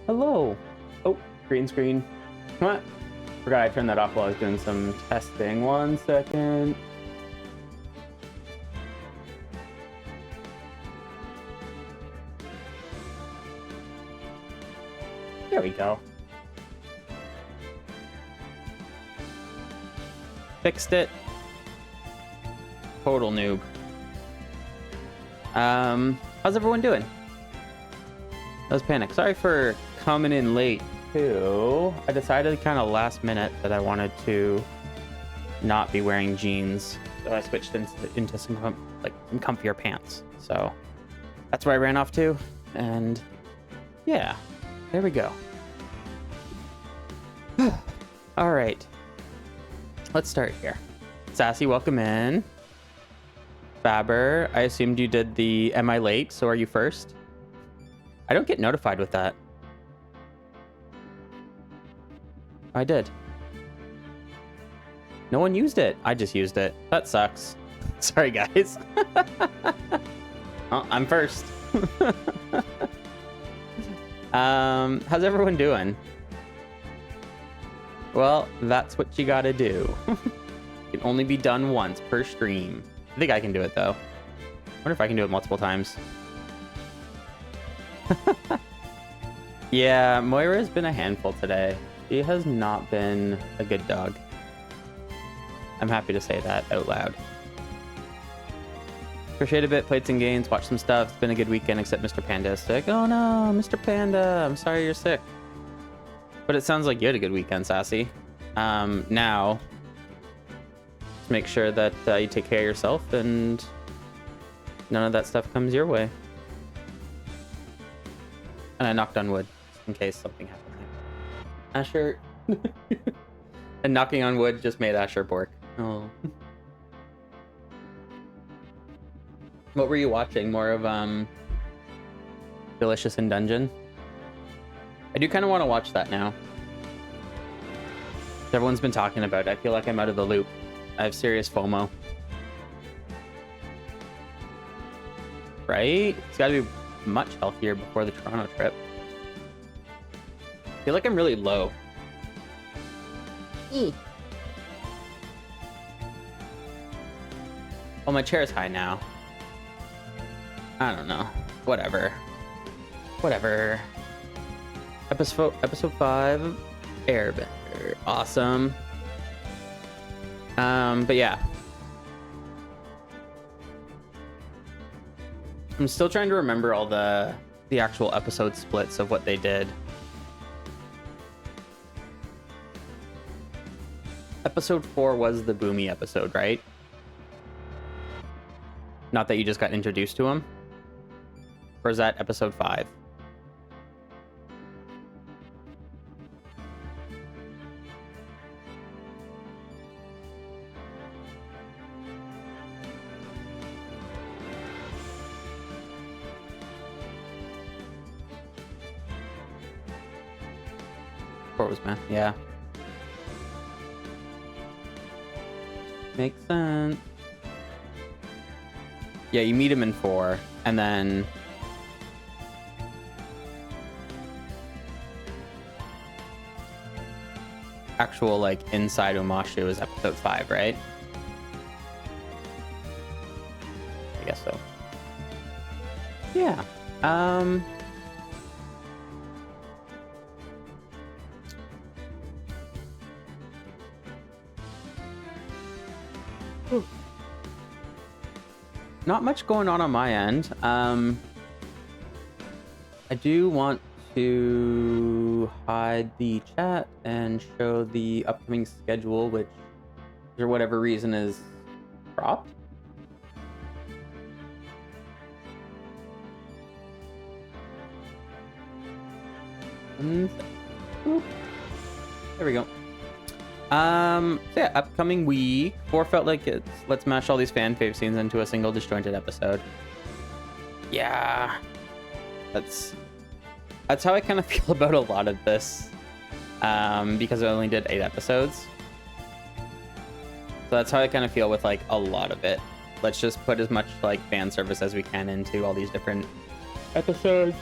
Hello. Oh, green screen. Come on. Forgot I turned that off while I was doing some testing. 1 second. There we go. Fixed it. Total noob. How's everyone doing? That was panic. Sorry for coming in late too. I decided kind of last minute that I wanted to not be wearing jeans, so I switched into some comfier pants. So that's where I ran off to, and yeah, there we go. All right, let's start here. Sassy, welcome in. Faber, I assumed you did the Am I Late? So are you first? I don't get notified with that. I did. No one used it. I just used it. That sucks. Sorry, guys. Oh, I'm first. How's everyone doing? Well, that's what you gotta do. It can only be done once per stream. I think I can do it, though. I wonder if I can do it multiple times. Yeah, Moira's been a handful today. She has not been a good dog. I'm happy to say that out loud. Crocheted a bit, played some games, watched some stuff. It's been a good weekend, except Mr. Panda is sick. Oh no, Mr. Panda, I'm sorry you're sick. But it sounds like you had a good weekend, Sassy. Now, just make sure that you take care of yourself and none of that stuff comes your way. And I knocked on wood, just in case something happened. Asher. And knocking on wood just made Asher bork. Oh. What were you watching? More of Delicious in Dungeon? I do kind of want to watch that now. Everyone's been talking about it. I feel like I'm out of the loop. I have serious FOMO. Right? It's got to be much healthier before the Toronto trip. I feel like I'm really low. Oh, my chair is high now. I don't know. Whatever. Episode 5, Airbender. Awesome. But yeah. I'm still trying to remember all the actual episode splits of what they did. Episode 4 was the Boomy episode, right? Not that you just got introduced to him? Or is that episode 5? Was man, yeah. Makes sense. Yeah, you meet him in 4, and then actual like inside Omashu is episode 5, right? I guess so. Yeah. Not much going on my end. I do want to hide the chat and show the upcoming schedule, which for whatever reason is cropped. And, there we go. So yeah, upcoming week. 4 felt like it's let's mash all these fan fave scenes into a single disjointed episode. Yeah, that's how I kind of feel about a lot of this, because I only did 8 episodes. So that's how I kind of feel with like a lot of it. Let's just put as much like fan service as we can into all these different episodes.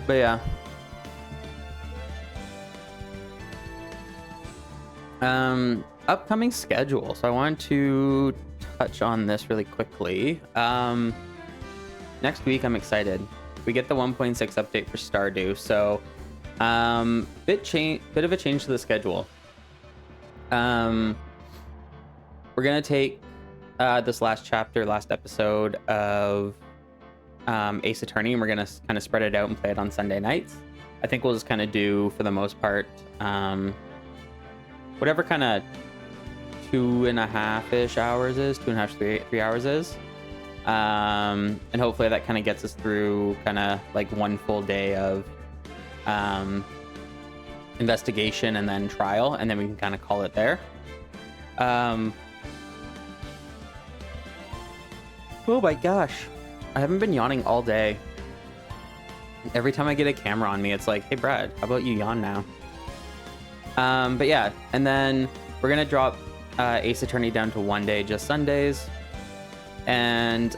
But yeah. Upcoming schedule. So I wanted to touch on this really quickly. Next week, I'm excited. We get the 1.6 update for Stardew, so bit of a change to the schedule. We're gonna take this last episode of Ace Attorney, and we're gonna kind of spread it out and play it on Sunday nights. I think we'll just kind of do, for the most part, whatever kind of 2.5-ish hours is, 2.5 3 hours is. And hopefully that kind of gets us through kind of like one full day of investigation and then trial, and then we can kind of call it there. Oh my gosh, I haven't been yawning all day. Every time I get a camera on me, it's like, hey Brad, how about you yawn now? But yeah, and then we're gonna drop Ace Attorney down to one day, just Sundays. And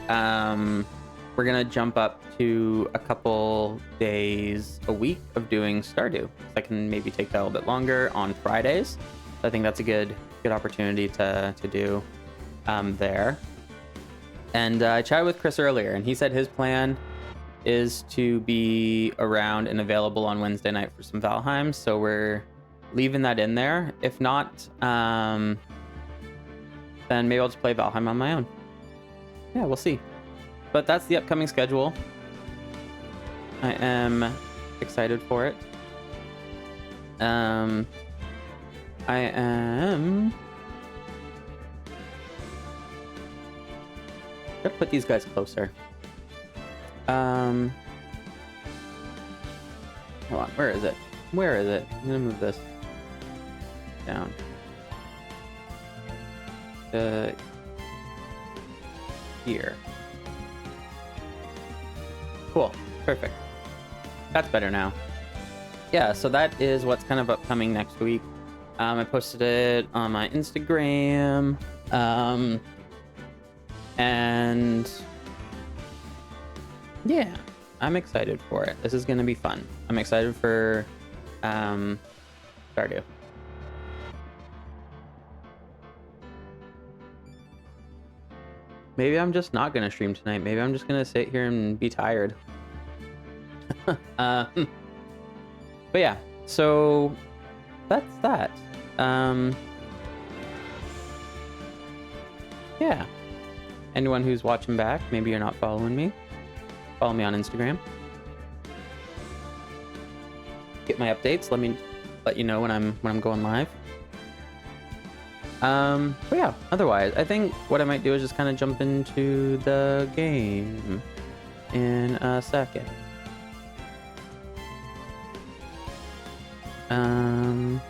we're gonna jump up to a couple days a week of doing Stardew. So I can maybe take that a little bit longer on Fridays. So I think that's a good opportunity to do there. And I chatted with Chris earlier, and he said his plan is to be around and available on Wednesday night for some Valheim. So we're leaving that in there. If not, then maybe I'll just play Valheim on my own. Yeah, we'll see. But that's the upcoming schedule. I am excited for it. I am... Gotta put these guys closer. Hold on, where is it? Where is it? I'm gonna move this down. Here. Cool. Perfect. That's better now. Yeah, so that is what's kind of upcoming next week. I posted it on my Instagram. And yeah, I'm excited for it. This is going to be fun. I'm excited for Stardew. Maybe I'm just not going to stream tonight. Maybe I'm just going to sit here and be tired. But yeah, so that's that. Yeah. Anyone who's watching back, maybe you're not following me, follow me on Instagram. Get my updates. Let you know when I'm going live. But yeah, otherwise, I think what I might do is just kind of jump into the game in a second. I'm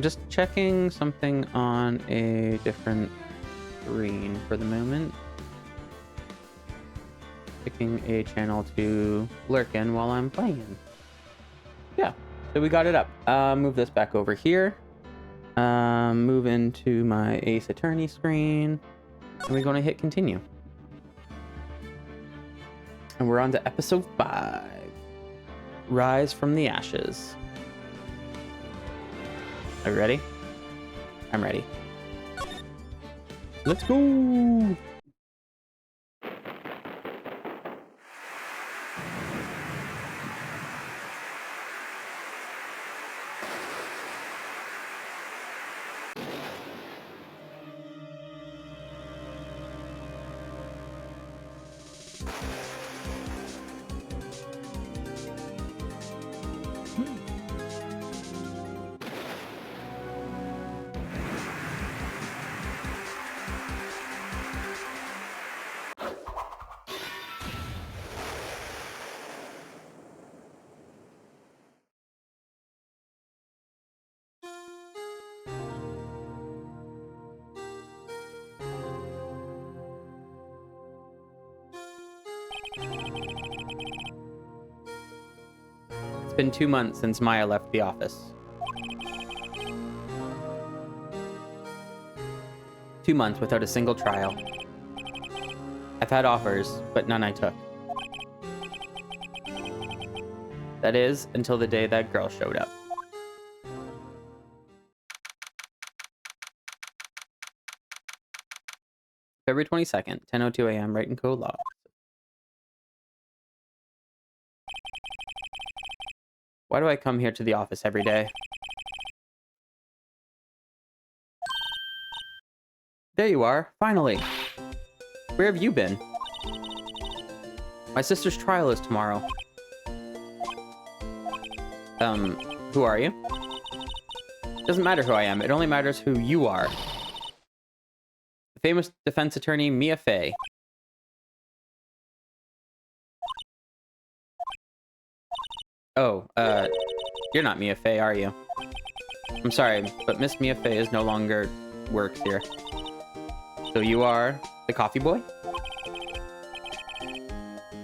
just checking something on a different screen for the moment. Picking a channel to lurk in while I'm playing. Yeah, so we got it up. Move this back over here. Move into my Ace Attorney screen. And we're going to hit continue. And we're on to episode 5. Rise from the Ashes. Are you ready? I'm ready. Let's go! It's been 2 months since Maya left the office. 2 months without a single trial. I've had offers, but none I took. That is, until the day that girl showed up. February 22nd, 10:02 a.m., Write and Code Law. Why do I come here to the office every day? There you are, finally. Where have you been? My sister's trial is tomorrow. Who are you? Doesn't matter who I am, it only matters who you are. The famous defense attorney, Mia Fey. Oh, you're not Mia Fey, are you? I'm sorry, but Miss Mia Fey is no longer works here. So you are the coffee boy?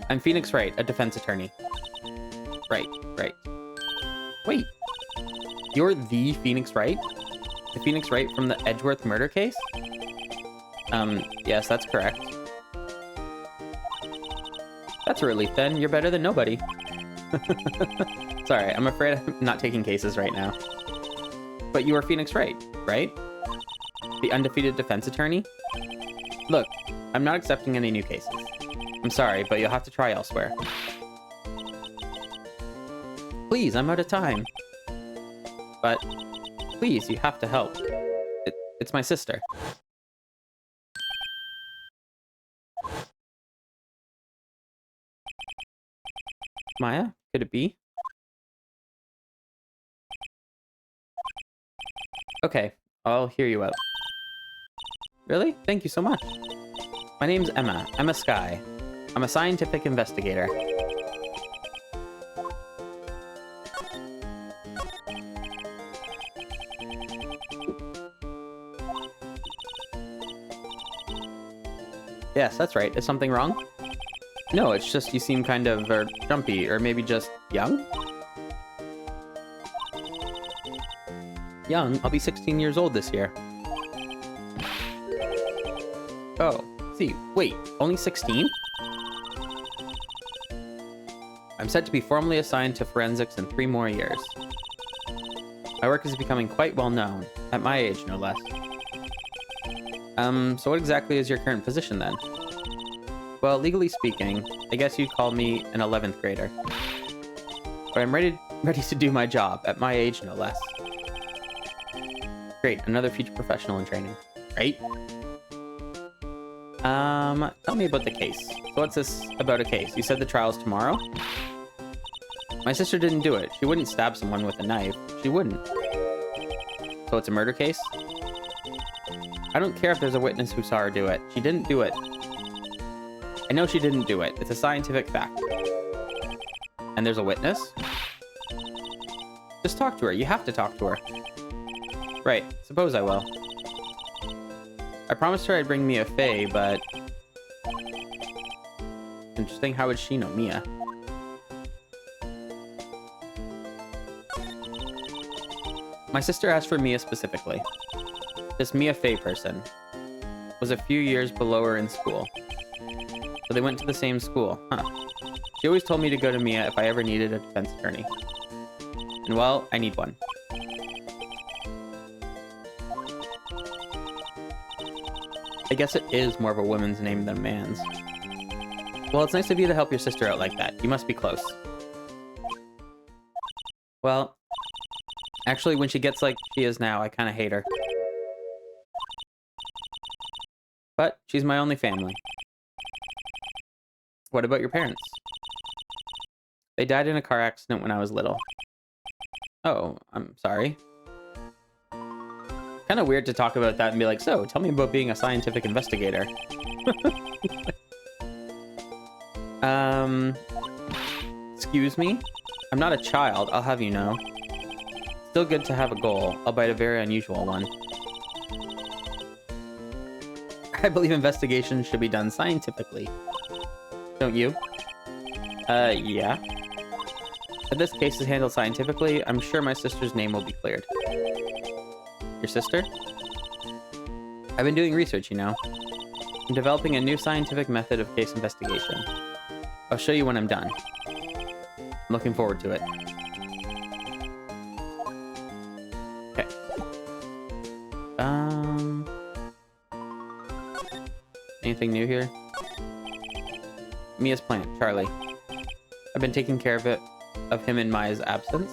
I'm Phoenix Wright, a defense attorney. Right. Wait, you're the Phoenix Wright? The Phoenix Wright from the Edgeworth murder case? Yes, that's correct. That's a relief then, you're better than nobody. Sorry, I'm afraid I'm not taking cases right now. But you are Phoenix Wright, right? The undefeated defense attorney? Look, I'm not accepting any new cases. I'm sorry, but you'll have to try elsewhere. Please, I'm out of time. But, please, you have to help. It's my sister. Maya, could it be? Okay, I'll hear you out. Really? Thank you so much. My name's Emma Sky. I'm a scientific investigator. Yes, that's right. Is something wrong? No, it's just you seem kind of jumpy, or maybe just young? Young? I'll be 16 years old this year. Oh, see, wait, only 16? I'm set to be formally assigned to forensics in 3 more years. My work is becoming quite well known, at my age no less. So what exactly is your current position then? Well, legally speaking, I guess you'd call me an 11th grader. But I'm ready to do my job, at my age no less. Great, another future professional in training. Right? Tell me about the case. So what's this about a case? You said the trial's tomorrow? My sister didn't do it. She wouldn't stab someone with a knife. She wouldn't. So it's a murder case? I don't care if there's a witness who saw her do it. She didn't do it. I know she didn't do it. It's a scientific fact. And there's a witness? Just talk to her. You have to talk to her. Right. Suppose I will. I promised her I'd bring Mia Fey, but... Interesting. How would she know Mia? My sister asked for Mia specifically. This Mia Fey person was a few years below her in school. So they went to the same school. Huh. She always told me to go to Mia if I ever needed a defense attorney. And well, I need one. I guess it is more of a woman's name than a man's. Well, it's nice of you to help your sister out like that. You must be close. Well, actually, when she gets like she is now, I kind of hate her. But she's my only family. What about your parents? They died in a car accident when I was little. Oh, I'm sorry. Kind of weird to talk about that and be like, so, tell me about being a scientific investigator. Excuse me? I'm not a child, I'll have you know. Still good to have a goal, albeit a very unusual one. I believe investigations should be done scientifically. Don't you? Yeah. If this case is handled scientifically, I'm sure my sister's name will be cleared. Your sister? I've been doing research, you know. I'm developing a new scientific method of case investigation. I'll show you when I'm done. I'm looking forward to it. Okay. Anything new here? Mia's plant, Charlie. I've been taking care of him in Maya's absence.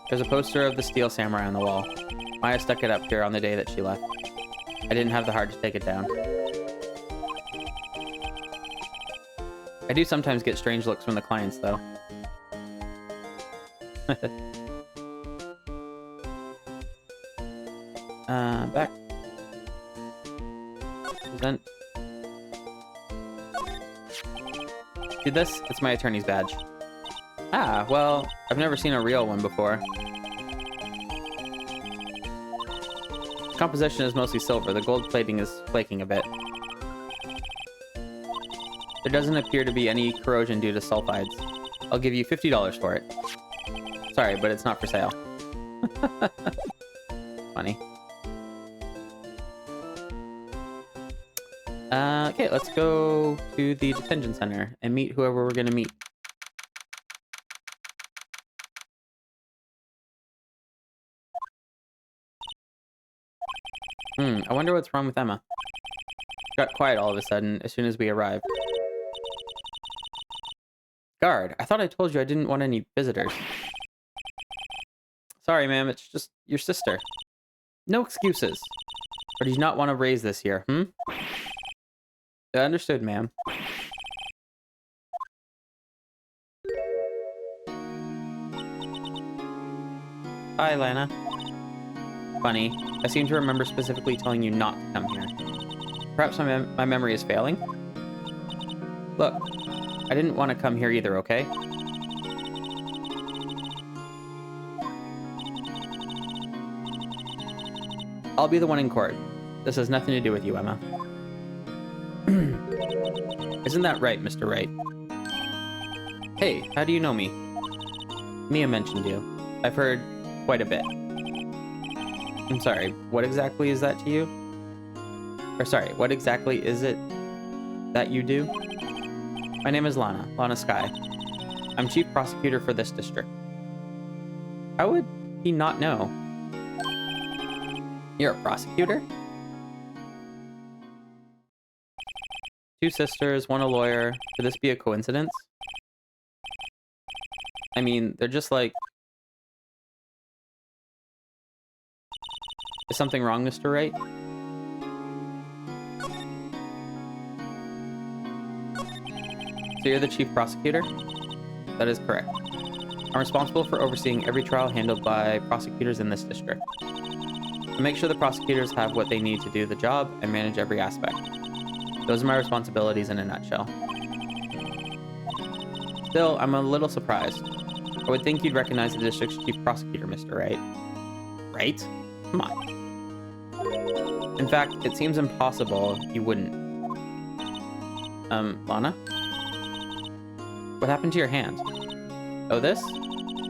There's a poster of the Steel Samurai on the wall. Maya stuck it up here on the day that she left. I didn't have the heart to take it down. I do sometimes get strange looks from the clients, though. Back. Present. See this? It's my attorney's badge. Ah, well, I've never seen a real one before. The composition is mostly silver. The gold plating is flaking a bit. There doesn't appear to be any corrosion due to sulfides. I'll give you $50 for it. Sorry, but it's not for sale. Funny. Okay, let's go to the detention center and meet whoever we're gonna meet. I wonder what's wrong with Emma. She got quiet all of a sudden as soon as we arrived. Guard, I thought I told you I didn't want any visitors. Sorry, ma'am, it's just your sister. No excuses. Or do you not want to raise this here, Understood, ma'am. Hi, Lana. Funny. I seem to remember specifically telling you not to come here. Perhaps my memory is failing? Look, I didn't want to come here either, okay? I'll be the one in court. This has nothing to do with you, Emma. Isn't that right, Mr. Wright? Hey, how do you know me? Mia mentioned you. I've heard quite a bit. I'm sorry, what exactly is that to you? Or sorry, what exactly is it that you do? My name is Lana Sky. I'm chief prosecutor for this district. How would he not know? You're a prosecutor? Two sisters, one a lawyer. Could this be a coincidence? I mean, they're just like... Is something wrong, Mr. Wright? So you're the chief prosecutor? That is correct. I'm responsible for overseeing every trial handled by prosecutors in this district. I make sure the prosecutors have what they need to do the job and manage every aspect. Those are my responsibilities in a nutshell. Still, I'm a little surprised. I would think you'd recognize the district's chief prosecutor, Mr. Wright. Right? Come on. In fact, it seems impossible you wouldn't. Lana? What happened to your hand? Oh, this?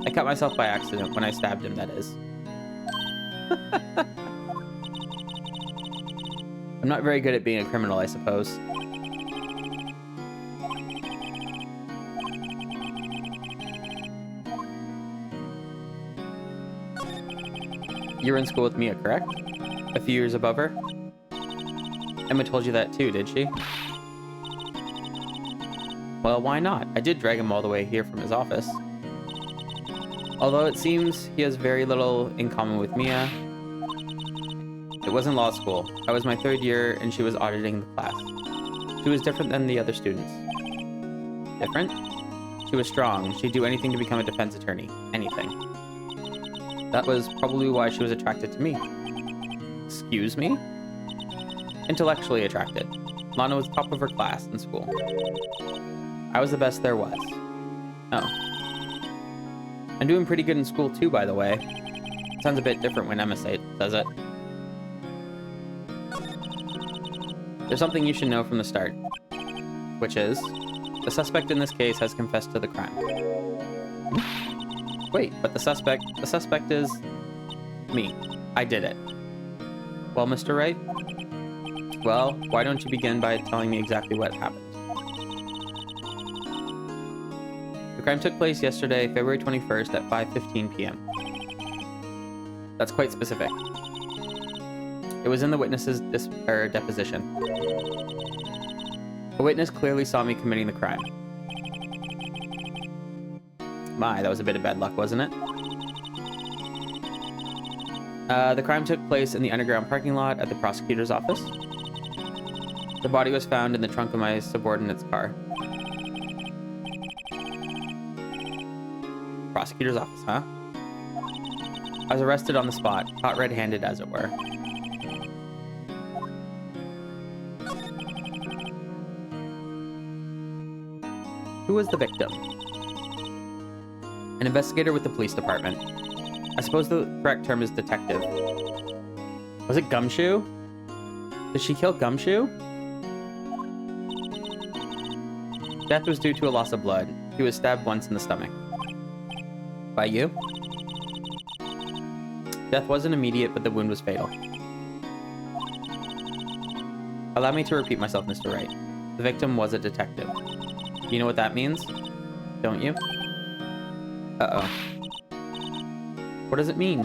I cut myself by accident when I stabbed him, that is. I'm not very good at being a criminal, I suppose. You were in school with Mia, correct? A few years above her? Emma told you that too, did she? Well, why not? I did drag him all the way here from his office. Although it seems he has very little in common with Mia. It wasn't law school. I was my third year and she was auditing the class. She was different than the other students. Different? She was strong. She'd do anything to become a defense attorney. Anything. That was probably why she was attracted to me. Excuse me? Intellectually attracted. Lana was top of her class in school. I was the best there was. Oh. I'm doing pretty good in school too, by the way. Sounds a bit different when Emma says it. There's something you should know from the start. Which is, the suspect in this case has confessed to the crime. Wait, but the suspect is... me. I did it. Well, Mr. Wright? Well, why don't you begin by telling me exactly what happened? The crime took place yesterday, February 21st at 5:15 p.m. That's quite specific. It was in the witness's deposition. A witness clearly saw me committing the crime. My, that was a bit of bad luck, wasn't it? The crime took place in the underground parking lot at the prosecutor's office. The body was found in the trunk of my subordinate's car. Prosecutor's office, huh? I was arrested on the spot, caught red-handed as it were. Who was the victim? An investigator with the police department. I suppose the correct term is detective. Was it Gumshoe? Did she kill Gumshoe? Death was due to a loss of blood. He was stabbed once in the stomach. By you? Death wasn't immediate, but the wound was fatal. Allow me to repeat myself, Mr. Wright. The victim was a detective. You know what that means? Don't you? Uh-oh. What does it mean?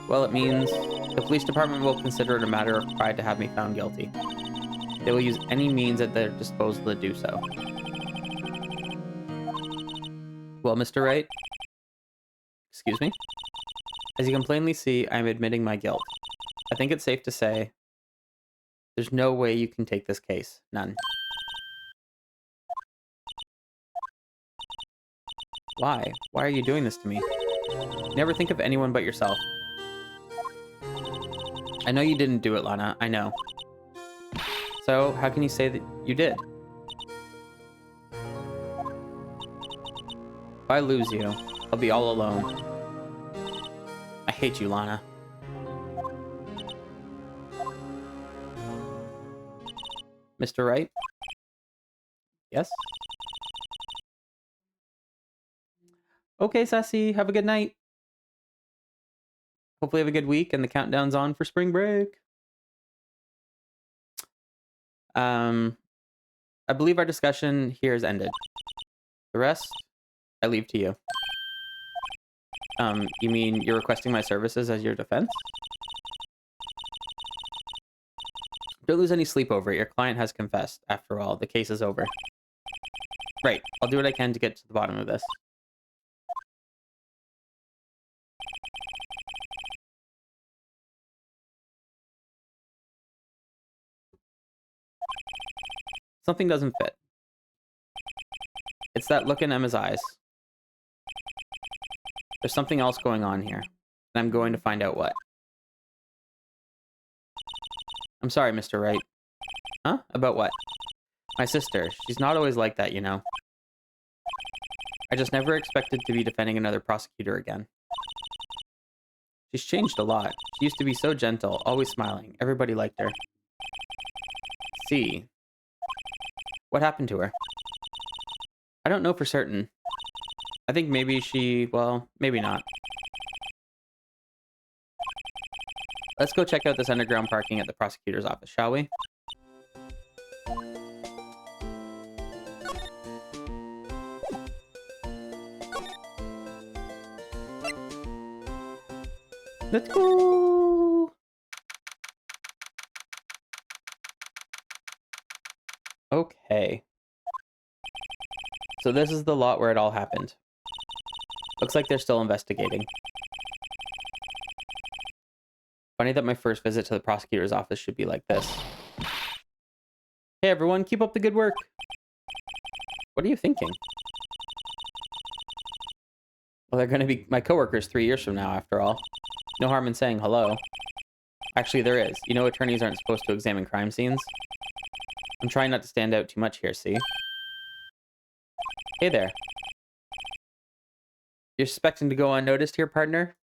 Well, it means the police department will consider it a matter of pride to have me found guilty. They will use any means at their disposal to do so. Well, Mr. Wright? Excuse me? As you can plainly see, I am admitting my guilt. I think it's safe to say there's no way you can take this case. None. Why? Why are you doing this to me? Never think of anyone but yourself. I know you didn't do it, Lana. I know. So, how can you say that you did? If I lose you, I'll be all alone. I hate you, Lana. Mr. Wright? Yes? Okay, Sassy. Have a good night. Hopefully have a good week and the countdown's on for spring break. I believe our discussion here is ended. The rest, I leave to you. You mean you're requesting my services as your defense? Don't lose any sleep over it. Your client has confessed. After all, the case is over. Right. I'll do what I can to get to the bottom of this. Something doesn't fit. It's that look in Emma's eyes. There's something else going on here, and I'm going to find out what. I'm sorry, Mr. Wright. Huh? About what? My sister. She's not always like that, you know. I just never expected to be defending another prosecutor again. She's changed a lot. She used to be so gentle, always smiling. Everybody liked her. See. What happened to her? I don't know for certain. I think maybe she... well, maybe not. Let's go check out this underground parking at the prosecutor's office, shall we? Let's go! Okay. So this is the lot where it all happened. Looks like they're still investigating. Funny that my first visit to the prosecutor's office should be like this. Hey everyone, keep up the good work. What are you thinking? Well, they're going to be my coworkers 3 years from now, after all. No harm in saying hello. Actually, there is. You know, attorneys aren't supposed to examine crime scenes. I'm trying not to stand out too much here, see? Hey there. You're expecting to go unnoticed here, partner?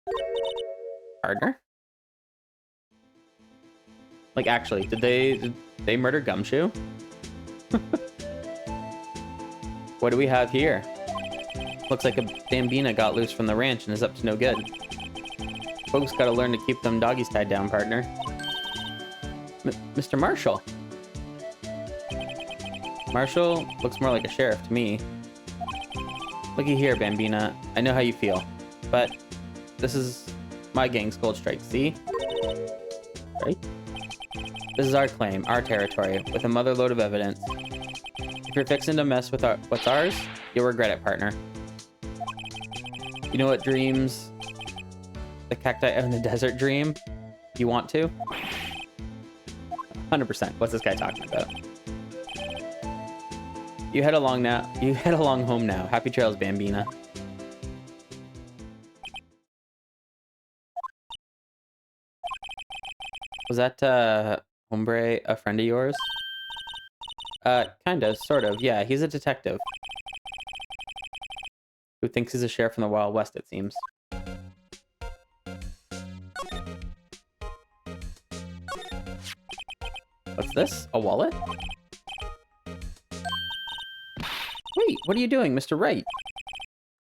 Partner? Like, actually, did they murder Gumshoe? What do we have here? Looks like a Bambina got loose from the ranch and is up to no good. Folks gotta learn to keep them doggies tied down, partner. Mr. Marshall. Marshall looks more like a sheriff to me. Looky here, Bambina. I know how you feel, but this is my gang's gold strike, see? Right? This is our claim, our territory, with a mother load of evidence. If you're fixing to mess with what's ours, you'll regret it, partner. You know what dreams the cacti out in the desert dream? You want to? 100%. What's this guy talking about? You head along now. You head along home now. Happy trails, Bambina. Was that hombre a friend of yours? Kind of, sort of. Yeah, he's a detective who thinks he's a sheriff from the Wild West, it seems. What's this? A wallet? Wait, what are you doing, Mr. Wright?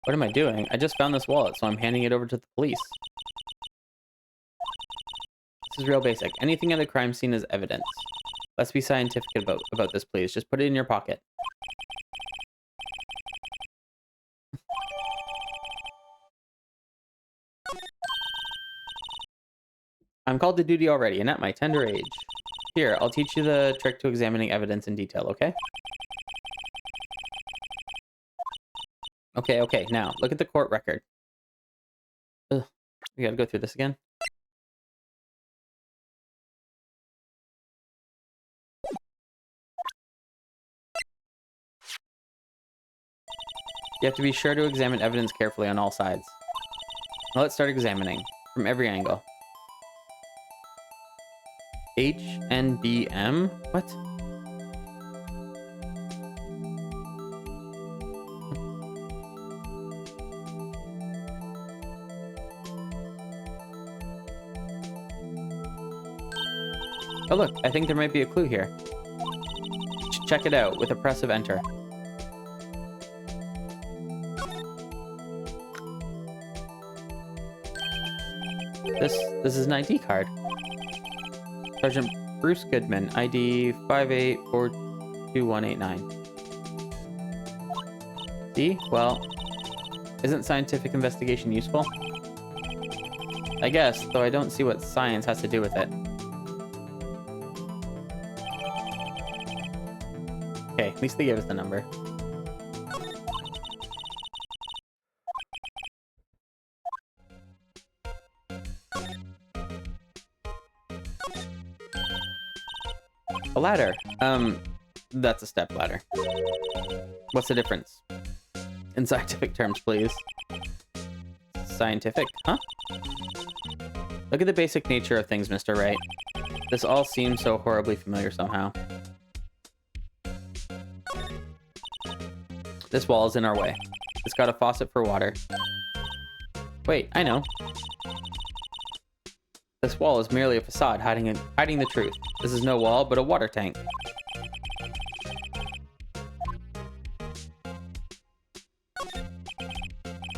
What am I doing? I just found this wallet, so I'm handing it over to the police. This is real basic. Anything at the crime scene is evidence. Let's be scientific about this, please. Just put it in your pocket. I'm called to duty already, and at my tender age. Here, I'll teach you the trick to examining evidence in detail, okay? Okay, now, look at the court record. Ugh, we gotta go through this again. You have to be sure to examine evidence carefully on all sides. Now let's start examining, from every angle. HNBM? What? Oh look, I think there might be a clue here. Check it out with a press of enter. This is an ID card. Sergeant Bruce Goodman, ID 58422189. See? Well, isn't scientific investigation useful? I guess, though I don't see what science has to do with it. Okay, at least they gave us the number. A ladder. That's a step ladder. What's the difference? In scientific terms, please. Scientific, huh? Look at the basic nature of things, Mr. Wright. This all seems so horribly familiar somehow. This wall is in our way. It's got a faucet for water. Wait, I know. This wall is merely a facade hiding the truth. This is no wall, but a water tank.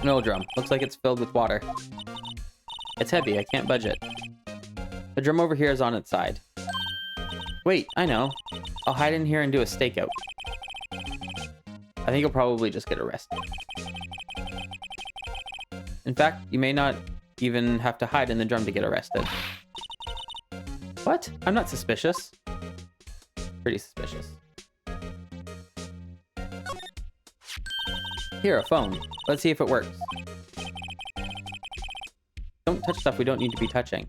An oil drum. Looks like it's filled with water. It's heavy, I can't budge it. The drum over here is on its side. Wait, I know. I'll hide in here and do a stakeout. I think you'll probably just get arrested. In fact, you may not even have to hide in the drum to get arrested. What? I'm not suspicious. Pretty suspicious. Here, a phone. Let's see if it works. Don't touch stuff we don't need to be touching.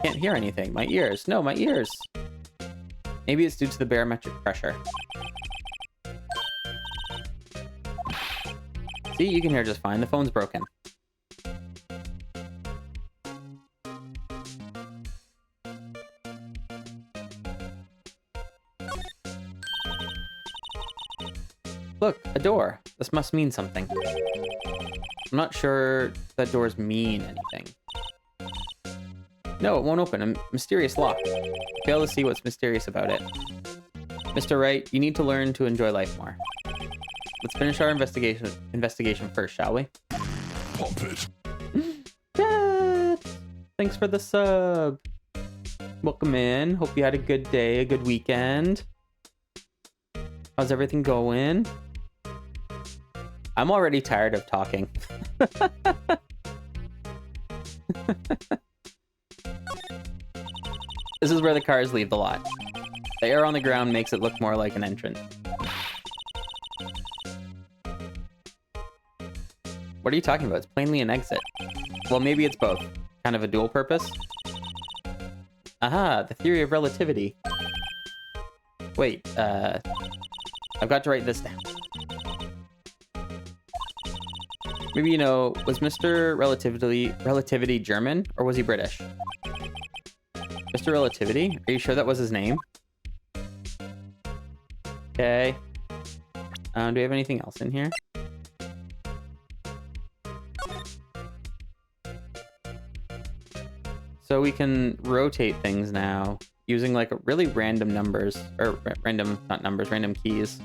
Can't hear anything. My ears. No, my ears. Maybe it's due to the barometric pressure. See, you can hear just fine. The phone's broken. Look, a door. This must mean something. I'm not sure that doors mean anything. No, it won't open. A mysterious lock. I fail to see what's mysterious about it. Mr. Wright, you need to learn to enjoy life more. Let's finish our investigation first, shall we? Pump it. Dad! Thanks for the sub. Welcome in. Hope you had a good day, a good weekend. How's everything going? I'm already tired of talking. This is where the cars leave the lot. The air on the ground makes it look more like an entrance. What are you talking about? It's plainly an exit. Well, maybe it's both. Kind of a dual purpose. Aha, the theory of relativity. Wait, I've got to write this down. Maybe, you know, was Mr. Relativity German, or was he British? Mr. Relativity? Are you sure that was his name? Okay. Do we have anything else in here? So we can rotate things now using like really random numbers, or random, not numbers, random keys.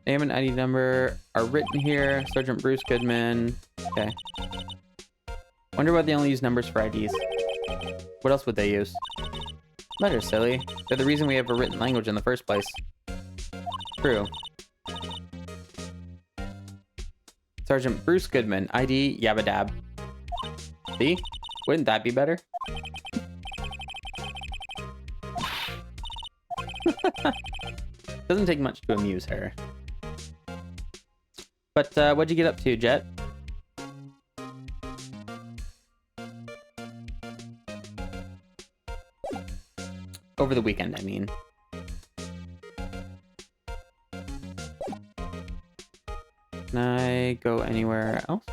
Name and ID number are written here. Sergeant Bruce Goodman. Okay. Wonder why they only use numbers for IDs. What else would they use? Letters, silly. They're the reason we have a written language in the first place. True. Sergeant Bruce Goodman. ID Yabadab. See? Wouldn't that be better? Doesn't take much to amuse her. But what'd you get up to, Jet? Over the weekend, I mean. Can I go anywhere else?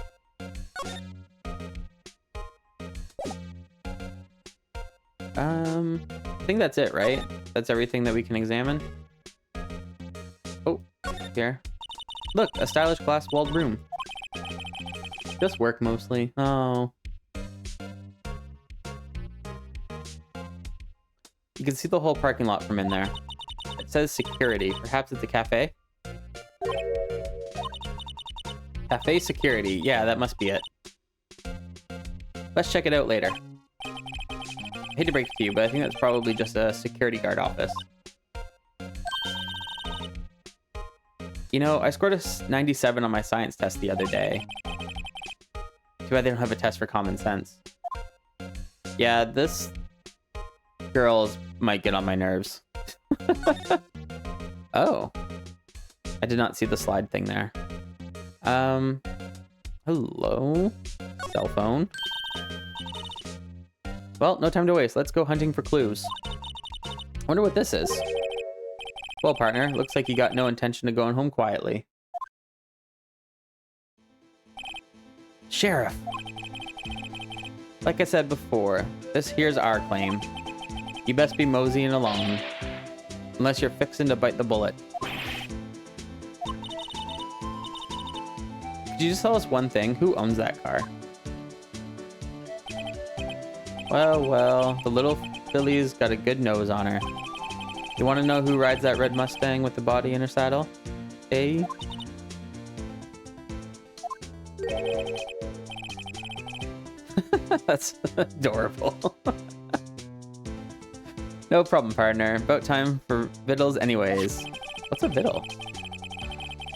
I think that's it, right? That's everything that we can examine. Oh, here. Look, a stylish glass-walled room. Just work mostly. Oh. You can see the whole parking lot from in there. It says security. Perhaps it's a cafe? Cafe security. Yeah, that must be it. Let's check it out later. I hate to break it to you, but I think that's probably just a security guard office. You know, I scored a 97 on my science test the other day. Too bad they don't have a test for common sense. Yeah, this girl might get on my nerves. Oh. I did not see the slide thing there. Hello? Cell phone. Well, no time to waste. Let's go hunting for clues. Wonder what this is. Well, partner, looks like you got no intention of going home quietly. Sheriff! Like I said before, this here's our claim. You best be moseying along. Unless you're fixing to bite the bullet. Could you just tell us one thing? Who owns that car? Well, the little filly's got a good nose on her. You want to know who rides that red Mustang with the body in her saddle? Eh? That's adorable. No problem, partner. About time for vittles anyways. What's a vittle?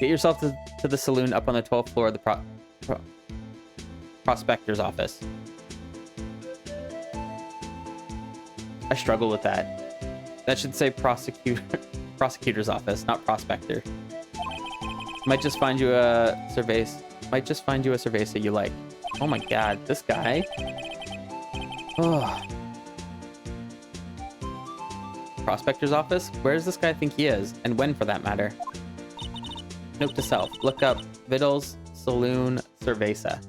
Get yourself to the saloon up on the 12th floor of the prospector's office. I struggle with that. That should say prosecutor's office, not prospector. Might just find you a cerveza you like. Oh my god, this guy. Oh. Prospector's office? Where does this guy think he is? And when, for that matter? Note to self. Look up Vittles Saloon Cerveza.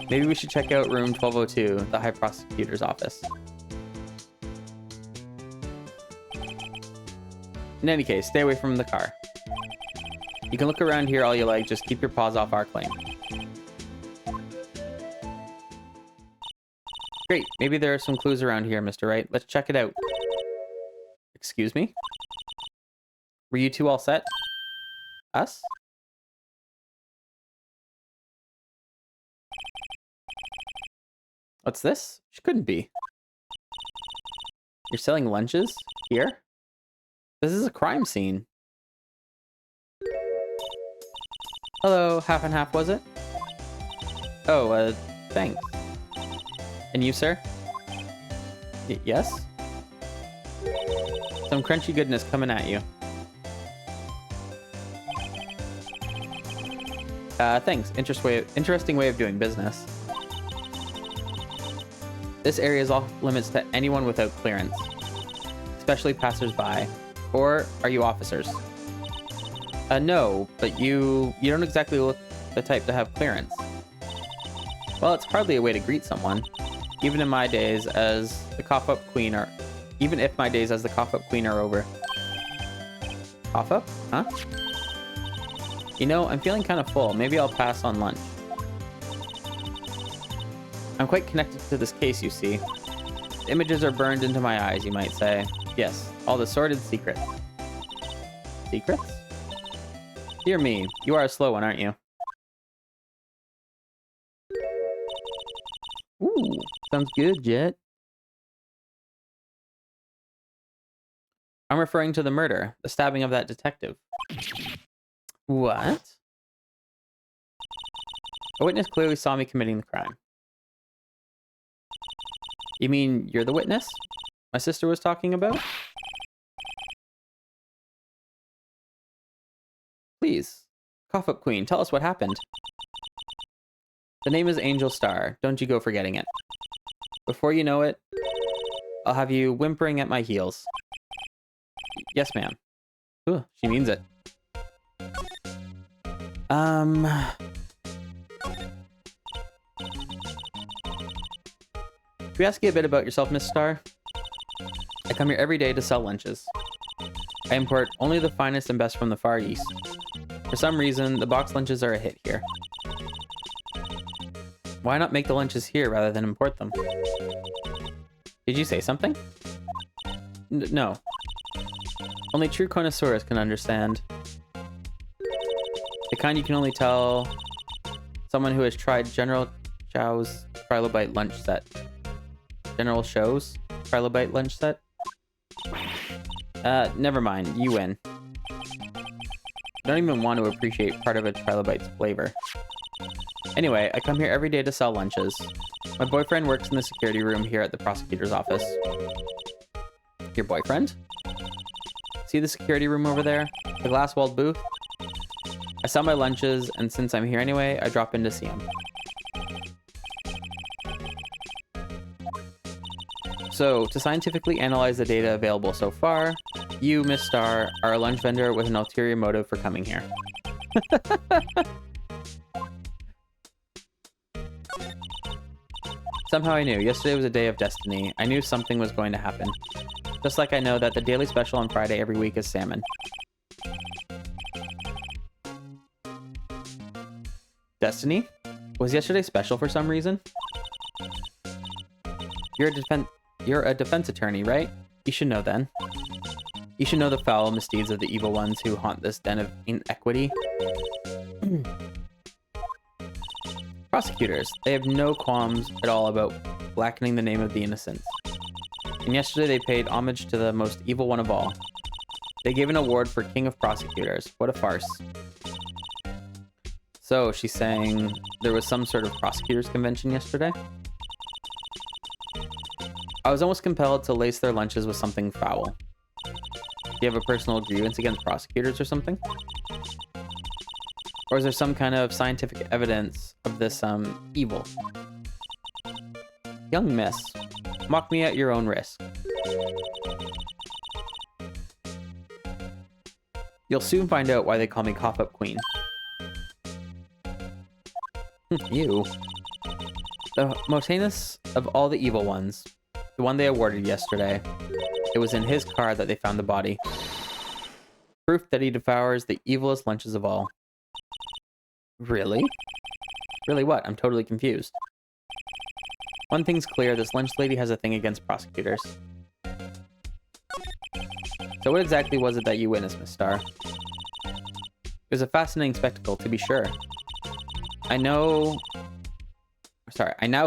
Maybe we should check out room 1202, the High Prosecutor's office. In any case, stay away from the car. You can look around here all you like, just keep your paws off our claim. Great, maybe there are some clues around here, Mr. Wright. Let's check it out. Excuse me? Were you two all set? Us? What's this? She couldn't be. You're selling lunches? Here? This is a crime scene. Hello, half and half, was it? Oh, thanks. And you, sir? Yes? Some crunchy goodness coming at you. Thanks. Interesting way of doing business. This area is off limits to anyone without clearance, especially passers-by. Or are you officers? No, but you don't exactly look the type to have clearance. Well, it's hardly a way to greet someone. Even if my days as the cough-up queen are over. Cough-up? Huh? You know, I'm feeling kind of full. Maybe I'll pass on lunch. I'm quite connected to this case, you see. The images are burned into my eyes, you might say. Yes, all the sordid secrets. Secrets? Dear me, you are a slow one, aren't you? Ooh, sounds good, Jet. I'm referring to the murder, the stabbing of that detective. What? A witness clearly saw me committing the crime. You mean you're the witness my sister was talking about? Please, cough up queen, tell us what happened. The name is Angel Star. Don't you go forgetting it. Before you know it, I'll have you whimpering at my heels. Yes, ma'am. Ooh, she means it. Can we ask you a bit about yourself, Miss Star? I come here every day to sell lunches. I import only the finest and best from the Far East. For some reason, the box lunches are a hit here. Why not make the lunches here rather than import them? Did you say something? No. Only true connoisseurs can understand. The kind you can only tell someone who has tried General Chow's Trilobite lunch set. General Show's Trilobite lunch set? Never mind. You win. I don't even want to appreciate part of a Trilobite's flavor. Anyway, I come here every day to sell lunches. My boyfriend works in the security room here at the prosecutor's office. Your boyfriend? See the security room over there? The glass-walled booth? I sell my lunches, and since I'm here anyway, I drop in to see him. So, to scientifically analyze the data available so far, you, Miss Star, are a lunch vendor with an ulterior motive for coming here. Somehow I knew. Yesterday was a day of destiny. I knew something was going to happen. Just like I know that the daily special on Friday every week is salmon. Destiny? Was yesterday special for some reason? You're a defense attorney, right? You should know then. You should know the foul misdeeds of the evil ones who haunt this den of inequity. Prosecutors, they have no qualms at all about blackening the name of the innocent. And yesterday they paid homage to the most evil one of all. They gave an award for King of Prosecutors. What a farce. So, she's saying there was some sort of prosecutors convention yesterday? I was almost compelled to lace their lunches with something foul. Do you have a personal grievance against prosecutors or something? Or is there some kind of scientific evidence of this, evil? Young miss, mock me at your own risk. You'll soon find out why they call me Cough Up Queen. You. The most heinous of all the evil ones. The one they awarded yesterday. It was in his car that they found the body. Proof that he devours the evilest lunches of all. Really? Really what? I'm totally confused. One thing's clear, this lunch lady has a thing against prosecutors. So what exactly was it that you witnessed, Miss Star? It was a fascinating spectacle, to be sure. I now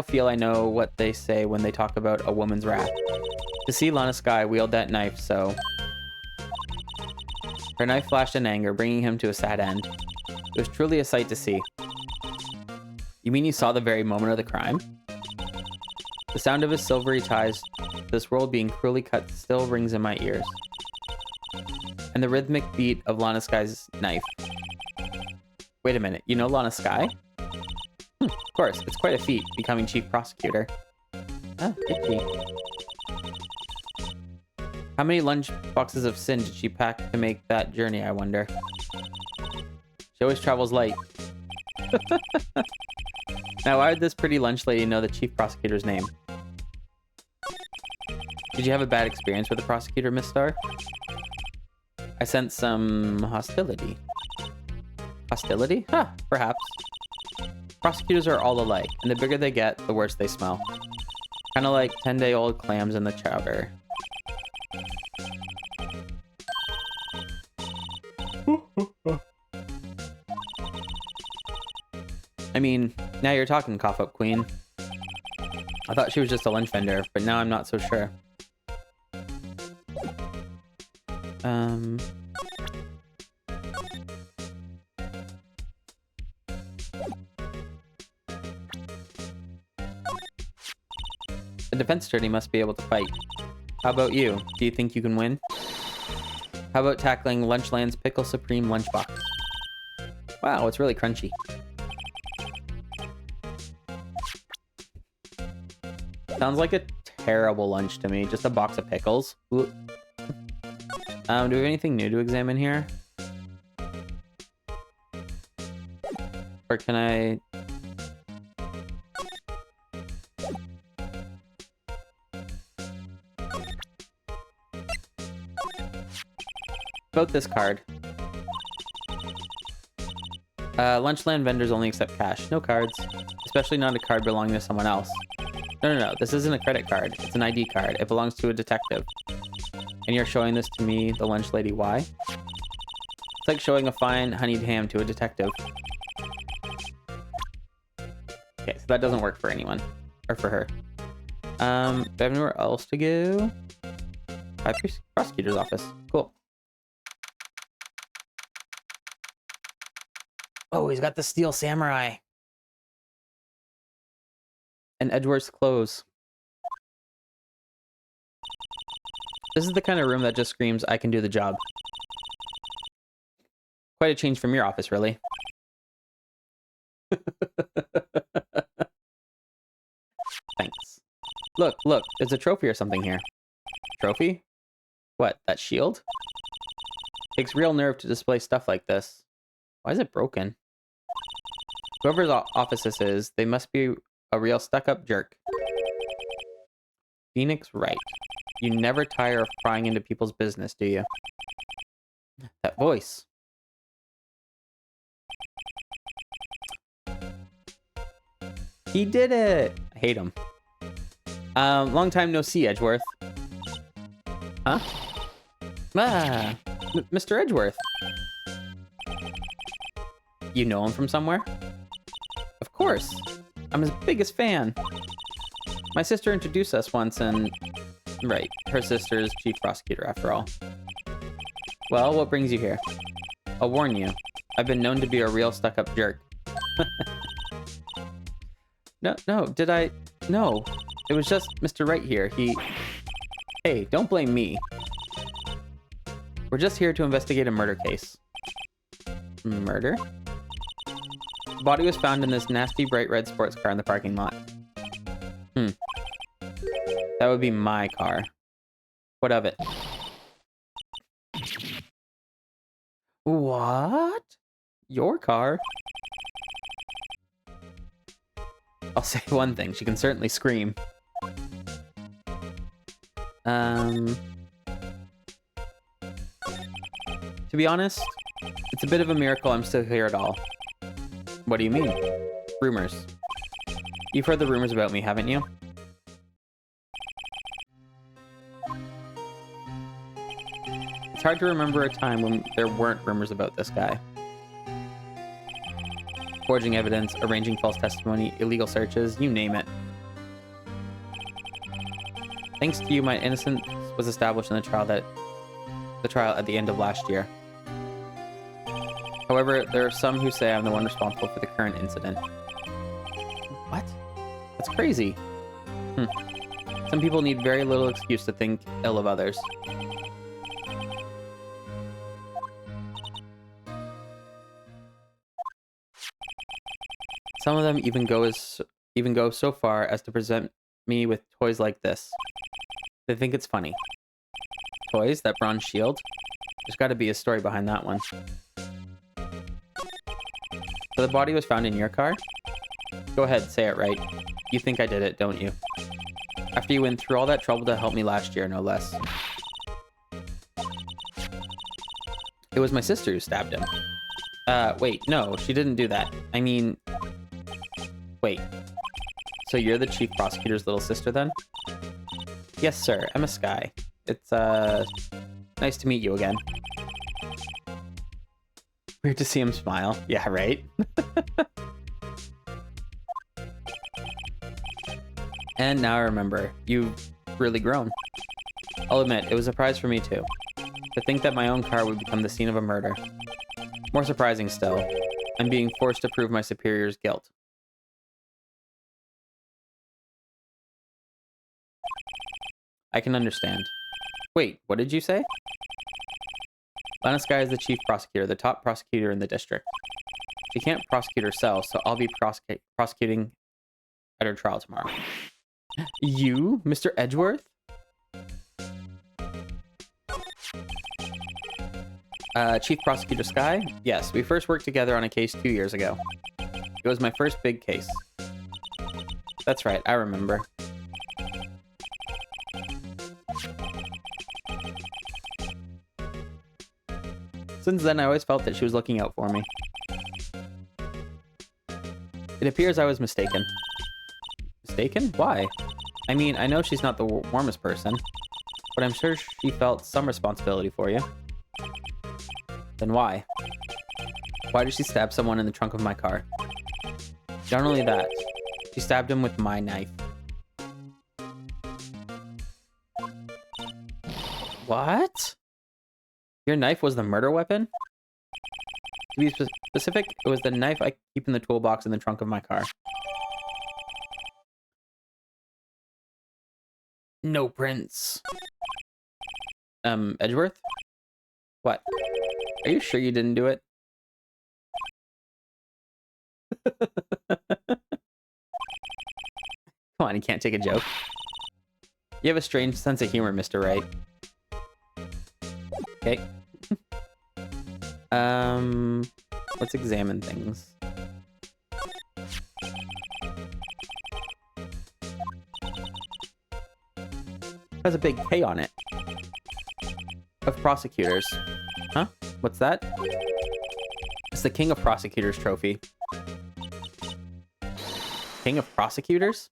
feel I know what they say when they talk about a woman's wrath. To see Lana Sky wield that knife, so... Her knife flashed in anger, bringing him to a sad end. It was truly a sight to see. You mean you saw the very moment of the crime? The sound of his silvery ties to this world being cruelly cut still rings in my ears. And the rhythmic beat of Lana Sky's knife. Wait a minute, you know Lana Sky? Of course, it's quite a feat, becoming chief prosecutor. Oh, did she? How many lunch boxes of sin did she pack to make that journey, I wonder? She always travels light. Now, why would this pretty lunch lady know the chief prosecutor's name? Did you have a bad experience with the prosecutor, Miss Star? I sense some hostility. Hostility? Huh, perhaps. Prosecutors are all alike, and the bigger they get, the worse they smell. Kinda like 10-day-old clams in the chowder. I mean, now you're talking, Cough Up Queen. I thought she was just a lunch vendor, but now I'm not so sure. The defense attorney must be able to fight. How about you? Do you think you can win? How about tackling Lunchland's Pickle Supreme Lunchbox? Wow, it's really crunchy. Sounds like a terrible lunch to me. Just a box of pickles. Ooh. Do we have anything new to examine here? Or can I... About this card. Lunchland vendors only accept cash. No cards. Especially not a card belonging to someone else. No. This isn't a credit card. It's an ID card. It belongs to a detective. And you're showing this to me, the lunch lady. Why? It's like showing a fine honeyed ham to a detective. Okay, so that doesn't work for anyone. Or for her. Do I have anywhere else to go? Prosecutor's office. Cool. Oh, he's got the steel samurai. And Edgeworth's clothes. This is the kind of room that just screams, I can do the job. Quite a change from your office, really. Thanks. Look, there's a trophy or something here. Trophy? What, that shield? Takes real nerve to display stuff like this. Why is it broken? Whoever's office this is, they must be a real stuck-up jerk. Phoenix Wright. You never tire of prying into people's business, do you? That voice. He did it! I hate him. Long time no see, Edgeworth. Huh? Ah, Mr. Edgeworth. You know him from somewhere? Of course. I'm his biggest fan. My sister introduced us once and... Right, her sister is chief prosecutor after all. Well, what brings you here? I'll warn you. I've been known to be a real stuck-up jerk. No, did I... No. It was just Mr. Wright here. He... Hey, don't blame me. We're just here to investigate a murder case. Murder? The body was found in this nasty bright red sports car in the parking lot. That would be my car. What of it? What? Your car? I'll say one thing, she can certainly scream. To be honest, it's a bit of a miracle I'm still here at all. What do you mean? Rumors. You've heard the rumors about me, haven't you? It's hard to remember a time when there weren't rumors about this guy. Forging evidence, arranging false testimony, illegal searches, you name it. Thanks to you, my innocence was established in the trial at the end of last year. However, there are some who say I'm the one responsible for the current incident. What? That's crazy. Some people need very little excuse to think ill of others. Some of them even go so far as to present me with toys like this. They think it's funny. Toys? That bronze shield? There's got to be a story behind that one. So the body was found in your car? Go ahead, say it right. You think I did it, don't you? After you went through all that trouble to help me last year, no less. It was my sister who stabbed him. Wait, no, she didn't do that. I mean... Wait. So you're the chief prosecutor's little sister, then? Yes, sir. Emma Skye. It's, nice to meet you again. Weird to see him smile. Yeah, right? And now I remember. You've really grown. I'll admit, it was a surprise for me, too. To think that my own car would become the scene of a murder. More surprising still, I'm being forced to prove my superior's guilt. I can understand. Wait, what did you say? Lana Skye is the chief prosecutor, the top prosecutor in the district. She can't prosecute herself, so I'll be prosecuting at her trial tomorrow. You, Mr. Edgeworth? Chief Prosecutor Skye? Yes, we first worked together on a case 2 years ago. It was my first big case. That's right, I remember. Since then, I always felt that she was looking out for me. It appears I was mistaken. Mistaken? Why? I mean, I know she's not the warmest person, but I'm sure she felt some responsibility for you. Then why? Why did she stab someone in the trunk of my car? Not only that, she stabbed him with my knife. What? Your knife was the murder weapon? To be specific, it was the knife I keep in the toolbox in the trunk of my car. No, Prince. Edgeworth? What? Are you sure you didn't do it? Come on, you can't take a joke. You have a strange sense of humor, Mr. Wright. Okay. Let's examine things. Has a big K on it. Of prosecutors. Huh? What's that? It's the King of Prosecutors trophy. King of Prosecutors?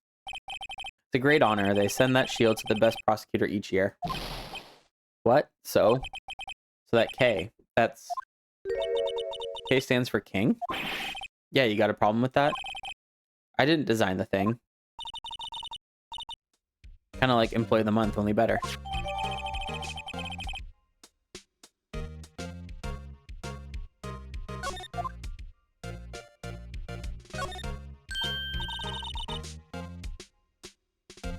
It's a great honor. They send that shield to the best prosecutor each year. What? So that K, that's... K stands for king? Yeah, you got a problem with that? I didn't design the thing. Kind of like Employee of the Month, only better.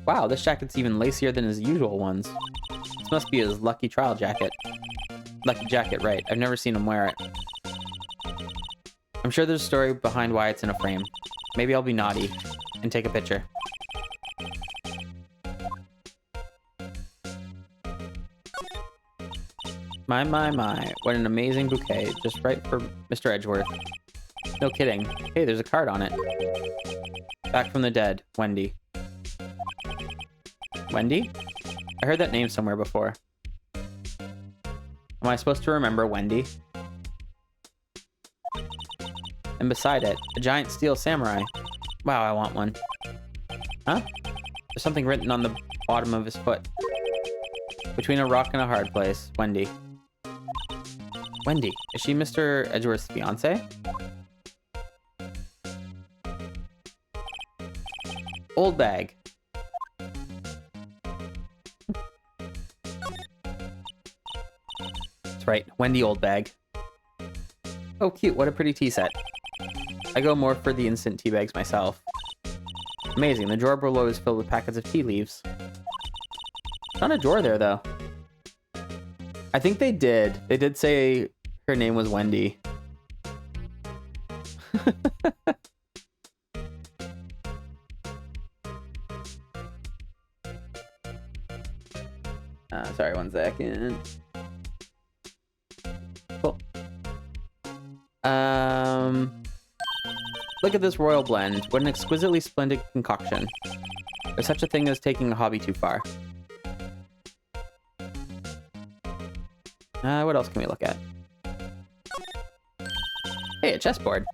Wow, this jacket's even lacier than his usual ones. This must be his lucky trial jacket. Lucky jacket, right. I've never seen him wear it. I'm sure there's a story behind why it's in a frame. Maybe I'll be naughty and take a picture. My, what an amazing bouquet. Just right for Mr. Edgeworth. No kidding. Hey, there's a card on it. Back from the dead, Wendy. Wendy? I heard that name somewhere before. Am I supposed to remember Wendy? And beside it, a giant steel samurai. Wow, I want one. Huh? There's something written on the bottom of his foot. Between a rock and a hard place, Wendy. Wendy. Is she Mr. Edgeworth's fiance? Old bag. That's right, Wendy Old Bag. Oh, cute. What a pretty tea set. I go more for the instant tea bags myself. Amazing. The drawer below is filled with packets of tea leaves. Not a drawer there, though. I think they did. They did say her name was Wendy. Sorry, 1 second. Cool. Look at this royal blend. What an exquisitely splendid concoction. There's such a thing as taking a hobby too far. What else can we look at? Hey, a chessboard.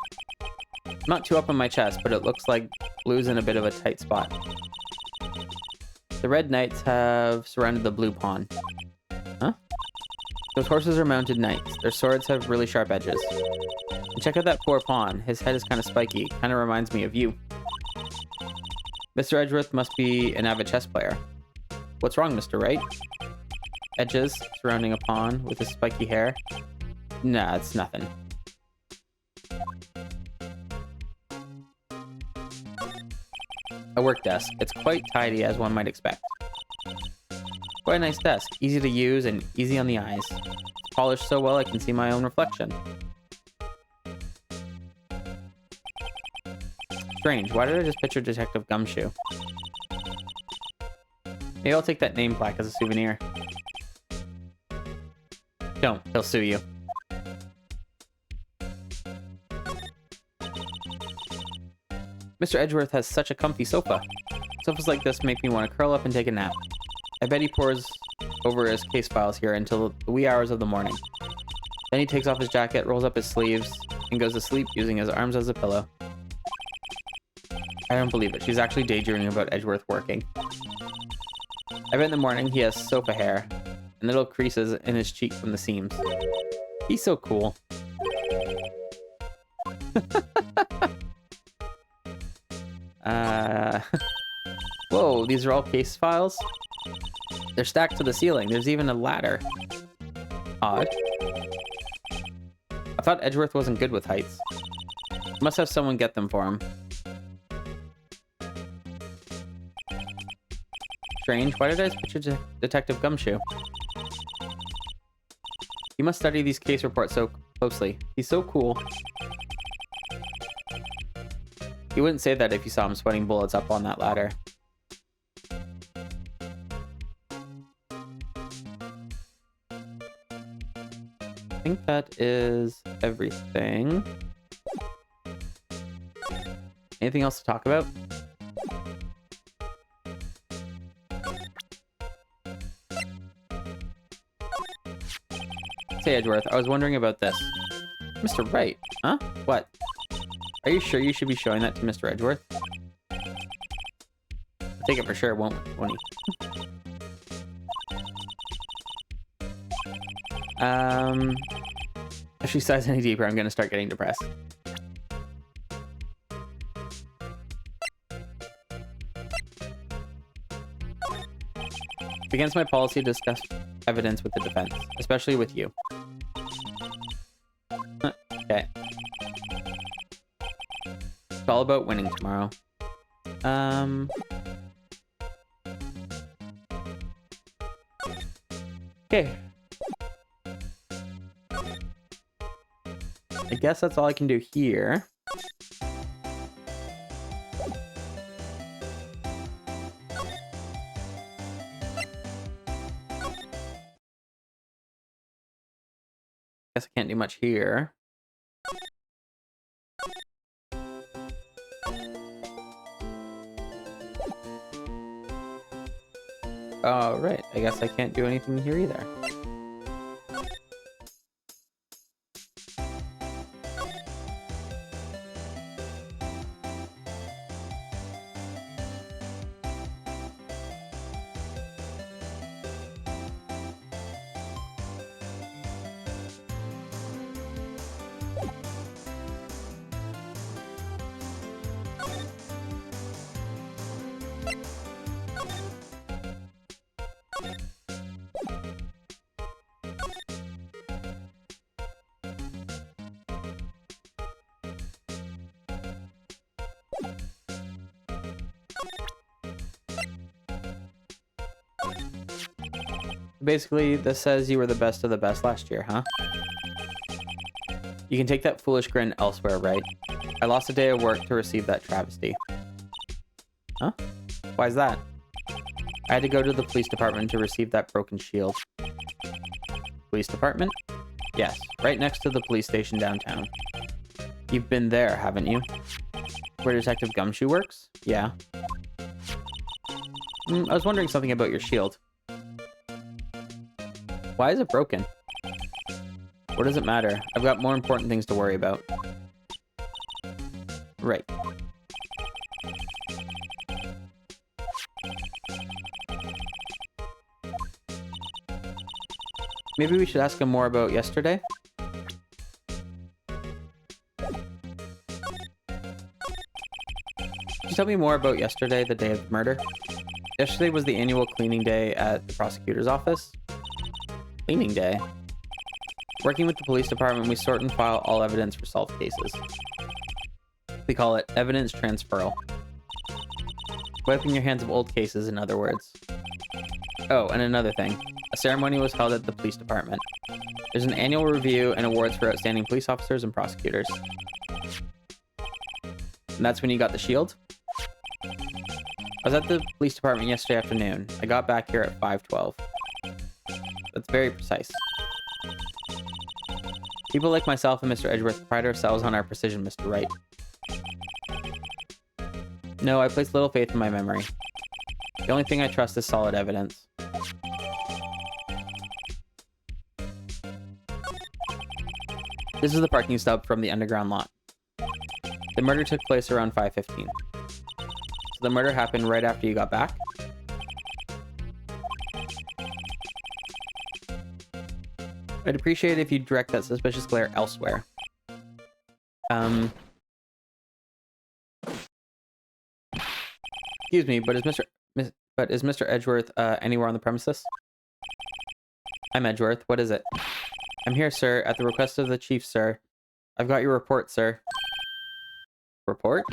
I'm not too up on my chess, but it looks like blue's in a bit of a tight spot. The red knights have surrounded the blue pawn. Huh? Those horses are mounted knights. Their swords have really sharp edges. And check out that poor pawn. His head is kind of spiky. Kind of reminds me of you. Mr. Edgeworth must be an avid chess player. What's wrong, Mr. Wright? Edges surrounding a pawn with his spiky hair. Nah, it's nothing. A work desk. It's quite tidy, as one might expect. Quite a nice desk. Easy to use and easy on the eyes. It's polished so well I can see my own reflection. Strange. Why did I just picture Detective Gumshoe? Maybe I'll take that name plaque as a souvenir. Don't. He'll sue you. Mr. Edgeworth has such a comfy sofa. Sofas like this make me want to curl up and take a nap. I bet he pores over his case files here until the wee hours of the morning. Then he takes off his jacket, rolls up his sleeves, and goes to sleep using his arms as a pillow. I don't believe it. She's actually daydreaming about Edgeworth working. I bet in the morning he has sofa hair and little creases in his cheek from the seams. He's so cool. Whoa, these are all case files? They're stacked to the ceiling. There's even a ladder. Odd. I thought Edgeworth wasn't good with heights. Must have someone get them for him. Strange. Why did I picture Detective Gumshoe? You must study these case reports so closely. He's so cool. You wouldn't say that if you saw him sweating bullets up on that ladder. I think that is everything. Anything else to talk about? Say, Edgeworth, I was wondering about this. Mr. Wright? Huh? What? Are you sure you should be showing that to Mr. Edgeworth? I'll take it for sure, won't he? If she sighs any deeper, I'm gonna start getting depressed. It's against my policy to discuss evidence with the defense, especially with you. Okay. It's all about winning tomorrow. Okay. I guess that's all I can do here. Guess I can't do much here. Oh, right. I guess I can't do anything here either. Basically, this says you were the best of the best last year, huh? You can take that foolish grin elsewhere, right? I lost a day of work to receive that travesty. Huh? Why's that? I had to go to the police department to receive that broken shield. Police department? Yes, right next to the police station downtown. You've been there, haven't you? Where Detective Gumshoe works? Yeah. I was wondering something about your shield. Why is it broken? What does it matter? I've got more important things to worry about. Right. Maybe we should ask him more about yesterday? Could you tell me more about yesterday, the day of the murder? Yesterday was the annual cleaning day at the prosecutor's office. Cleaning day? Working with the police department, we sort and file all evidence for solved cases. We call it evidence transferal. Wiping your hands of old cases, in other words. Oh, and another thing. A ceremony was held at the police department. There's an annual review and awards for outstanding police officers and prosecutors. And that's when you got the shield? I was at the police department yesterday afternoon. I got back here at 5:12. That's very precise. People like myself and Mr. Edgeworth pride ourselves on our precision, Mr. Wright. No, I place little faith in my memory. The only thing I trust is solid evidence. This is the parking stub from the underground lot. The murder took place around 5:15. So the murder happened right after you got back? I'd appreciate it if you direct that suspicious glare elsewhere. Excuse me, but is Mr. Edgeworth anywhere on the premises? I'm Edgeworth. What is it? I'm here, sir, at the request of the chief, sir. I've got your report, sir. Report?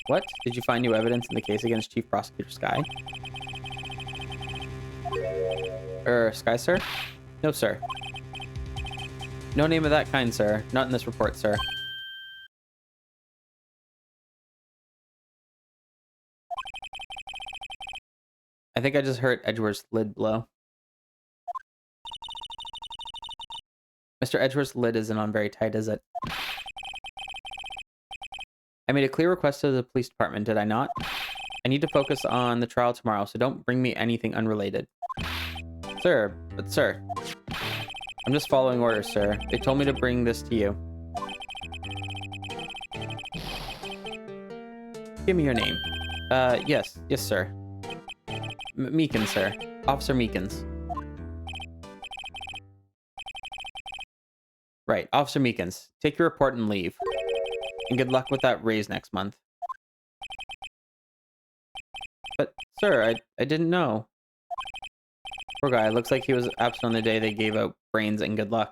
What? Did you find new evidence in the case against Chief Prosecutor Sky? Sky, sir? No, sir. No name of that kind, sir. Not in this report, sir. I think I just heard Edgeworth's lid blow. Mr. Edgeworth's lid isn't on very tight, is it? I made a clear request to the police department, did I not? I need to focus on the trial tomorrow, so don't bring me anything unrelated. Sir, but sir... I'm just following orders, sir. They told me to bring this to you. Give me your name. Yes, sir. Meekins, sir. Officer Meekins. Right, Officer Meekins. Take your report and leave. And good luck with that raise next month. But, sir, I didn't know. Poor guy, looks like he was absent on the day they gave out brains and good luck.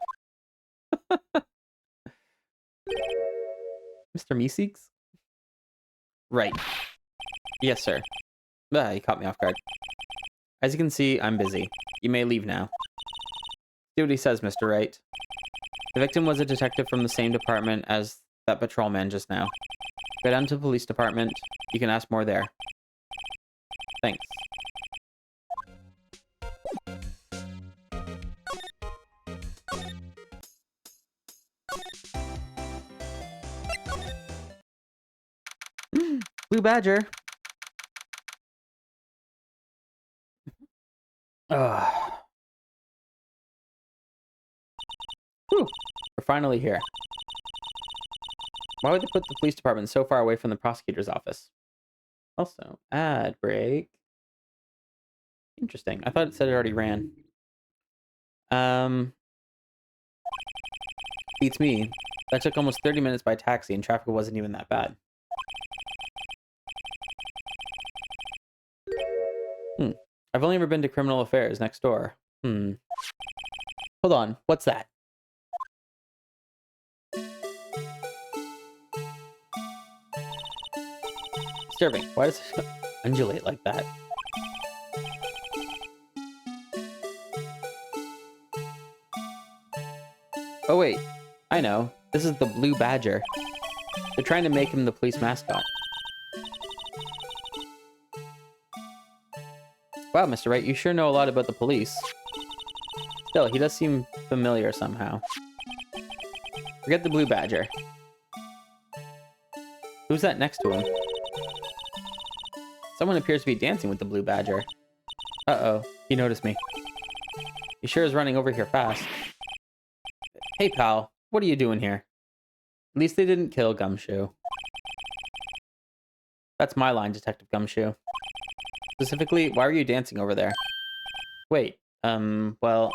Mr. Meeseeks? Right. Yes, sir. You caught me off guard. As you can see, I'm busy. You may leave now. See what he says, Mr. Wright. The victim was a detective from the same department as that patrolman just now. Go down to the police department. You can ask more there. Thanks. Blue Badger. Whew. We're finally here. Why would they put the police department so far away from the prosecutor's office? Also, ad break. Interesting. I thought it said it already ran. Beats me. That took almost 30 minutes by taxi and traffic wasn't even that bad. I've only ever been to Criminal Affairs next door. Hold on. What's that? Disturbing. Why does it undulate like that? Oh wait, I know. This is the Blue Badger. They're trying to make him the police mascot. Wow, Mr. Wright, you sure know a lot about the police. Still, he does seem familiar somehow. Forget the Blue Badger. Who's that next to him? Someone appears to be dancing with the Blue Badger. Uh-oh, he noticed me. He sure is running over here fast. Hey, pal, what are you doing here? At least they didn't kill Gumshoe. That's my line, Detective Gumshoe. Specifically, why are you dancing over there? Wait, well,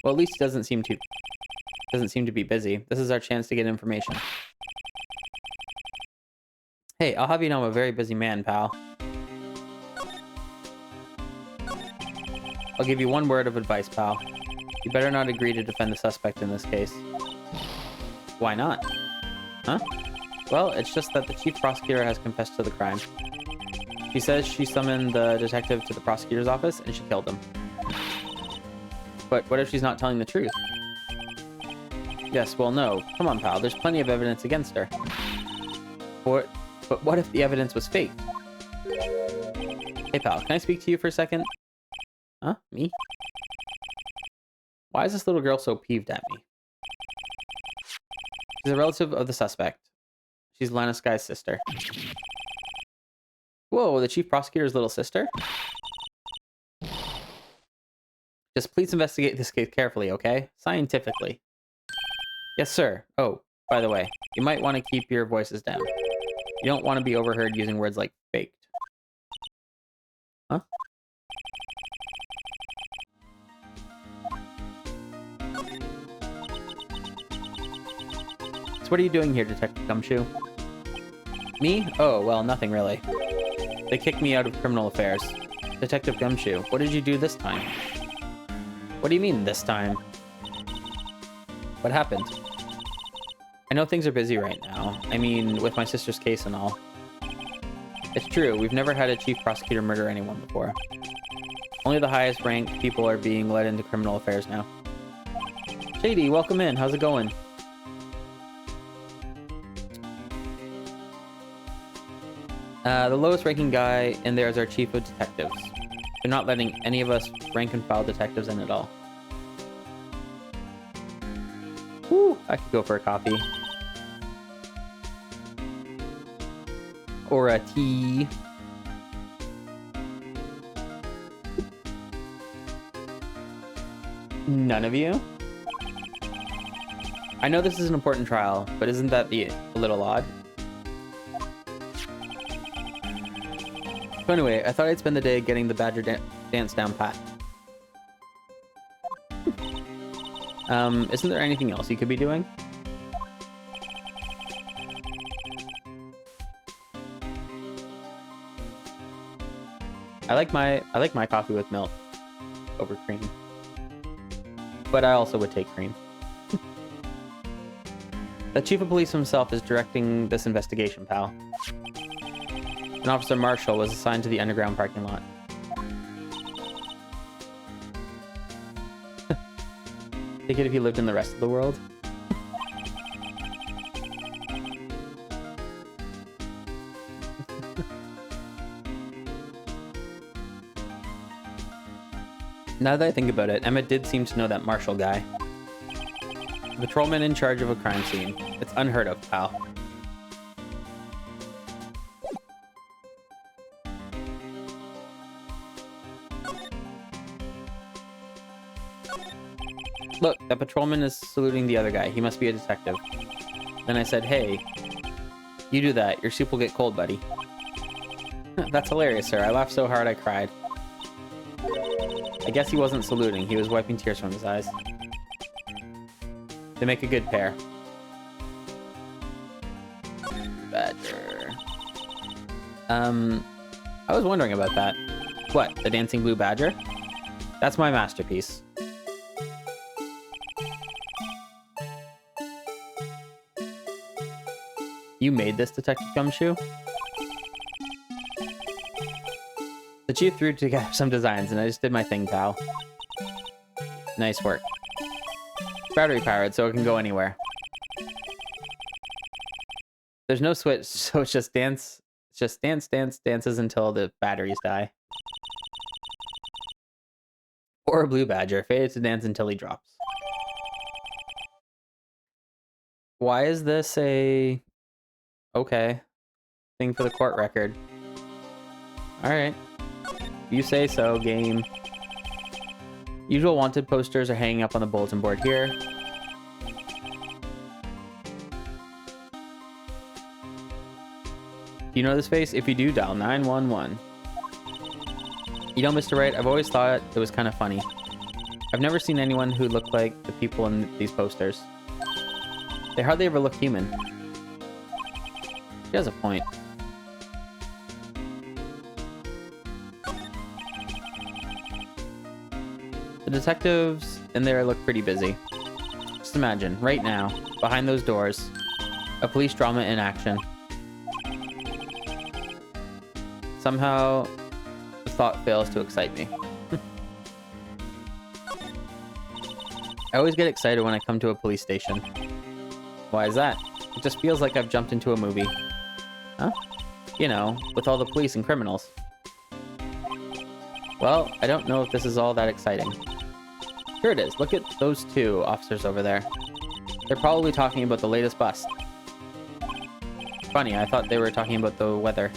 at least he doesn't seem to be busy. This is our chance to get information. Hey, I'll have you know I'm a very busy man, pal. I'll give you one word of advice, pal. You better not agree to defend the suspect in this case. Why not? Huh? Well, it's just that the chief prosecutor has confessed to the crime. She says she summoned the detective to the prosecutor's office and she killed him. But what if she's not telling the truth? Yes, well, no. Come on, pal. There's plenty of evidence against her. But what if the evidence was fake? Hey, pal, can I speak to you for a second? Huh? Me? Why is this little girl so peeved at me? She's a relative of the suspect. She's Lana Sky's sister. Whoa, the chief prosecutor's little sister? Just please investigate this case carefully, okay? Scientifically. Yes, sir. Oh, by the way, you might want to keep your voices down. You don't want to be overheard using words like faked. Huh? So what are you doing here, Detective Gumshoe? Me? Oh, well, nothing really. They kicked me out of criminal affairs. Detective Gumshoe, what did you do this time? What do you mean, this time? What happened? I know things are busy right now. I mean, with my sister's case and all. It's true, we've never had a chief prosecutor murder anyone before. Only the highest ranked people are being led into criminal affairs now. Shady, welcome in. How's it going? The lowest ranking guy in there is our chief of detectives. They're not letting any of us rank and file detectives in at all. Woo, I could go for a coffee. Or a tea. None of you? I know this is an important trial, but isn't that a little odd? So anyway, I thought I'd spend the day getting the Badger dance down pat. Isn't there anything else you could be doing? I like my coffee with milk over cream. But I also would take cream. The chief of police himself is directing this investigation, pal. And Officer Marshall was assigned to the underground parking lot. Take it if you lived in the rest of the world. Now that I think about it, Emma did seem to know that Marshall guy. The patrolman in charge of a crime scene. It's unheard of, pal. Look, that patrolman is saluting the other guy. He must be a detective. Then I said, hey, you do that. Your soup will get cold, buddy. That's hilarious, sir. I laughed so hard I cried. I guess he wasn't saluting. He was wiping tears from his eyes. They make a good pair. Badger. I was wondering about that. What, the dancing blue badger? That's my masterpiece. You made this, Detective Gumshoe? The chief threw together some designs, and I just did my thing, pal. Nice work. battery powered, so it can go anywhere. There's no switch, so it's just dance. It's just dances until the batteries die. Or a blue badger, faded to dance until he drops. Why is this a... Okay. Thing for the court record. Alright. You say so, game. Usual wanted posters are hanging up on the bulletin board here. Do you know this face? If you do, dial 911. You know, Mr. Wright, I've always thought it was kind of funny. I've never seen anyone who looked like the people in these posters. They hardly ever look human. She has a point. The detectives in there look pretty busy. Just imagine, right now, behind those doors, a police drama in action. Somehow, the thought fails to excite me. I always get excited when I come to a police station. Why is that? It just feels like I've jumped into a movie. Huh? You know, with all the police and criminals. Well, I don't know if this is all that exciting. Here it is. Look at those two officers over there. They're probably talking about the latest bust. Funny, I thought they were talking about the weather.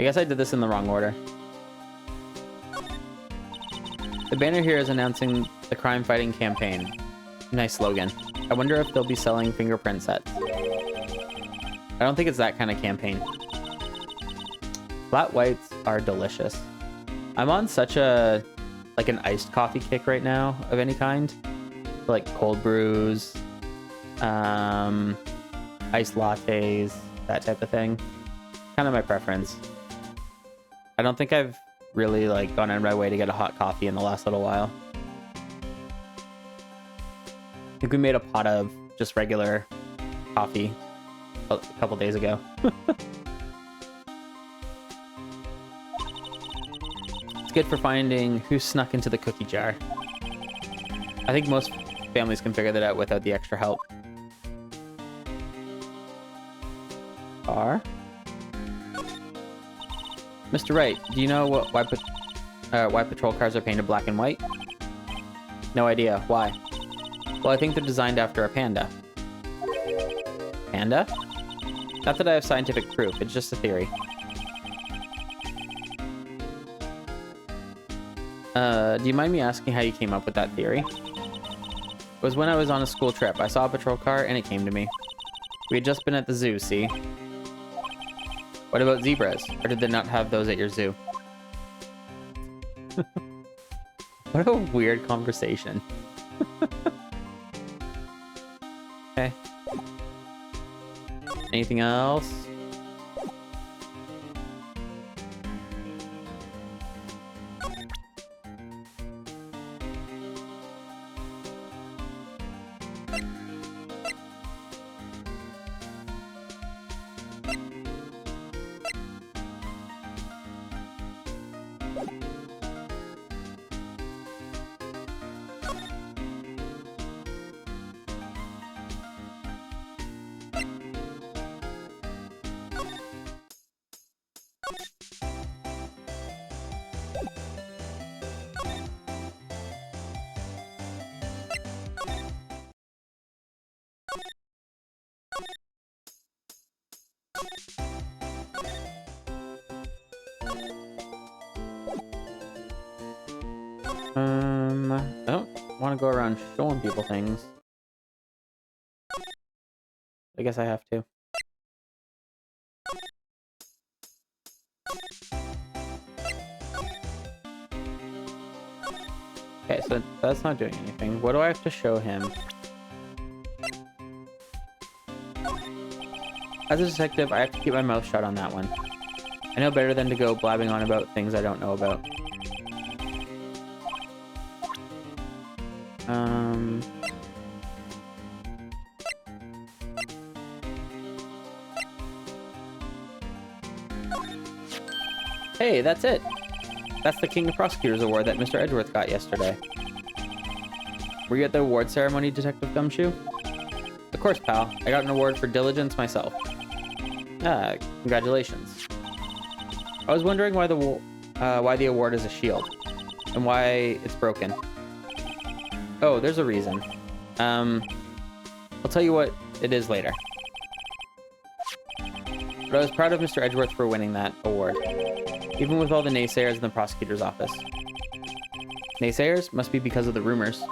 I guess I did this in the wrong order. The banner here is announcing the crime-fighting campaign. Nice slogan. I wonder if they'll be selling fingerprint sets. I don't think it's that kind of campaign. Flat whites are delicious. I'm on such a, like an iced coffee kick right now of any kind. Like cold brews, iced lattes, that type of thing. Kind of my preference. I don't think I've really like gone out of my way to get a hot coffee in the last little while. I think we made a pot of just regular coffee a couple days ago. It's good for finding who snuck into the cookie jar. I think most families can figure that out without the extra help. Mr. Wright, do you know why patrol cars are painted black and white? No idea. Why? Well, I think they're designed after a panda. Panda? Not that I have scientific proof, it's just a theory. Do you mind me asking how you came up with that theory? It was when I was on a school trip. I saw a patrol car and it came to me. We had just been at the zoo, see? What about zebras? Or did they not have those at your zoo? What a weird conversation. Okay. Anything else? I don't want to go around showing people things. I guess I have to. Okay, so that's not doing anything. What do I have to show him? As a detective, I have to keep my mouth shut on that one. I know better than to go blabbing on about things I don't know about. Hey, that's it! That's the King of Prosecutors Award that Mr. Edgeworth got yesterday. Were you at the award ceremony, Detective Gumshoe? Of course, pal. I got an award for diligence myself. Ah, congratulations. I was wondering why the award is a shield, and why it's broken. Oh, there's a reason. I'll tell you what it is later. But I was proud of Mr. Edgeworth for winning that award, even with all the naysayers in the prosecutor's office. Naysayers? Must be because of the rumors.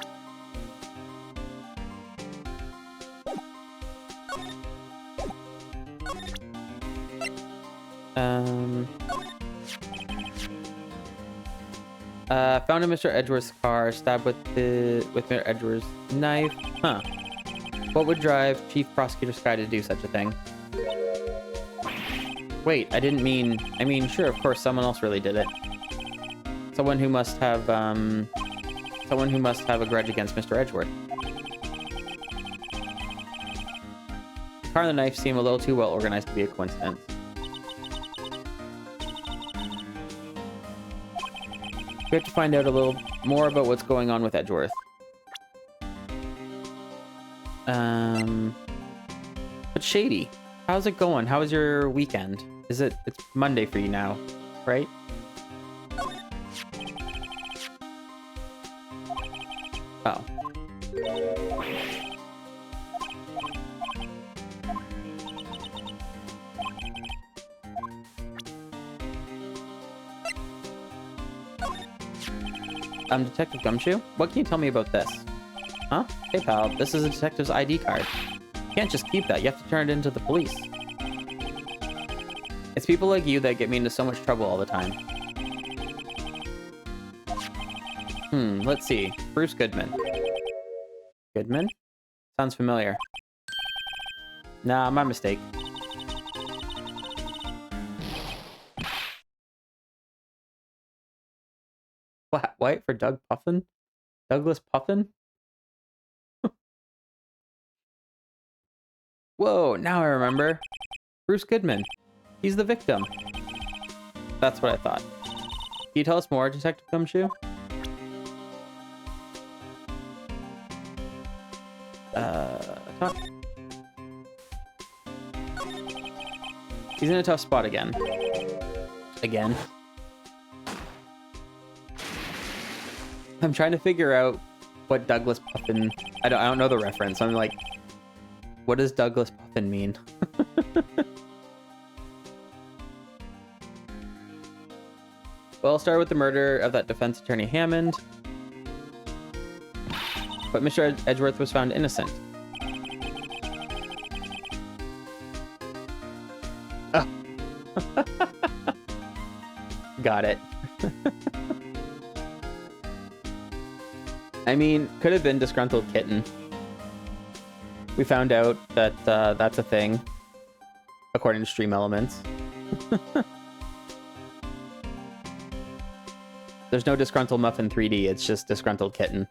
Found in Mr. Edgeworth's car, stabbed with Mr. Edgeworth's knife. Huh. What would drive Chief Prosecutor Sky to do such a thing? Wait, I mean, sure, of course, someone else really did it. Someone who must have a grudge against Mr. Edgeworth. The car and the knife seem a little too well organized to be a coincidence. We have to find out a little more about what's going on with Edgeworth. But Shady, how's it going? How was your weekend? It's Monday for you now, right? Oh. Detective Gumshoe? What can you tell me about this? Huh? Hey pal, this is a detective's ID card. You can't just keep that, you have to turn it into the police. It's people like you that get me into so much trouble all the time. Let's see. Bruce Goodman. Goodman? Sounds familiar. Nah, my mistake. Flat white for Doug Puffin? Douglas Puffin? Whoa, now I remember. Bruce Goodman. He's the victim. That's what I thought. Can you tell us more, Detective Gumshoe? Talk. He's in a tough spot again. Again. I'm trying to figure out what Douglas Puffin... I don't know the reference. I'm like, what does Douglas Puffin mean? Well, I'll start with the murder of that defense attorney Hammond. But Mr. Edgeworth was found innocent. Oh. Got it. I mean, could have been disgruntled kitten. We found out that that's a thing, according to Stream Elements. There's no disgruntled muffin 3D, it's just disgruntled kitten.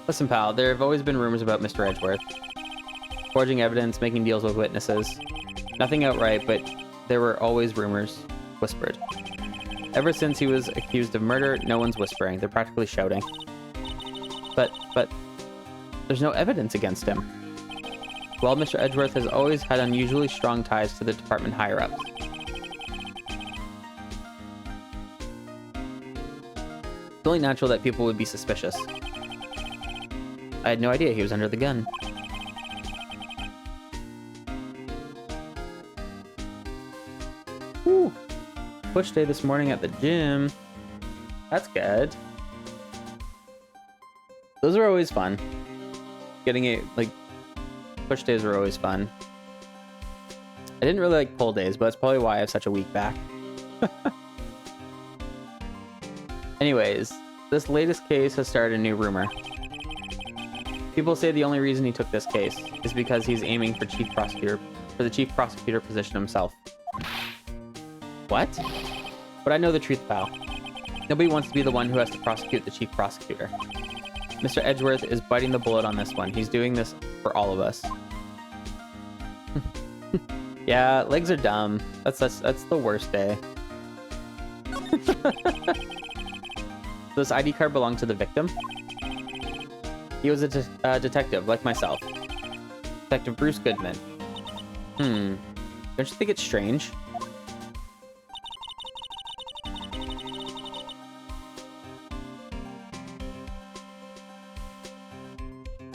Listen, pal, there have always been rumors about Mr. Edgeworth. Forging evidence, making deals with witnesses. Nothing outright, but there were always rumors, whispered. Ever since he was accused of murder, no one's whispering. They're practically shouting. But there's no evidence against him. Well, Mr. Edgeworth has always had unusually strong ties to the department higher-ups. It's only natural that people would be suspicious. I had no idea he was under the gun. Whew. Push day this morning at the gym. That's good. Those are always fun. Getting it, like, push days are always fun. I didn't really like pull days, but that's probably why I have such a weak back. Anyways, this latest case has started a new rumor. People say the only reason he took this case is because he's aiming for the chief prosecutor position himself. What? But I know the truth, pal. Nobody wants to be the one who has to prosecute the chief prosecutor. Mr. Edgeworth is biting the bullet on this one. He's doing this for all of us. Yeah, legs are dumb. That's the worst day. Does this ID card belong to the victim? He was a detective, like myself. Detective Bruce Goodman. Don't you think it's strange?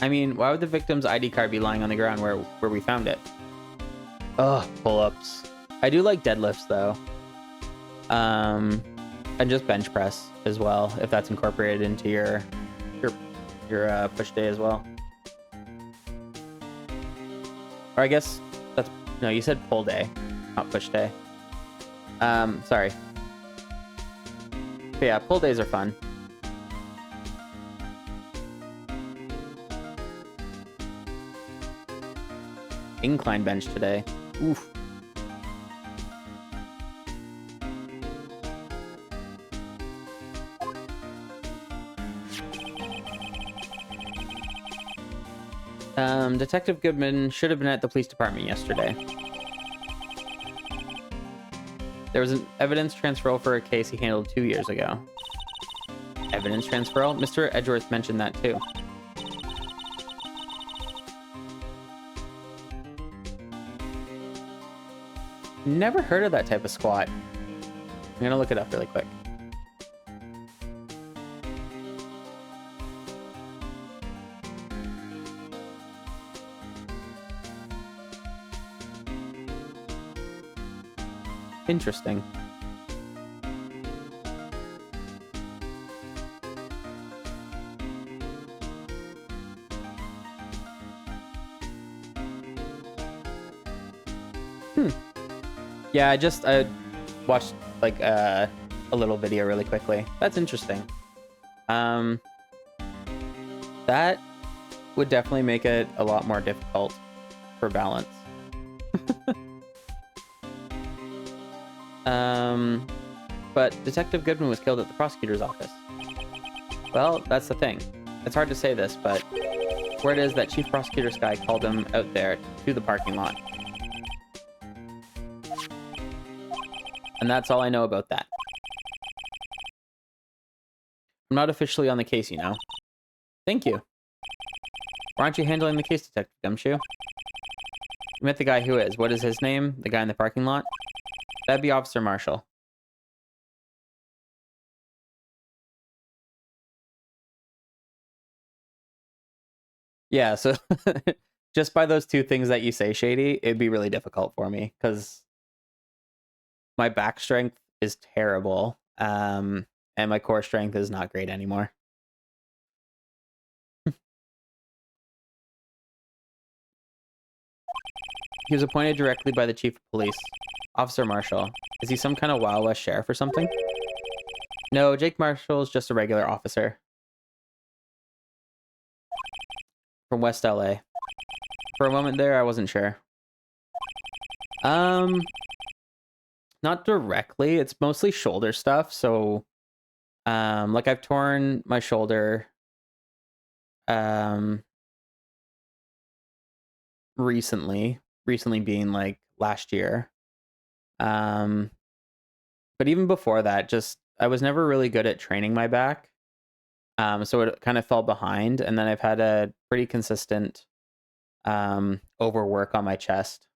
I mean, why would the victim's ID card be lying on the ground where we found it? Ugh, pull-ups. I do like deadlifts, though. And just bench press as well, if that's incorporated into your push day as well. Or I guess that's... No, you said pull day, not push day. Sorry. But yeah, pull days are fun. Incline bench today. Oof. Detective Goodman should have been at the police department yesterday. There was an evidence transferal for a case he handled 2 years ago. Evidence transferal? Mr. Edgeworth mentioned that too. Never heard of that type of squat. I'm gonna look it up really quick. Interesting. Yeah, I watched like a little video really quickly. That's interesting. That would definitely make it a lot more difficult for balance. But Detective Goodman was killed at the prosecutor's office. Well, that's the thing. It's hard to say this, but word is that Chief Prosecutor Sky called him out there to the parking lot. And that's all I know about that. I'm not officially on the case, you know. Thank you. Why aren't you handling the case, Detective Gumshoe? You met the guy who is. What is his name? The guy in the parking lot? That'd be Officer Marshall. Yeah, so just by those two things that you say, Shady, it'd be really difficult for me because my back strength is terrible, and my core strength is not great anymore. He was appointed directly by the chief of police, Officer Marshall. Is he some kind of Wild West sheriff or something? No, Jake Marshall is just a regular officer from West LA. For a moment there, I wasn't sure. Not directly. It's mostly shoulder stuff. So, like I've torn my shoulder, recently being like last year. But even before that, just I was never really good at training my back. So it kind of fell behind, and then I've had a pretty consistent overwork on my chest.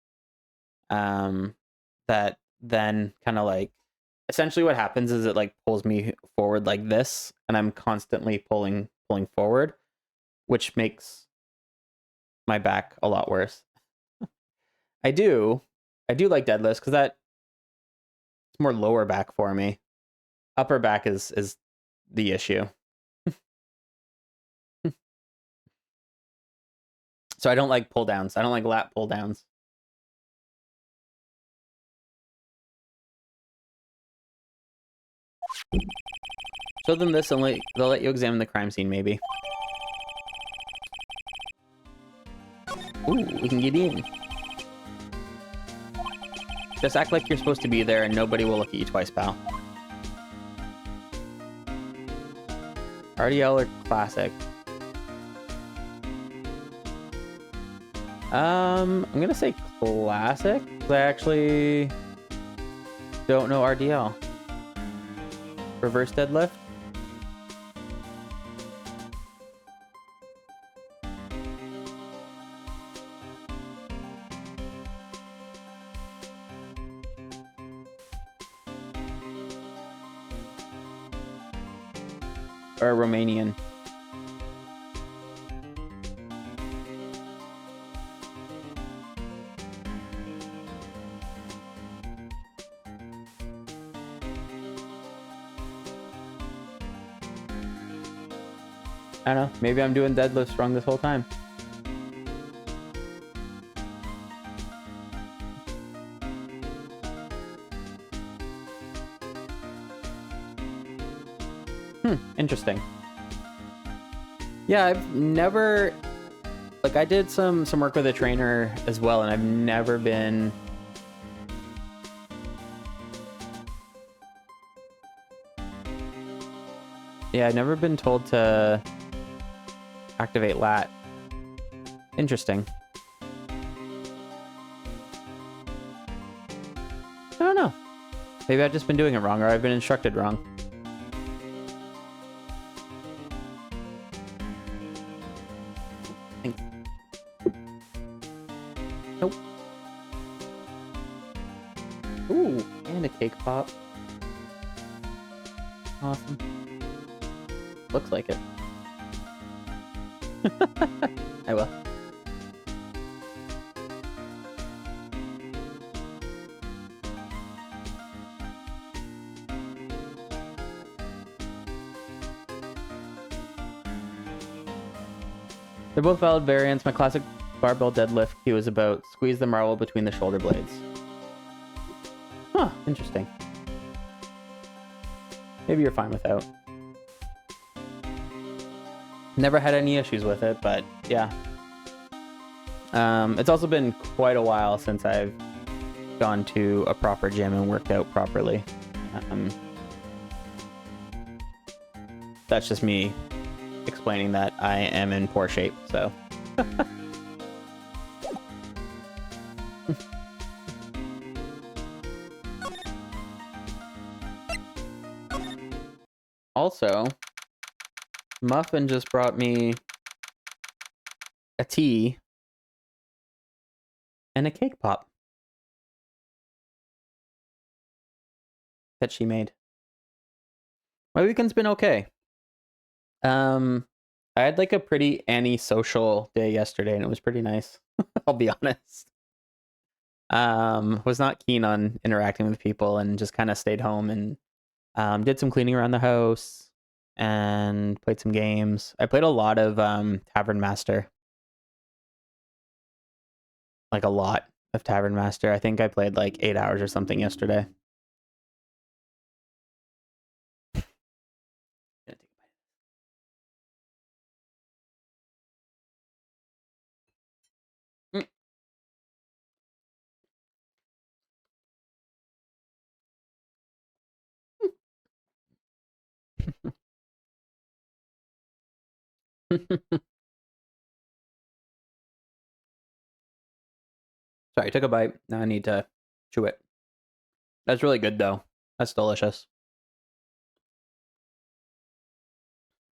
That then kind of like essentially what happens is it like pulls me forward like this, and I'm constantly pulling forward, which makes my back a lot worse. I do like deadlifts because that's more lower back for me. Upper back is the issue. So I don't like pull downs. I don't like lat pull downs. Show them this and they'll let you examine the crime scene, maybe. Ooh, we can get in. Just act like you're supposed to be there and nobody will look at you twice, pal. RDL or classic? I'm gonna say classic, because I actually don't know RDL. Reverse deadlift? Or Romanian. I don't know. Maybe I'm doing deadlifts wrong this whole time. Interesting. Yeah, I've never... Like, I did some work with a trainer as well, and I've never been... Yeah, I've never been told to activate lat. Interesting. I don't know. Maybe I've just been doing it wrong, or I've been instructed wrong. Thanks. Nope. Ooh, and a cake pop. Awesome. Looks like it. I will. They're both valid variants. My classic barbell deadlift cue is about squeeze the marble between the shoulder blades. Huh, interesting. Maybe you're fine without. Never had any issues with it, but yeah. It's also been quite a while since I've gone to a proper gym and worked out properly. That's just me explaining that I am in poor shape, so. Also, Muffin just brought me a tea and a cake pop that she made. My weekend's been okay. I had like a pretty antisocial day yesterday, and it was pretty nice. I'll be honest. Was not keen on interacting with people, and just kind of stayed home and did some cleaning around the house and played some games. I played a lot of Tavern Master. Like a lot of Tavern Master. I think I played like 8 hours or something yesterday. Sorry, I took a bite. Now I need to chew it. That's really good though. That's delicious.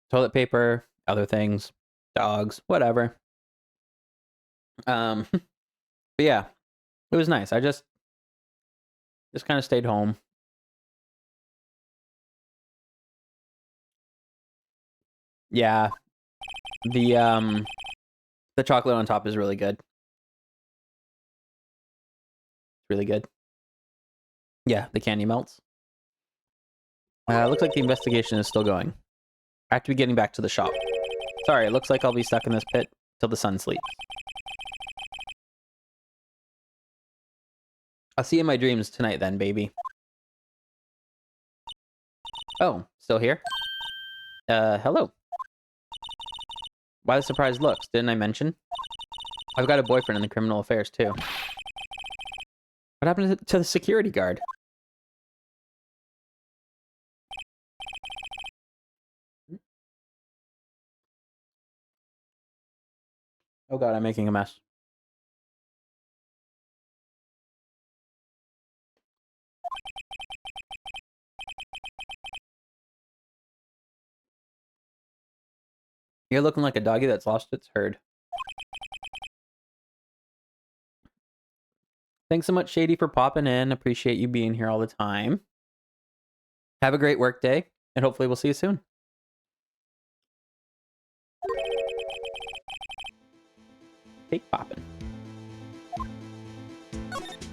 Toilet paper, other things, dogs, whatever. But yeah, it was nice. I just kind of stayed home. Yeah, the chocolate on top is really good. Really good. Yeah, the candy melts. Looks like the investigation is still going. I have to be getting back to the shop. Sorry, it looks like I'll be stuck in this pit till the sun sleeps. I'll see you in my dreams tonight then, baby. Oh, still here? Hello. Why the surprised looks? Didn't I mention? I've got a boyfriend in the criminal affairs, too. What happened to the security guard? Oh god, I'm making a mess. You're looking like a doggy that's lost its herd. Thanks so much, Shady, for popping in. Appreciate you being here all the time. Have a great work day, and hopefully we'll see you soon. cake popping.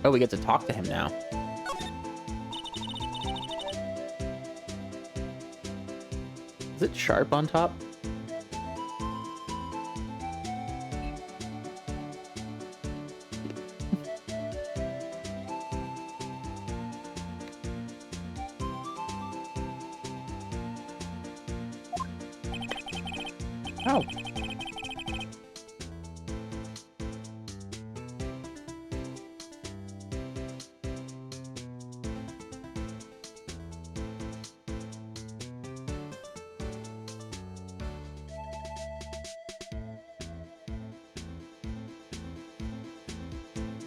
Oh, we get to talk to him now. Is it sharp on top? Oh.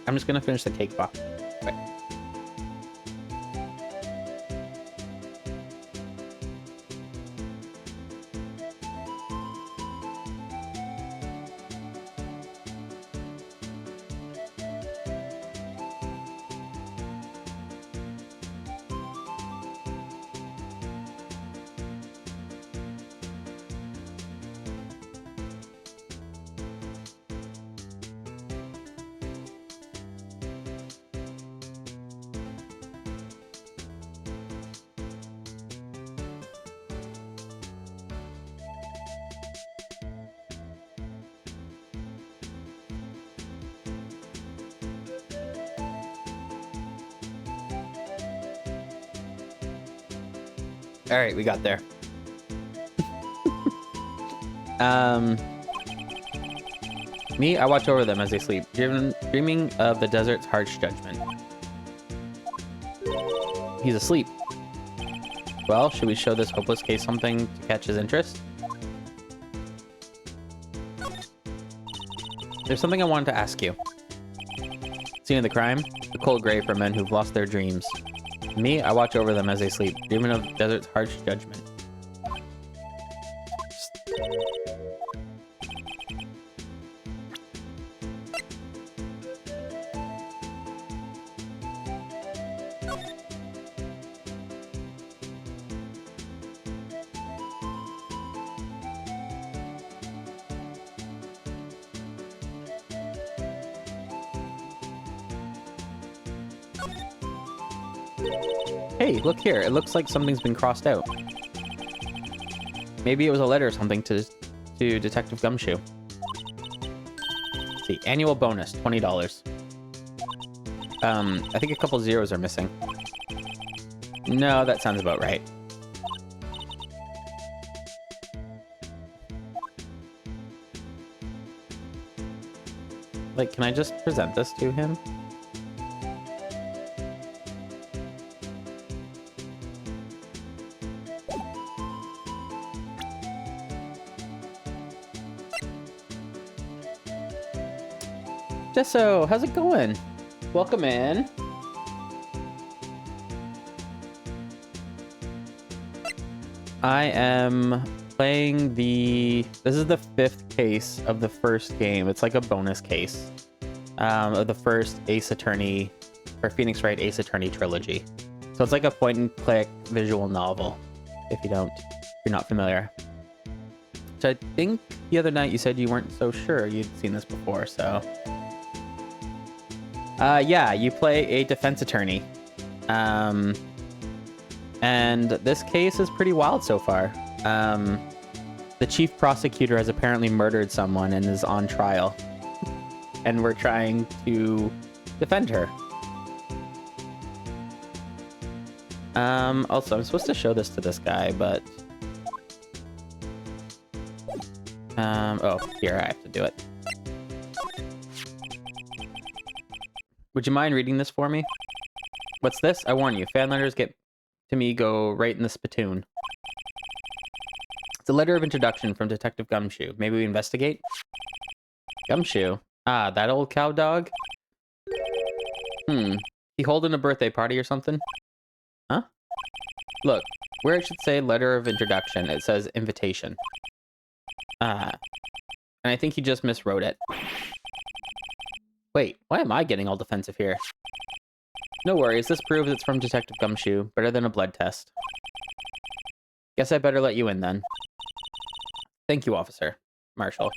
I'm just gonna finish the cake box. Wait. All right, we got there. Me, I watch over them as they sleep, dreaming of the desert's harsh judgment. He's asleep. Well, should we show this hopeless case something to catch his interest? There's something I wanted to ask you. Scene of the crime? The cold grave for men who've lost their dreams. Me, I watch over them as they sleep, dreaming of the desert's harsh judgment. Hey, look here. It looks like something's been crossed out. Maybe it was a letter or something to Detective Gumshoe. Let's see, annual bonus, $20. I think a couple zeros are missing. No, that sounds about right. Like, can I just present this to him? Jesso, how's it going? Welcome in. I am playing this is the 5th case of the first game. It's like a bonus case of the first Ace Attorney, or Phoenix Wright Ace Attorney Trilogy. So it's like a point and click visual novel, if you're not familiar. So I think the other night you said you weren't so sure you'd seen this before, so... yeah, you play a defense attorney. And this case is pretty wild so far. The chief prosecutor has apparently murdered someone and is on trial. And we're trying to defend her. Also, I'm supposed to show this to this guy, but... oh, here, I have to do it. Would you mind reading this for me? What's this? I warn you, fan letters get to me go right in the spittoon. It's a letter of introduction from Detective Gumshoe. Maybe we investigate? Gumshoe? Ah, that old cow dog? He holding a birthday party or something? Huh? Look, where it should say letter of introduction, it says invitation. Ah. And I think he just miswrote it. Wait, why am I getting all defensive here? No worries, this proves it's from Detective Gumshoe. Better than a blood test. Guess I better let you in then. Thank you, Officer. Marshall.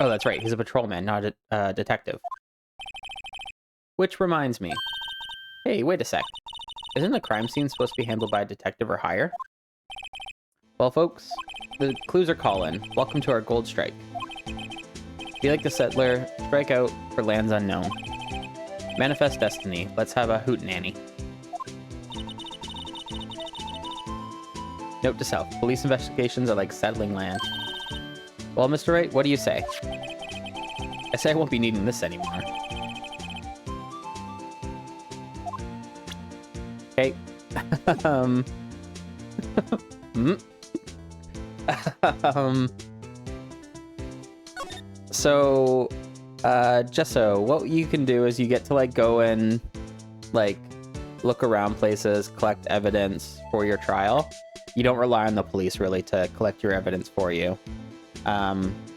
Oh, that's right. He's a patrolman, not a detective. Which reminds me. Hey, wait a sec. Isn't the crime scene supposed to be handled by a detective or higher? Well, folks, the clues are calling. Welcome to our gold strike. Be like the settler, strike out for lands unknown. Manifest destiny. Let's have a hootenanny. Note to self. Police investigations are like settling land. Well, Mr. Wright, what do you say? I say I won't be needing this anymore. Okay. So, Jesso, what you can do is you get to, like, go and, like, look around places, collect evidence for your trial. You don't rely on the police, really, to collect your evidence for you.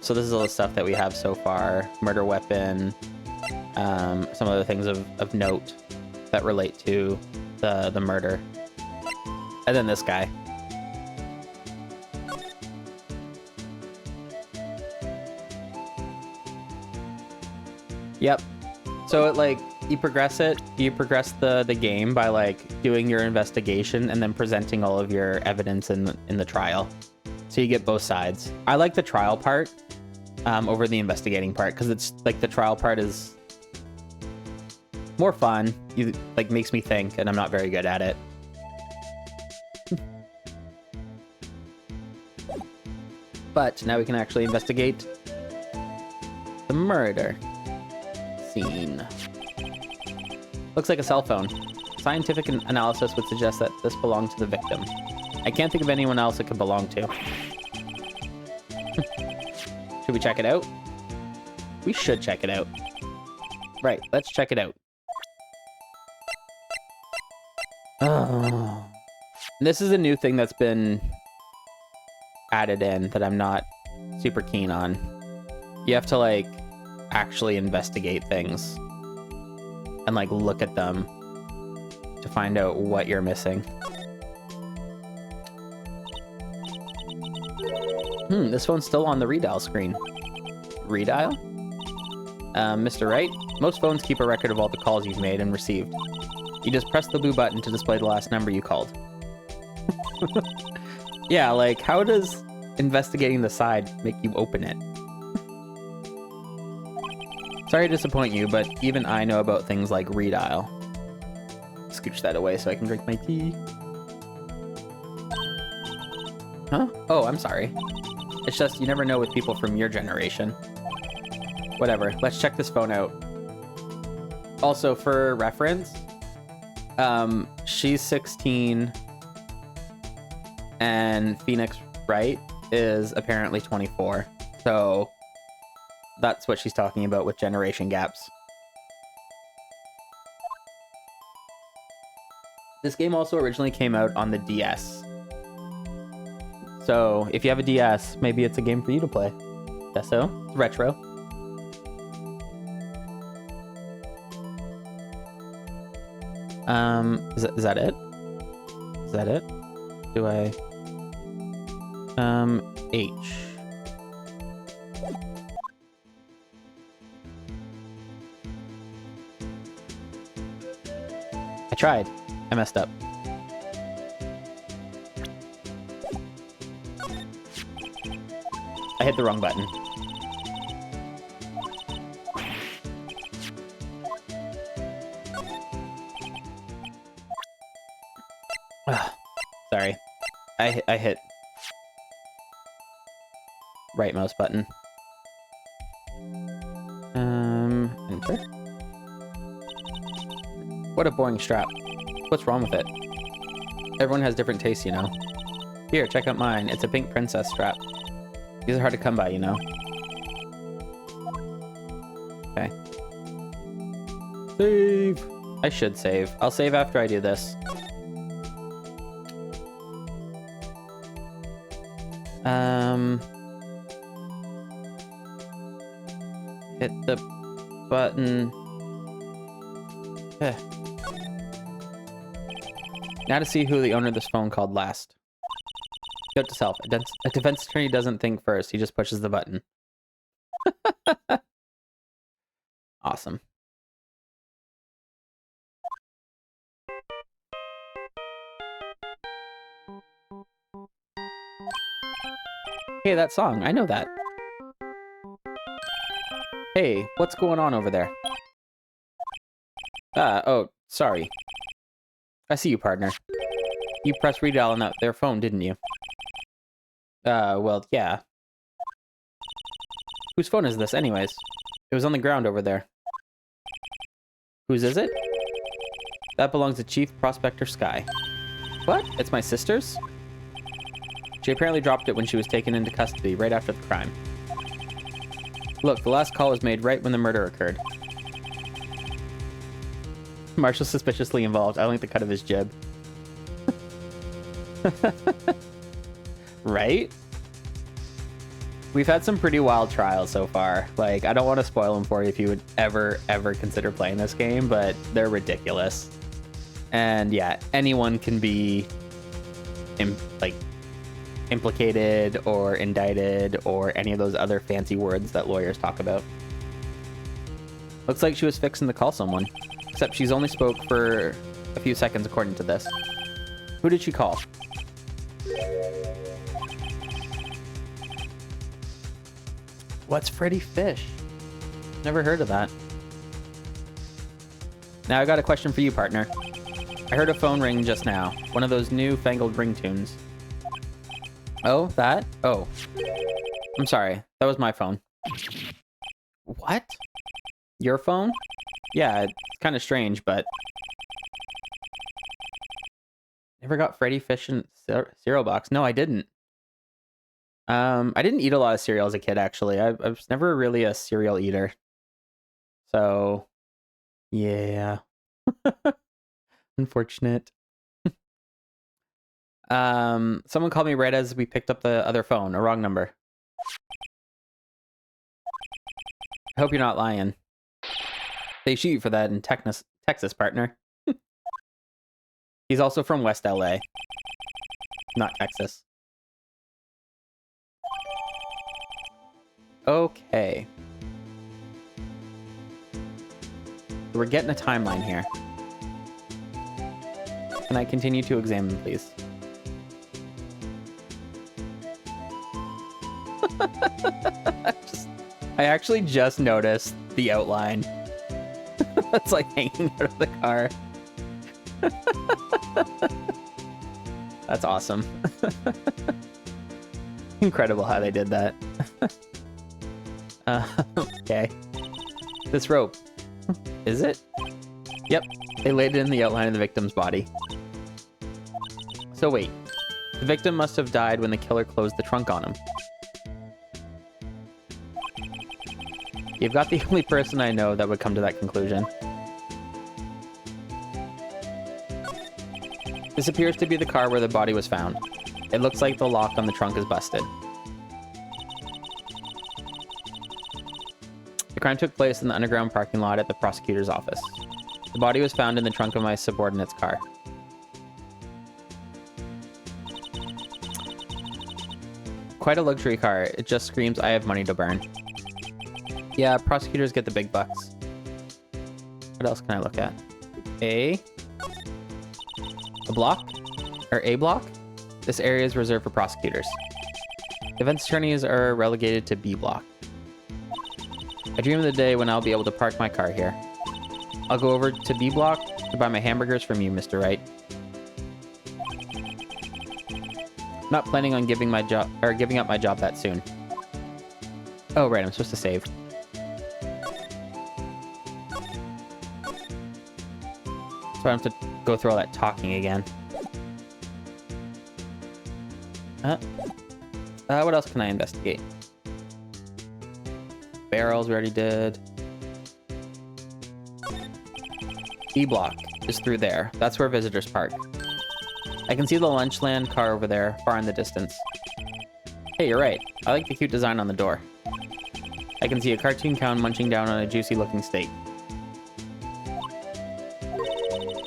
So this is all the stuff that we have so far. Murder weapon, some other things of note that relate to the murder. And then this guy. Yep. So it, like, you progress the game by, like, doing your investigation and then presenting all of your evidence in the trial. So you get both sides. I like the trial part over the investigating part because it's like the trial part is more fun. You, like, makes me think, and I'm not very good at it. But now we can actually investigate the murder scene. Looks like a cell phone. Scientific analysis would suggest that this belonged to the victim. I can't think of anyone else it could belong to. Should we check it out? We should check it out. Right, let's check it out. Oh. This is a new thing that's been added in that I'm not super keen on. You have to, like, actually investigate things and, like, look at them to find out what you're missing. This phone's still on the redial screen. Redial? Mr. Wright, most phones keep a record of all the calls you've made and received. You just press the blue button to display the last number you called. Yeah, like, how does investigating the side make you open it? Sorry to disappoint you, but even I know about things like redial. Scooch that away so I can drink my tea. Huh? Oh, I'm sorry. It's just, you never know with people from your generation. Whatever, let's check this phone out. Also, for reference, she's 16, and Phoenix Wright is apparently 24. So that's what she's talking about with generation gaps. This game also originally came out on the DS. So if you have a DS, maybe it's a game for you to play. Guess so. It's retro. Is that it? Is that it? Do I... H. I tried. I messed up. I hit the wrong button. Sorry. I hit right mouse button. Enter. What a boring strap. What's wrong with it? Everyone has different tastes, you know. Here, check out mine. It's a pink princess strap. These are hard to come by, you know. Okay. Save! I should save. I'll save after I do this. Hit the button. Now to see who the owner of this phone called last. Note to self, a defense attorney doesn't think first, he just pushes the button. Awesome. Hey, that song. I know that. Hey, what's going on over there? Oh, sorry. I see you, partner. You pressed redial on their phone, didn't you? Well, yeah. Whose phone is this, anyways? It was on the ground over there. Whose is it? That belongs to Chief Prospector Sky. What? It's my sister's? She apparently dropped it when she was taken into custody right after the crime. Look, the last call was made right when the murder occurred. Marshall's suspiciously involved. I like the cut of his jib. Right? We've had some pretty wild trials so far. Like, I don't want to spoil them for you if you would ever consider playing this game, but they're ridiculous. And yeah, anyone can be implicated or indicted or any of those other fancy words that lawyers talk about. Looks like she was fixing to call someone, except she's only spoke for a few seconds according to this. Who did she call? What's Freddy Fish? Never heard of that. Now I got a question for you, partner. I heard a phone ring just now. One of those new-fangled ringtones. Oh, that? Oh. I'm sorry. That was my phone. What? Your phone? Yeah, it's kind of strange, but... Never got Freddy Fish in cereal box. No, I didn't. I didn't eat a lot of cereal as a kid, actually. I was never really a cereal eater. So, yeah. Unfortunate. Someone called me right as we picked up the other phone. A wrong number. I hope you're not lying. They shoot you for that in Texas, partner. He's also from West LA. Not Texas. Okay. We're getting a timeline here. Can I continue to examine, please? I actually just noticed the outline. That's like hanging out of the car. That's awesome. Incredible how they did that. Okay. This rope. Is it? Yep. They laid it in the outline of the victim's body. So wait. The victim must have died when the killer closed the trunk on him. You've got the only person I know that would come to that conclusion. This appears to be the car where the body was found. It looks like the lock on the trunk is busted. The crime took place in the underground parking lot at the prosecutor's office. The body was found in the trunk of my subordinate's car. Quite a luxury car. It just screams, I have money to burn. Yeah, prosecutors get the big bucks. What else can I look at? A block? Or A block? This area is reserved for prosecutors. Defense attorneys are relegated to B block. I dream of the day when I'll be able to park my car here. I'll go over to B block to buy my hamburgers from you, Mr. Wright. Not planning on giving up my job that soon. Oh, right, I'm supposed to save. So I have to go through all that talking again. What else can I investigate? Barrels we already did. B block is through there. That's where visitors park. I can see the Lunchland car over there, far in the distance. Hey, you're right. I like the cute design on the door. I can see a cartoon cow munching down on a juicy-looking steak.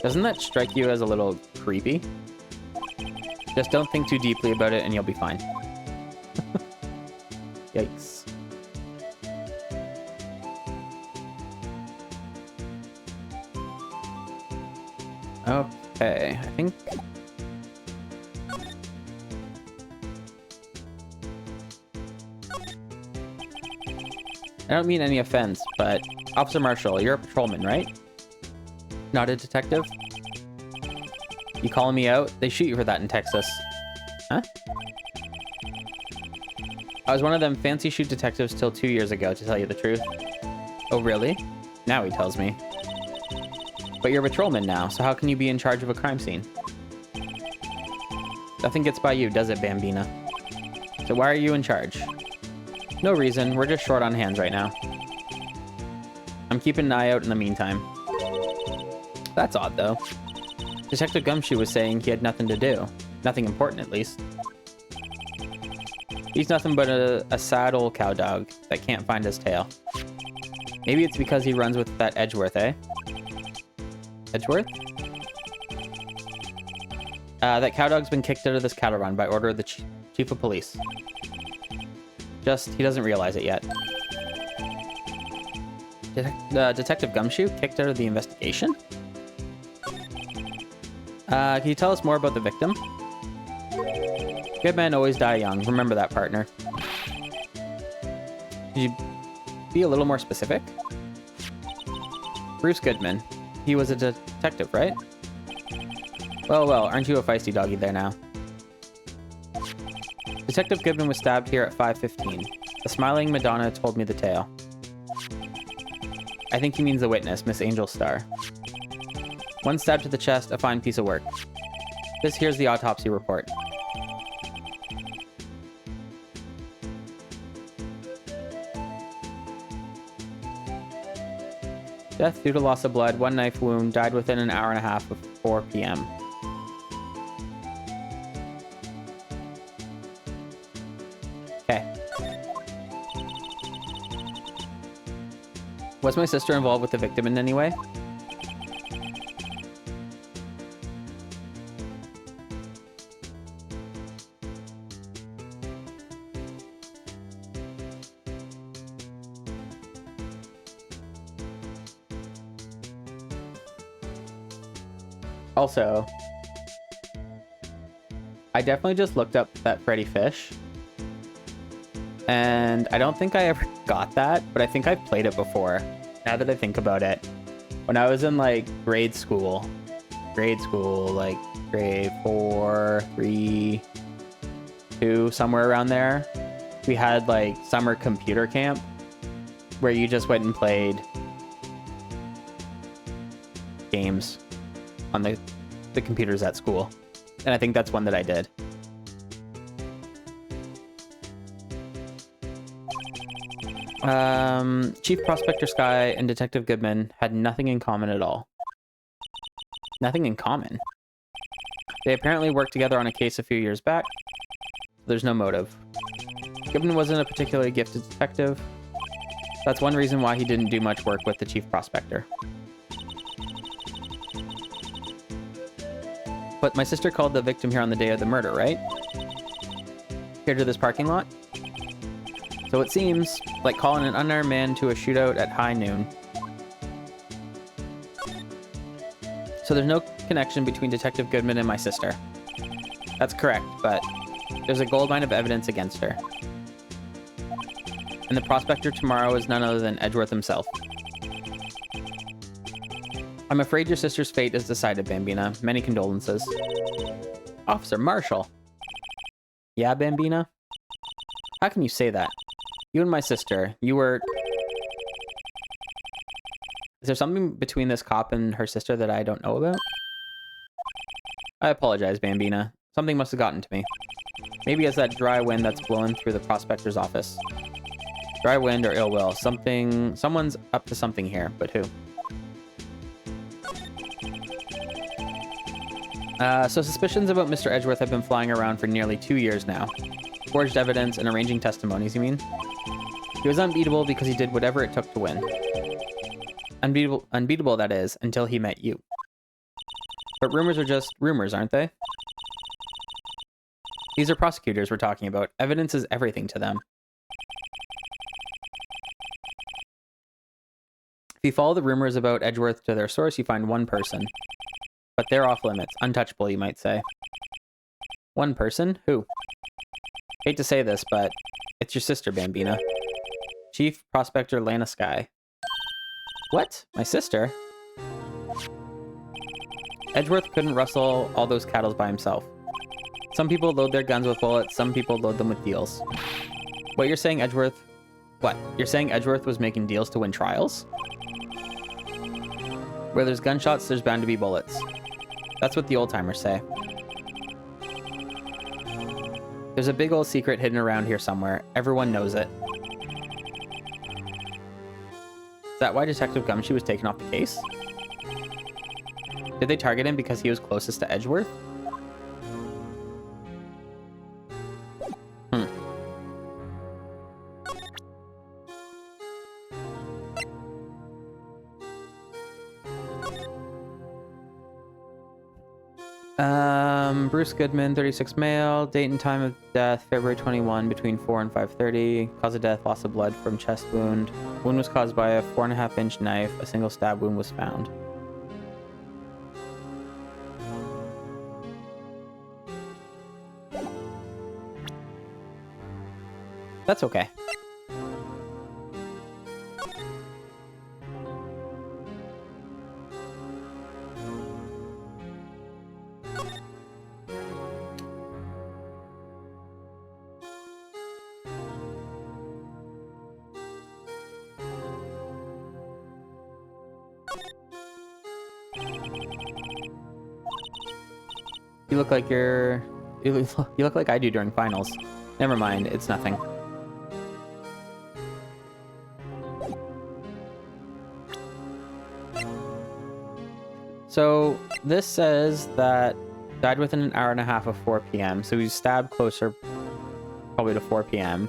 Doesn't that strike you as a little creepy? Just don't think too deeply about it and you'll be fine. Yikes. Okay, I think... I don't mean any offense, but Officer Marshall, you're a patrolman, right? Not a detective? You calling me out? They shoot you for that in Texas. Huh? I was one of them fancy shoot detectives till 2 years ago, to tell you the truth. Oh, really? Now he tells me. But you're a patrolman now, so how can you be in charge of a crime scene? Nothing gets by you, does it, Bambina? So why are you in charge? No reason, we're just short on hands right now. I'm keeping an eye out in the meantime. That's odd, though. Detective Gumshoe was saying he had nothing to do. Nothing important, at least. He's nothing but a sad old cow dog that can't find his tail. Maybe it's because he runs with that Edgeworth, eh? Edgeworth? That cow dog's been kicked out of this cattle run by order of the chief of police. Just, he doesn't realize it yet. Detective Gumshoe kicked out of the investigation? Can you tell us more about the victim? Good men always die young. Remember that, partner. Could you be a little more specific? Bruce Goodman. He was a detective, right? Well, aren't you a feisty doggy there now? Detective Goodman was stabbed here at 5:15. The smiling Madonna told me the tale. I think he means the witness, Miss Angel Star. One stab to the chest, a fine piece of work. Here's the autopsy report. Death due to loss of blood, one knife wound, died within an hour and a half of 4 p.m. Okay. Was my sister involved with the victim in any way? Also, I definitely just looked up that Freddy Fish. And I don't think I ever got that, but I think I've played it before. Now that I think about it. When I was in like grade school, like grade 4, 3, 2, somewhere around there, we had like summer computer camp where you just went and played games on the computers at school. And I think that's one that I did. Chief Prospector Sky and Detective Goodman had nothing in common at all. Nothing in common? They apparently worked together on a case a few years back. There's no motive. Goodman wasn't a particularly gifted detective. That's one reason why he didn't do much work with the Chief Prospector. But my sister called the victim here on the day of the murder, right? Here to this parking lot? So it seems like calling an unarmed man to a shootout at high noon. So there's no connection between Detective Goodman and my sister. That's correct, but there's a goldmine of evidence against her. And the prospector tomorrow is none other than Edgeworth himself. I'm afraid your sister's fate is decided, Bambina. Many condolences. Officer Marshall. Yeah, Bambina? How can you say that? You and my sister, you were... Is there something between this cop and her sister that I don't know about? I apologize, Bambina. Something must have gotten to me. Maybe it's that dry wind that's blowing through the prospector's office. Dry wind or ill will. Someone's up to something here, but who? So suspicions about Mr. Edgeworth have been flying around for nearly 2 years now. Forged evidence and arranging testimonies, you mean? He was unbeatable because he did whatever it took to win. Unbeatable, that is, until he met you. But rumors are just rumors, aren't they? These are prosecutors we're talking about. Evidence is everything to them. If you follow the rumors about Edgeworth to their source, you find one person. But they're off limits. Untouchable, you might say. One person? Who? Hate to say this, but it's your sister, Bambina. Chief Prospector Lana Sky. What? My sister? Edgeworth couldn't rustle all those cattle by himself. Some people load their guns with bullets, some people load them with deals. What you're saying, Edgeworth? What? You're saying Edgeworth was making deals to win trials? Where there's gunshots, there's bound to be bullets. That's what the old-timers say. There's a big old secret hidden around here somewhere. Everyone knows it. Is that why Detective Gumshoe was taken off the case? Did they target him because he was closest to Edgeworth? Bruce Goodman, 36 male, date and time of death, February 21, between 4 and 5:30. Cause of death, loss of blood from chest wound. Wound was caused by a 4.5-inch knife. A single stab wound was found. That's okay. You look like you look like I do during finals. Never mind, it's nothing. So this says that died within an hour and a half of 4 p.m. So he's stabbed closer, probably to 4 p.m.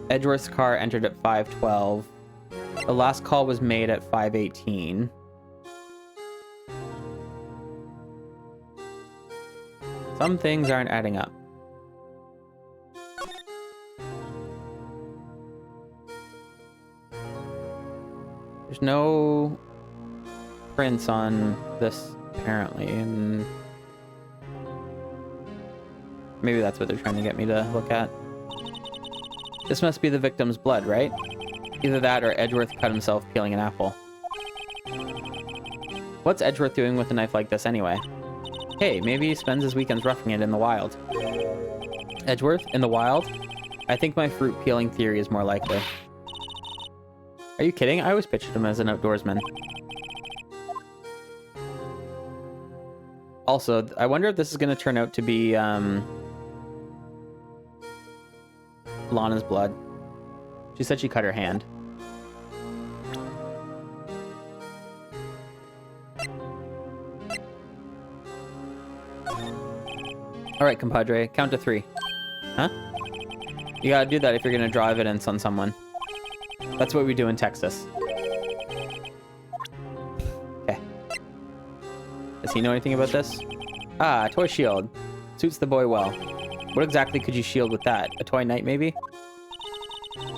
Edgeworth's car entered at 5:12. The last call was made at 5:18. Some things aren't adding up. There's no prints on this, apparently, and maybe that's what they're trying to get me to look at. This must be the victim's blood, right? Either that or Edgeworth cut himself peeling an apple. What's Edgeworth doing with a knife like this anyway? Hey, maybe he spends his weekends roughing it in the wild. Edgeworth, in the wild? I think my fruit peeling theory is more likely. Are you kidding? I always pictured him as an outdoorsman. Also, I wonder if this is going to turn out to be Lana's blood. She said she cut her hand. Alright, compadre. Count to 3. Huh? You gotta do that if you're gonna draw evidence on someone. That's what we do in Texas. Okay. Does he know anything about this? Ah, a toy shield. Suits the boy well. What exactly could you shield with that? A toy knight, maybe?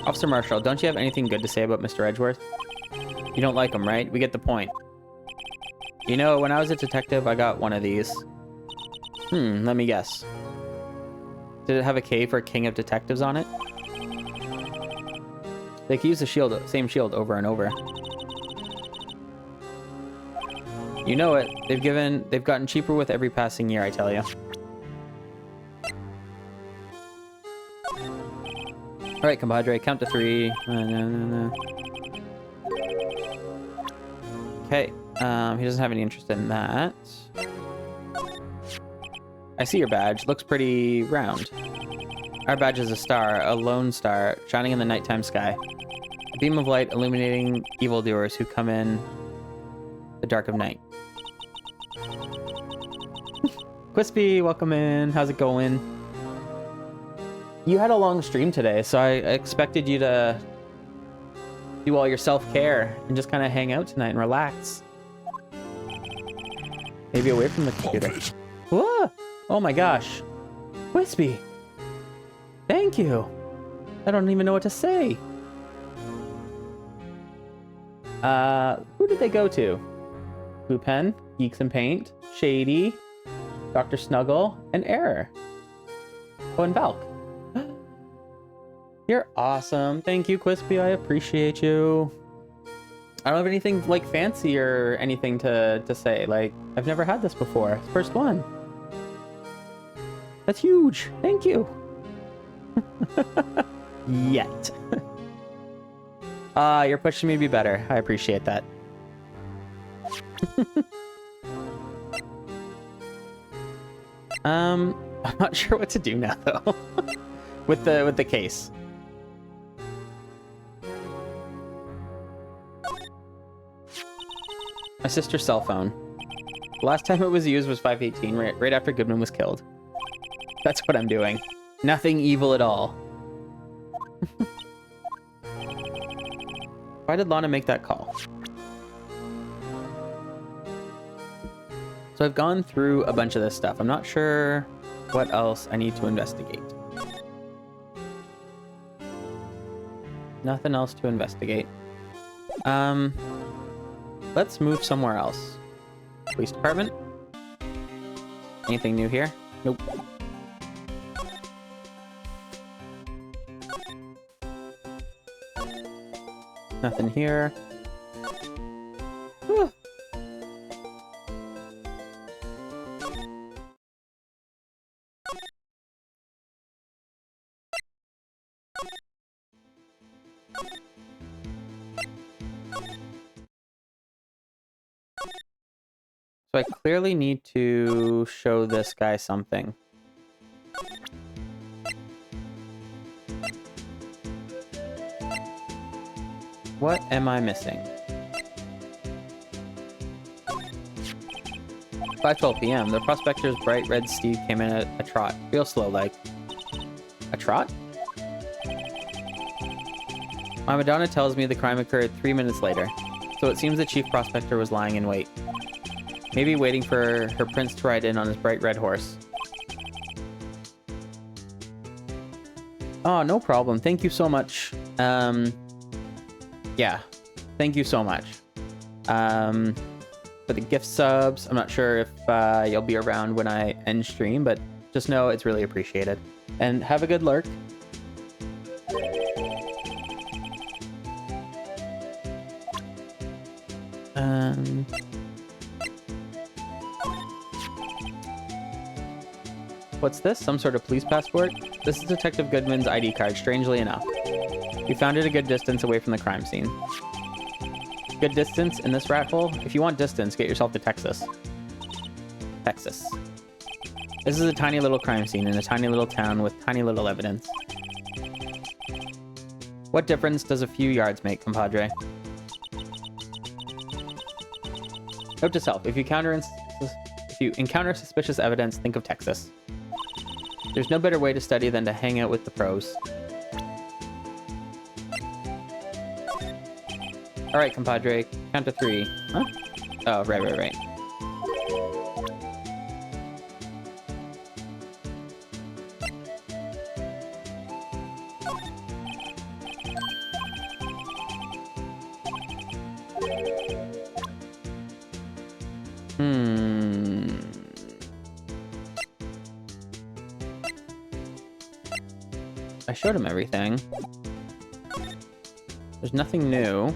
Officer Marshall, don't you have anything good to say about Mr. Edgeworth? You don't like him, right? We get the point. You know, when I was a detective, I got one of these. Let me guess. Did it have a K for King of Detectives on it? They can use the same shield over and over. You know it. They've gotten cheaper with every passing year, I tell you. Alright, compadre, count to 3. No. Okay, he doesn't have any interest in that. I see your badge. Looks pretty round. Our badge is a star, a lone star, shining in the nighttime sky. A beam of light illuminating evildoers who come in the dark of night. Quispy, welcome in. How's it going? You had a long stream today, so I expected you to do all your self-care and just kind of hang out tonight and relax. Maybe away from the computer. Whoa! Oh my gosh. Quispy! Thank you! I don't even know what to say. Who did they go to? Blue Pen, Geeks and Paint, Shady, Dr. Snuggle, and Error. Oh, and Valk. You're awesome. Thank you, Quispy. I appreciate you. I don't have anything like fancy or anything to say. Like, I've never had this before. It's the first one. That's huge. Thank you. Yet. You're pushing me to be better. I appreciate that. I'm not sure what to do now though. with the case. My sister's cell phone. The last time it was used was 5/18, right after Goodman was killed. That's what I'm doing. Nothing evil at all. Why did Lana make that call? So I've gone through a bunch of this stuff. I'm not sure what else I need to investigate. Nothing else to investigate. Let's move somewhere else. Police department? Anything new here? Nope. Nothing here. Whew. So I clearly need to show this guy something. What am I missing? 5:12 p.m. The prospector's bright red steed came in at a trot. Real slow, like. A trot? My Madonna tells me the crime occurred 3 minutes later, so it seems the chief prospector was lying in wait. Maybe waiting for her prince to ride in on his bright red horse. Oh, no problem. Thank you so much. Yeah. Thank you so much. For the gift subs. I'm not sure if you'll be around when I end stream, but just know it's really appreciated. And have a good lurk. What's this? Some sort of police passport? This is Detective Goodman's ID card, strangely enough. We found it a good distance away from the crime scene. Good distance in this rat hole? If you want distance, get yourself to Texas. Texas. This is a tiny little crime scene in a tiny little town with tiny little evidence. What difference does a few yards make, compadre? Note to self, if you encounter suspicious evidence, think of Texas. There's no better way to study than to hang out with the pros. Alright, compadre. Count to 3. Huh? Oh, right. I showed him everything. There's nothing new.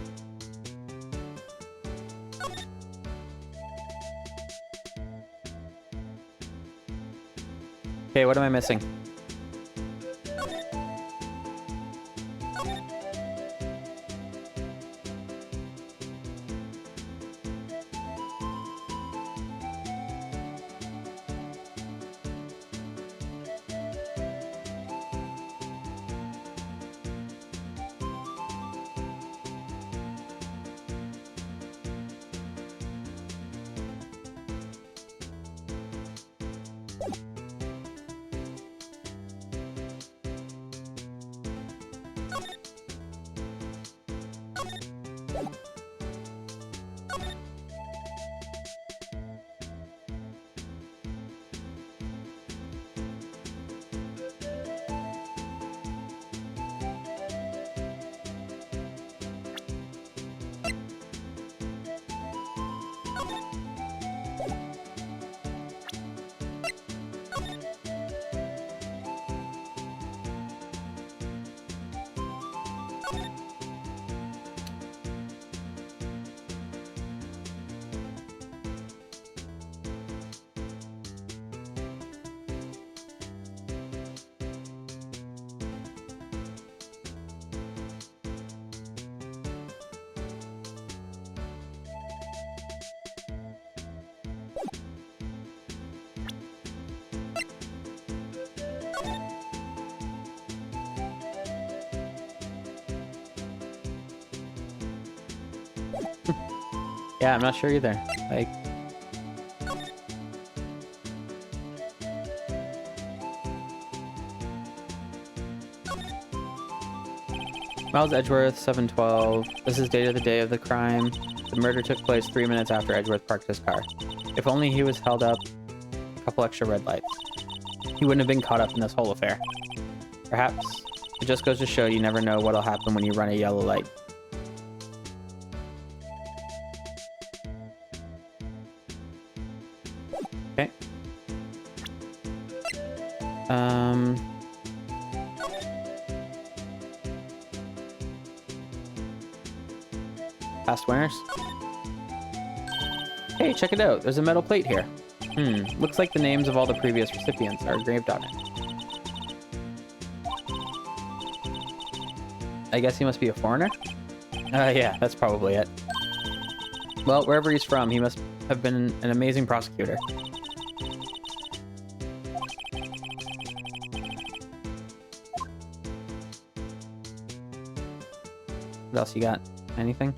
Okay, what am I missing? Yeah, I'm not sure either. Like, Miles Edgeworth, 712. This is dated the day of the crime. The murder took place 3 minutes after Edgeworth parked his car. If only he was held up a couple extra red lights, he wouldn't have been caught up in this whole affair. Perhaps it just goes to show you never know what'll happen when you run a yellow light. Okay. Past winners. Hey, check it out. There's a metal plate here. Looks like the names of all the previous recipients are engraved on it. I guess he must be a foreigner? Yeah, that's probably it. Well, wherever he's from, he must have been an amazing prosecutor. What else you got? Anything?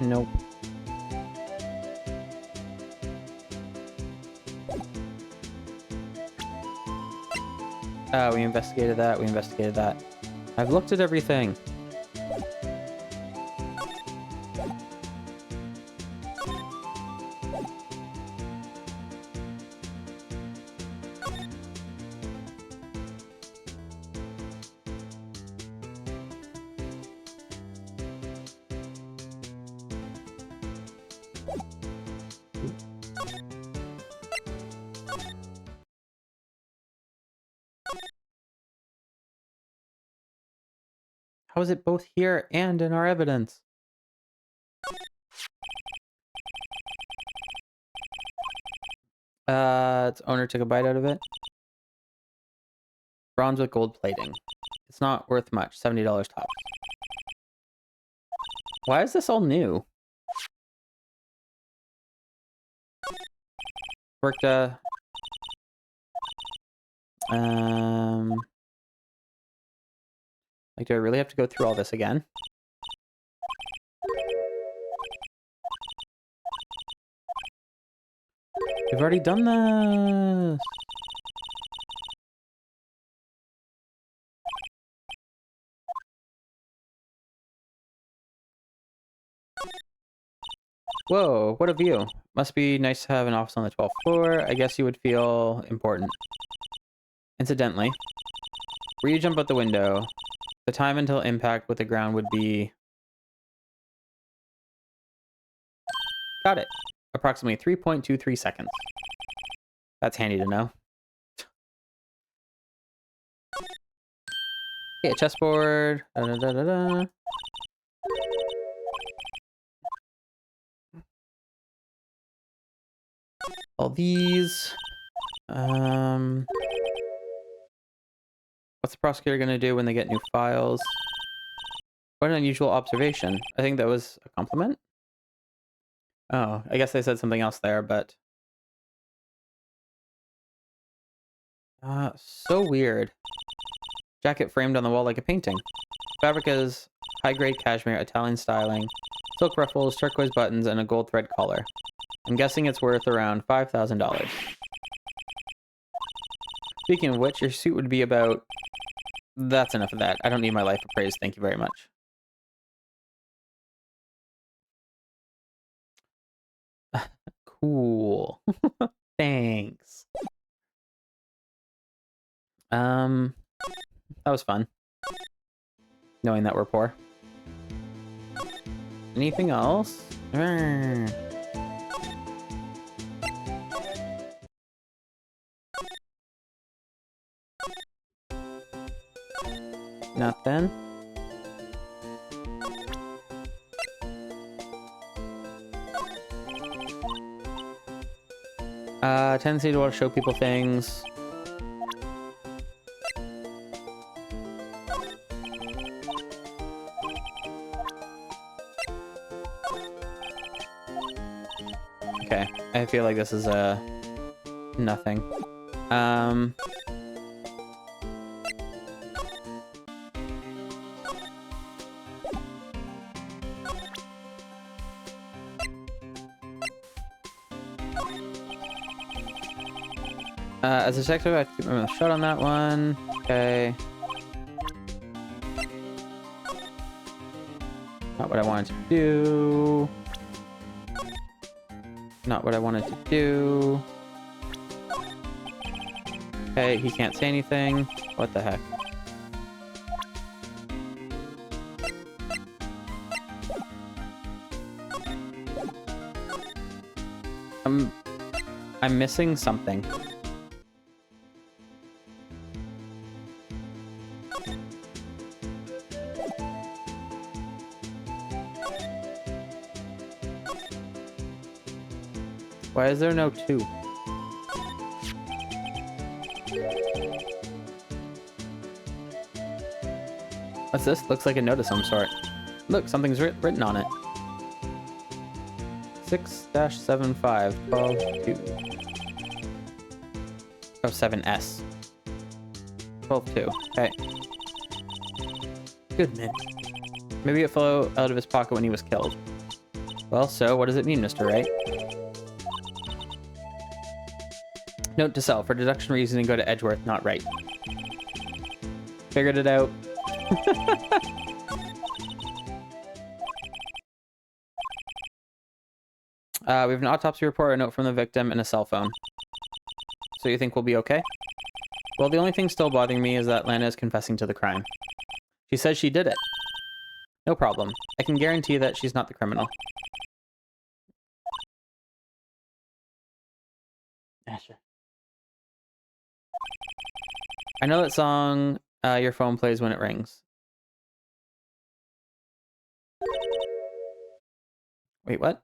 Nope. We investigated that. We investigated that. I've looked at everything. How is it both here and in our evidence? Its owner took a bite out of it. Bronze with gold plating. It's not worth much. $70 tops. Why is this all new? Worked, like, do I really have to go through all this again? We've already done this! Whoa, what a view. Must be nice to have an office on the 12th floor. I guess you would feel important. Incidentally, where you jump out the window, the time until impact with the ground would be... Got it. Approximately 3.23 seconds. That's handy to know. Okay, a chessboard. Da-da-da-da-da. All these. What's the prosecutor gonna do when they get new files? What an unusual observation. I think that was a compliment. Oh, I guess they said something else there, but... so weird. Jacket framed on the wall like a painting. Fabric is high-grade cashmere, Italian styling, silk ruffles, turquoise buttons, and a gold thread collar. I'm guessing it's worth around $5,000. Speaking of which, your suit would be about... That's enough of that. I don't need my life appraised, thank you very much. Cool. Thanks. That was fun. Knowing that we're poor. Anything else? Nothing. Tendency to want to show people things. Okay, I feel like this is nothing. As a detective, I have to keep my mouth shut on that one. Okay. Not what I wanted to do. Not what I wanted to do. Okay, he can't say anything. What the heck? I'm missing something. Why is there no 2? What's this? Looks like a note of some sort. Look, something's written on it. 6-75 12-2. Oh, 7S. 12-2. Okay. Good man. Maybe it fell out of his pocket when he was killed. Well, so what does it mean, Mr. Wright? Note to self, for deduction reasoning, go to Edgeworth, not Wright. Figured it out. We have an autopsy report, a note from the victim, and a cell phone. So you think we'll be okay? Well, the only thing still bothering me is that Lana is confessing to the crime. She says she did it. No problem. I can guarantee that she's not the criminal. Yeah, sure. I know that song, your phone plays when it rings. Wait, what?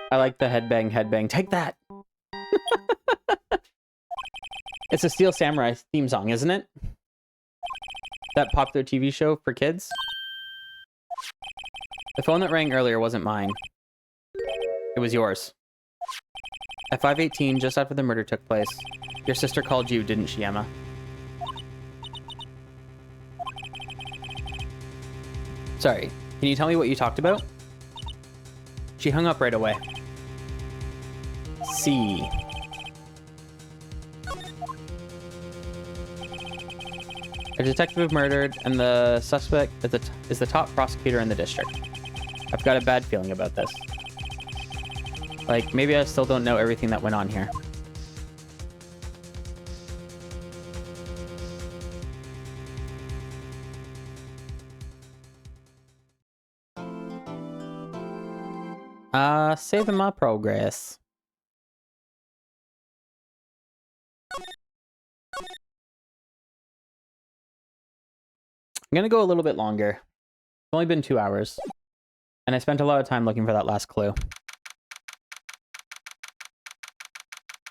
I like the headbang, headbang. Take that! It's a Steel Samurai theme song, isn't it? That popular TV show for kids? The phone that rang earlier wasn't mine. It was yours. At 5:18, just after the murder took place, your sister called you, didn't she, Emma? Sorry, can you tell me what you talked about? She hung up right away. C. A detective murdered, and the suspect is the top prosecutor in the district. I've got a bad feeling about this. Like, maybe I still don't know everything that went on here. Saving my progress. I'm gonna go a little bit longer. It's only been 2 hours. And I spent a lot of time looking for that last clue.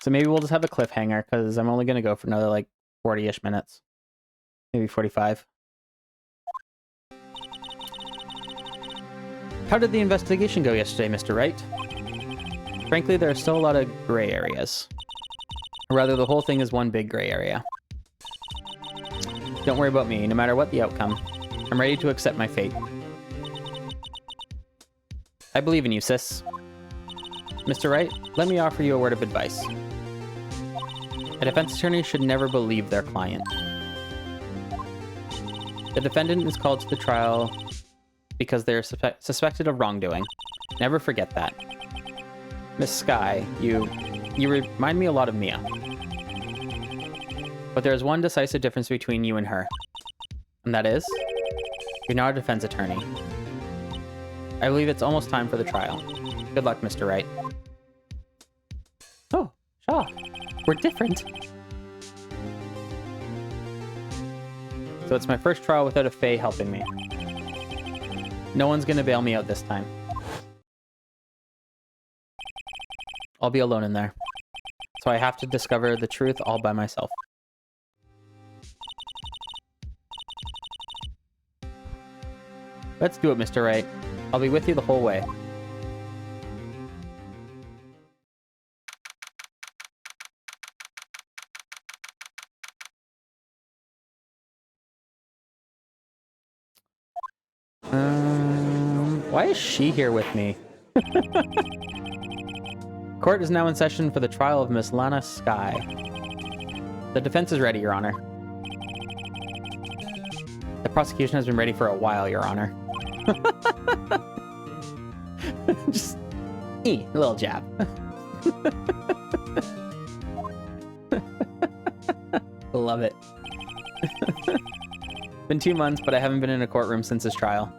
So maybe we'll just have a cliffhanger, because I'm only gonna go for another, like, 40-ish minutes. Maybe 45. How did the investigation go yesterday, Mr. Wright? Frankly, there are still a lot of gray areas. Or rather, the whole thing is one big gray area. Don't worry about me, no matter what the outcome. I'm ready to accept my fate. I believe in you, sis. Mr. Wright, let me offer you a word of advice. A defense attorney should never believe their client. The defendant is called to the trial because they are suspected of wrongdoing. Never forget that. Miss Skye, you remind me a lot of Mia. But there is one decisive difference between you and her. And that is, you're not a defense attorney. I believe it's almost time for the trial. Good luck, Mr. Wright. Oh, Shaw. We're different. So it's my first trial without a Fae helping me. No one's gonna bail me out this time. I'll be alone in there. So I have to discover the truth all by myself. Let's do it, Mr. Wright. I'll be with you the whole way. Why is she here with me? Court is now in session for the trial of Miss Lana Skye. The defense is ready, Your Honor. The prosecution has been ready for a while, Your Honor. Just a little jab. Love it. Been 2 months, but I haven't been in a courtroom since his trial.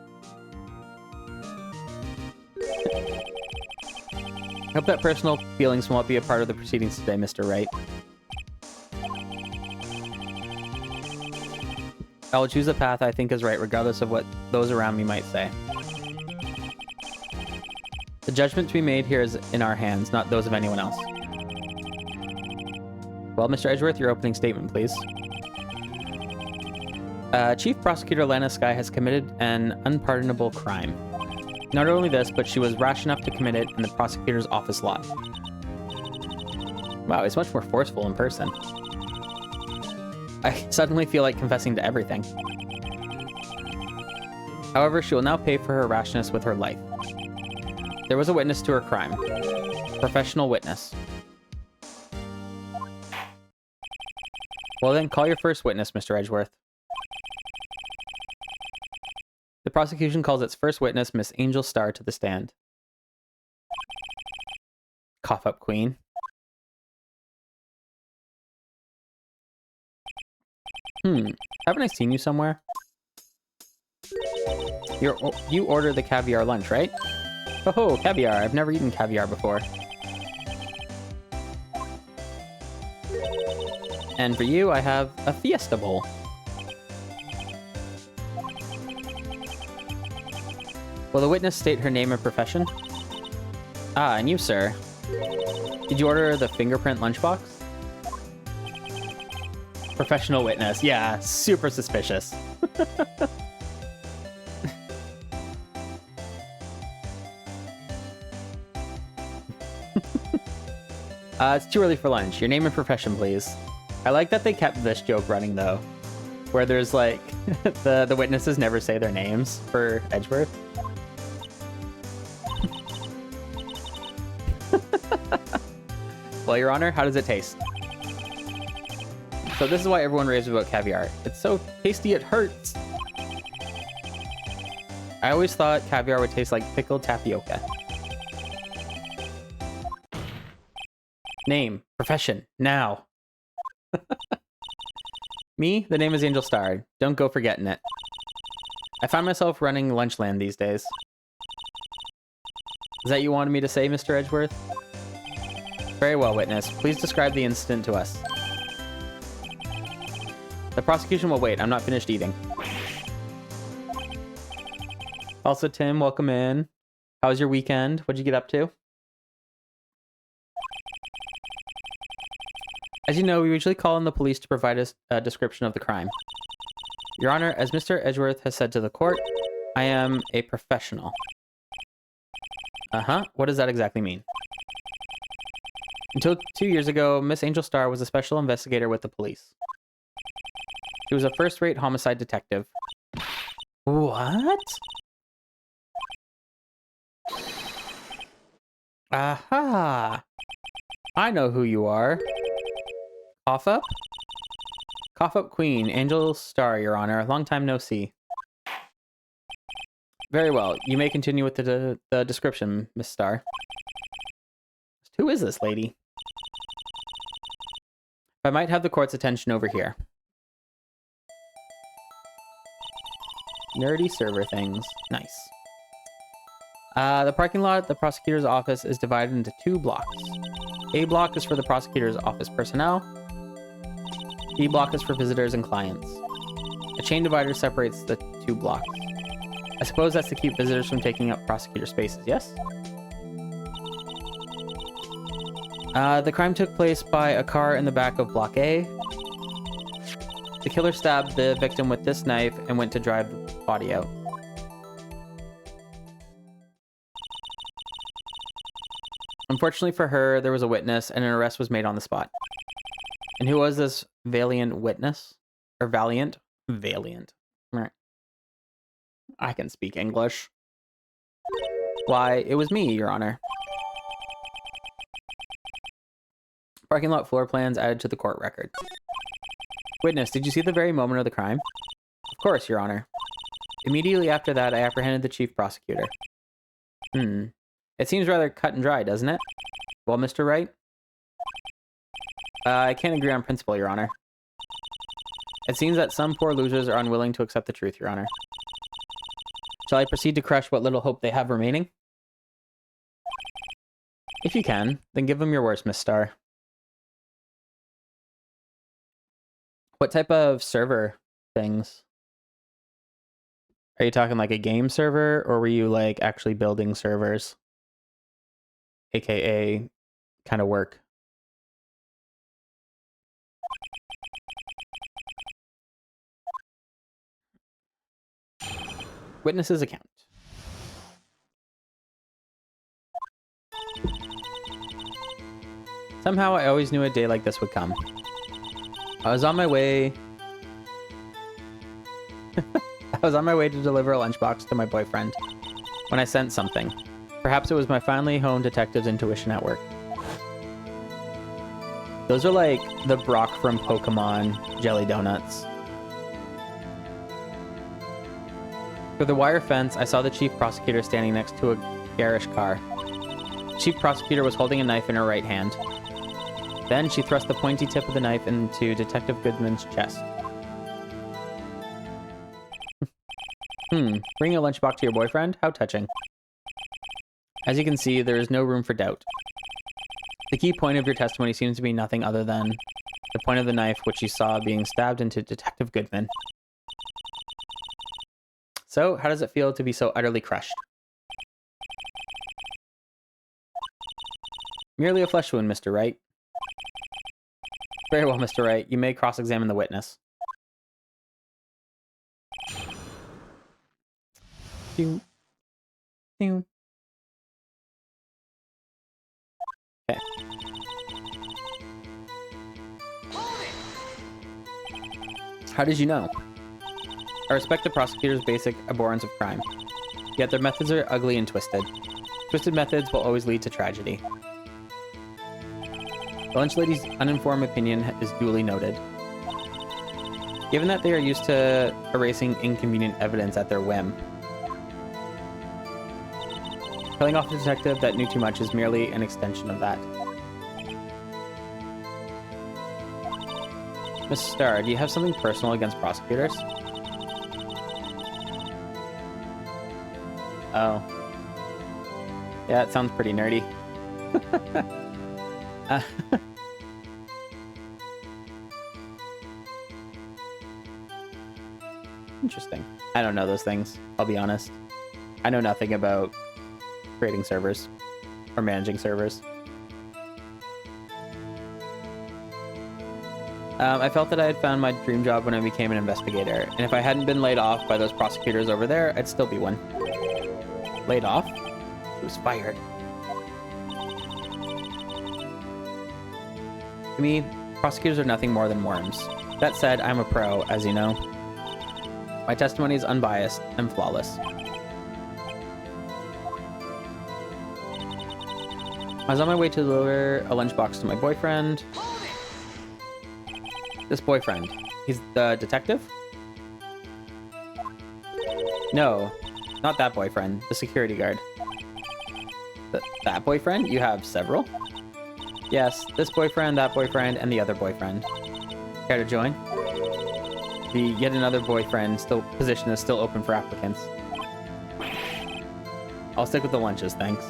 I hope that personal feelings won't be a part of the proceedings today, Mr. Wright. I will choose a path I think is right, regardless of what those around me might say. The judgment to be made here is in our hands, not those of anyone else. Well, Mr. Edgeworth, your opening statement, please. Chief Prosecutor Lana Skye has committed an unpardonable crime. Not only this, but she was rash enough to commit it in the prosecutor's office lot. Wow, he's much more forceful in person. I suddenly feel like confessing to everything. However, she will now pay for her rashness with her life. There was a witness to her crime. Professional witness. Well then, call your first witness, Mr. Edgeworth. The prosecution calls its first witness, Miss Angel Starr, to the stand. Cough up, Queen. Haven't I seen you somewhere? You ordered the caviar lunch, right? Oh, caviar. I've never eaten caviar before. And for you, I have a Fiesta Bowl. Will the witness state her name and profession? Ah, and you, sir. Did you order the fingerprint lunchbox? Professional witness. Yeah, super suspicious. It's too early for lunch. Your name and profession, please. I like that they kept this joke running, though. Where there's, like, the witnesses never say their names for Edgeworth. Well, Your Honor, how does it taste? So this is why everyone raves about caviar. It's so tasty it hurts. I always thought caviar would taste like pickled tapioca. Name, profession, now. Me, the name is Angel Starr. Don't go forgetting it. I find myself running Lunchland these days. Is that you wanted me to say, Mr. Edgeworth? Very well, witness. Please describe the incident to us. The prosecution will wait. I'm not finished eating. Also, Tim, welcome in. How was your weekend? What'd you get up to? As you know, we usually call on the police to provide us a description of the crime. Your Honor, as Mr. Edgeworth has said to the court, I am a professional. Uh-huh. What does that exactly mean? Until 2 years ago, Miss Angel Starr was a special investigator with the police. She was a first-rate homicide detective. What? Aha! I know who you are. Cough up? Cough up Queen, Angel Starr, Your Honor. Long time no see. Very well. You may continue with the description, Miss Starr. Who is this lady? I might have the court's attention over here. Nerdy server things. Nice. The parking lot at the prosecutor's office is divided into 2 blocks. A block is for the prosecutor's office personnel. B block is for visitors and clients. A chain divider separates the 2 blocks. I suppose that's to keep visitors from taking up prosecutor spaces, yes? The crime took place by a car in the back of Block A. The killer stabbed the victim with this knife and went to drive the body out. Unfortunately for her, there was a witness and an arrest was made on the spot. And who was this valiant witness? Or valiant? Valiant. Right. I can speak English. Why, it was me, Your Honor. Parking lot floor plans added to the court record. Witness, did you see the very moment of the crime? Of course, Your Honor. Immediately after that, I apprehended the chief prosecutor. It seems rather cut and dry, doesn't it? Well, Mr. Wright? I can't agree on principle, Your Honor. It seems that some poor losers are unwilling to accept the truth, Your Honor. Shall I proceed to crush what little hope they have remaining? If you can, then give them your worst, Miss Starr. What type of server things? Are you talking like a game server, or were you like actually building servers? AKA kind of work. Witness's account. Somehow I always knew a day like this would come. I was on my way to deliver a lunchbox to my boyfriend when I sent something. Perhaps it was my finally home detective's intuition at work. Those are like the Brock from Pokemon jelly donuts. Through the wire fence, I saw the chief prosecutor standing next to a garish car. The chief prosecutor was holding a knife in her right hand. Then she thrust the pointy tip of the knife into Detective Goodman's chest. Bringing a lunchbox to your boyfriend? How touching. As you can see, there is no room for doubt. The key point of your testimony seems to be nothing other than the point of the knife which you saw being stabbed into Detective Goodman. So, how does it feel to be so utterly crushed? Merely a flesh wound, Mr. Wright. Very well, Mr. Wright. You may cross-examine the witness. Okay. How did you know? I respect the prosecutor's basic abhorrence of crime. Yet their methods are ugly and twisted. Twisted methods will always lead to tragedy. The lunch lady's uninformed opinion is duly noted. Given that they are used to erasing inconvenient evidence at their whim, telling off a detective that knew too much is merely an extension of that. Miss Starr, do you have something personal against prosecutors? Oh. Yeah, it sounds pretty nerdy. Interesting. I don't know those things, I'll be honest. I know nothing about creating servers or managing servers. I felt that I had found my dream job when I became an investigator, and if I hadn't been laid off by those prosecutors over there, I'd still be one. Laid off? He was fired. To me, prosecutors are nothing more than worms. That said, I'm a pro, as you know. My testimony is unbiased and flawless. I was on my way to deliver a lunchbox to my boyfriend. This boyfriend. He's the detective? No, not that boyfriend. The security guard. That boyfriend? You have several? Yes, this boyfriend, that boyfriend, and the other boyfriend. Care to join? The yet another boyfriend position is still open for applicants. I'll stick with the lunches, thanks.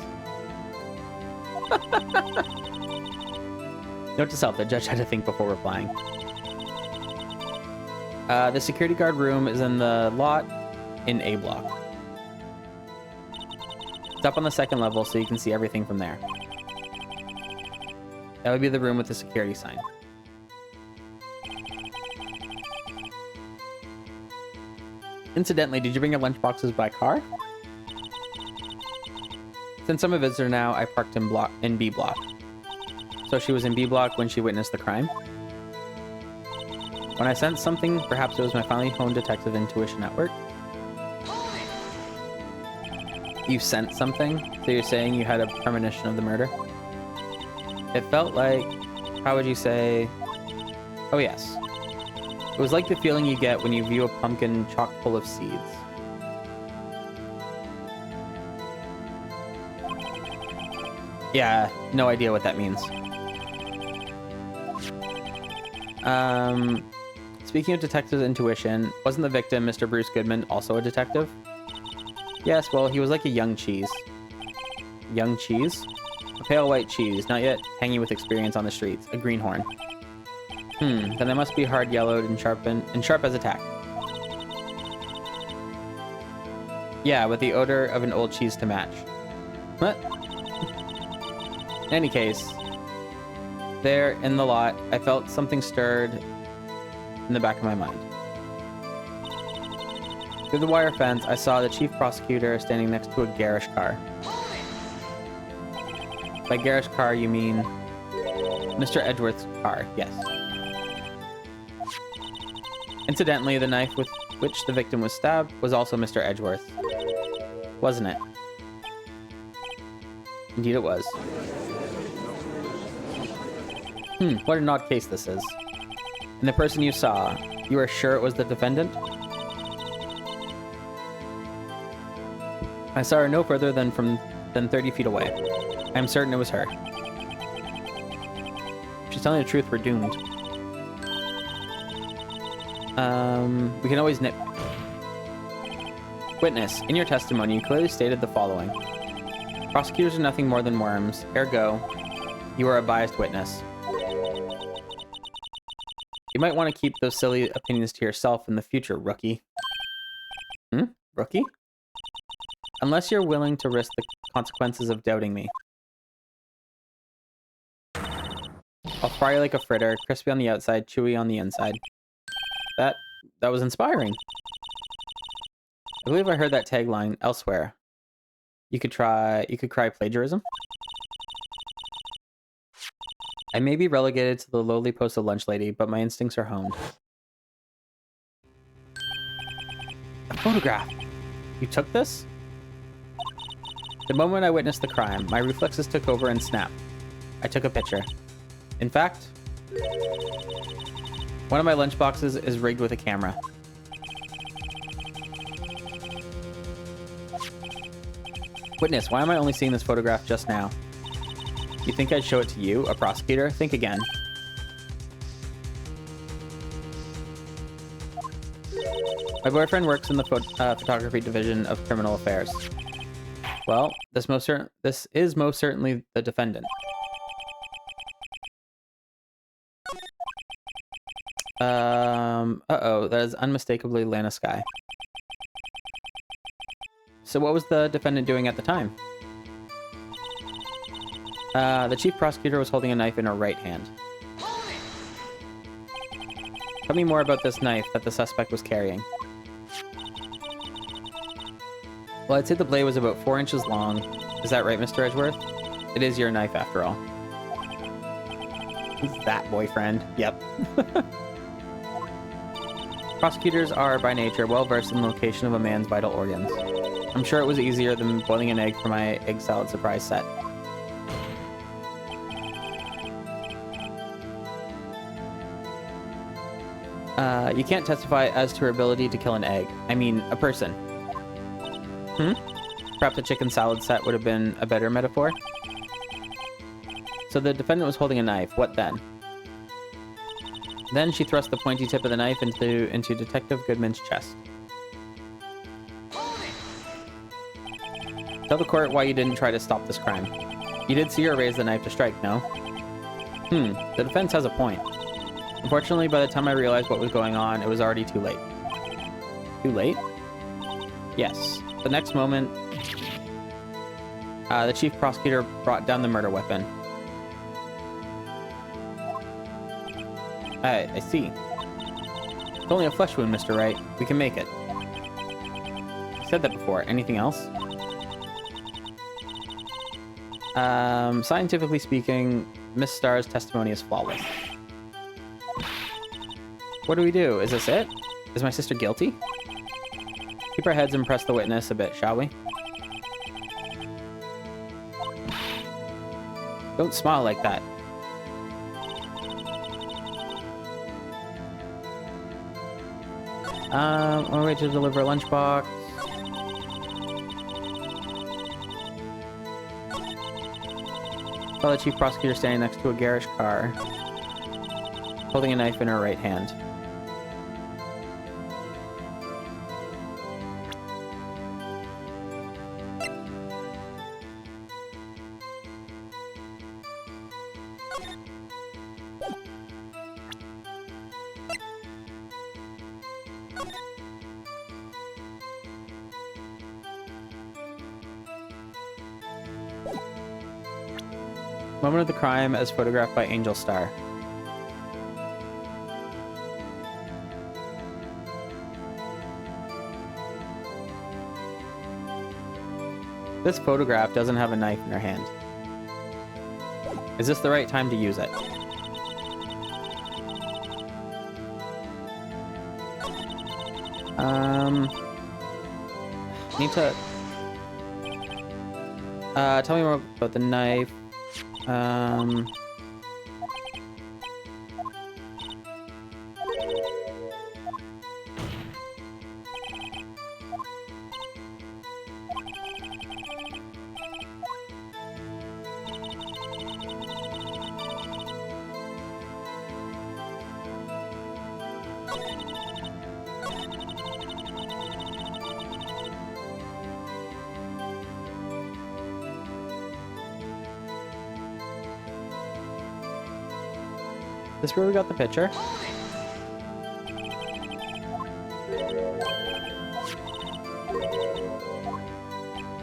Note to self, the judge had to think before replying. The security guard room is in the lot in A block. It's up on the second level, so you can see everything from there. That would be the room with the security sign. Incidentally, did you bring your lunchboxes by car? Since I'm a visitor now, I parked in B block. So she was in B block when she witnessed the crime? When I sensed something, perhaps it was my finally honed detective intuition at work. You sent something? So you're saying you had a premonition of the murder? It felt like... How would you say... Oh, yes. It was like the feeling you get when you view a pumpkin chock full of seeds. Yeah, no idea what that means. Speaking of detective's intuition, wasn't the victim, Mr. Bruce Goodman, also a detective? Yes, well, he was like a young cheese. Young cheese? A pale white cheese, not yet hanging with experience on the streets. A greenhorn. Then they must be hard yellowed and sharp as a tack. Yeah, with the odor of an old cheese to match. What? In any case, there in the lot, I felt something stirred in the back of my mind. Through the wire fence, I saw the chief prosecutor standing next to a garish car. By garish car, you mean Mr. Edgeworth's car, yes. Incidentally, the knife with which the victim was stabbed was also Mr. Edgeworth. Wasn't it? Indeed it was. What an odd case this is. And the person you saw, you are sure it was the defendant? I saw her no further than 30 feet away. I am certain it was her. If she's telling the truth, we're doomed. We can always nip. Witness, in your testimony, you clearly stated the following. Prosecutors are nothing more than worms, ergo, you are a biased witness. You might want to keep those silly opinions to yourself in the future, rookie. Rookie? Unless you're willing to risk the consequences of doubting me. I'll fry you like a fritter, crispy on the outside, chewy on the inside. That was inspiring. I believe I heard that tagline elsewhere. You could cry plagiarism? I may be relegated to the lowly post of lunch lady, but my instincts are honed. A photograph! You took this? The moment I witnessed the crime, my reflexes took over and snapped. I took a picture. In fact, one of my lunchboxes is rigged with a camera. Witness, why am I only seeing this photograph just now? You think I'd show it to you, a prosecutor? Think again. My boyfriend works in the photography division of criminal affairs. Well, this is most certainly the defendant. Uh-oh, that is unmistakably Lana Skye. So what was the defendant doing at the time? The chief prosecutor was holding a knife in her right hand. Tell me more about this knife that the suspect was carrying. Well, I'd say the blade was about 4 inches long. Is that right, Mr. Edgeworth? It is your knife, after all. Who's that, boyfriend? Yep. Prosecutors are, by nature, well-versed in the location of a man's vital organs. I'm sure it was easier than boiling an egg for my egg salad surprise set. You can't testify as to her ability to kill an egg. I mean, a person. Perhaps a chicken salad set would have been a better metaphor. So the defendant was holding a knife. What then? Then she thrust the pointy tip of the knife into Detective Goodman's chest. Tell the court why you didn't try to stop this crime. You did see her raise the knife to strike, no? The defense has a point. Unfortunately, by the time I realized what was going on, it was already too late. Too late? Yes. The next moment, the chief prosecutor brought down the murder weapon. I see. It's only a flesh wound, Mr. Wright. We can make it. I said that before. Anything else? Scientifically speaking, Miss Starr's testimony is flawless. What do we do? Is this it? Is my sister guilty? Keep our heads and press the witness a bit, shall we? Don't smile like that. On my way to deliver a lunchbox. Saw the chief prosecutor standing next to a garish car, holding a knife in her right hand. Moment of the crime as photographed by Angel Star. This photograph doesn't have a knife in her hand. Is this the right time to use it? Need to... tell me more about the knife. This where we got the picture.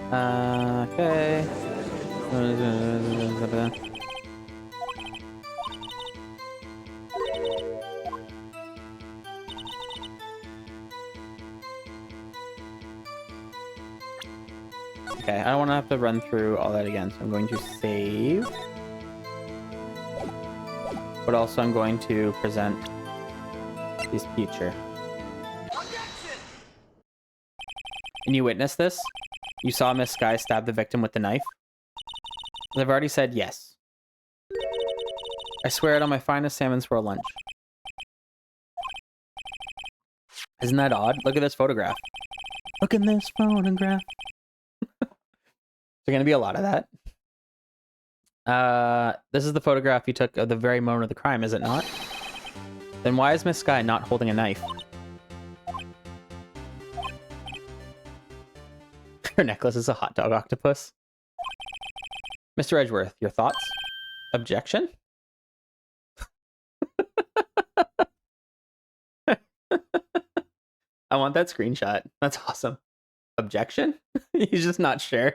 Okay. Okay, I don't want to have to run through all that again, so I'm going to save. But also I'm going to present this picture. And you witnessed this? You saw Miss Sky stab the victim with the knife? I've already said yes. I swear it on my finest salmons for a lunch. Isn't that odd? Look at this photograph. Look at this photograph. There's gonna be a lot of that. This is the photograph you took of the very moment of the crime, is it not? Then why is Miss Sky not holding a knife? Her necklace is a hot dog octopus. Mr. Edgeworth, your thoughts? Objection? I want that screenshot. That's awesome. Objection? He's just not sure.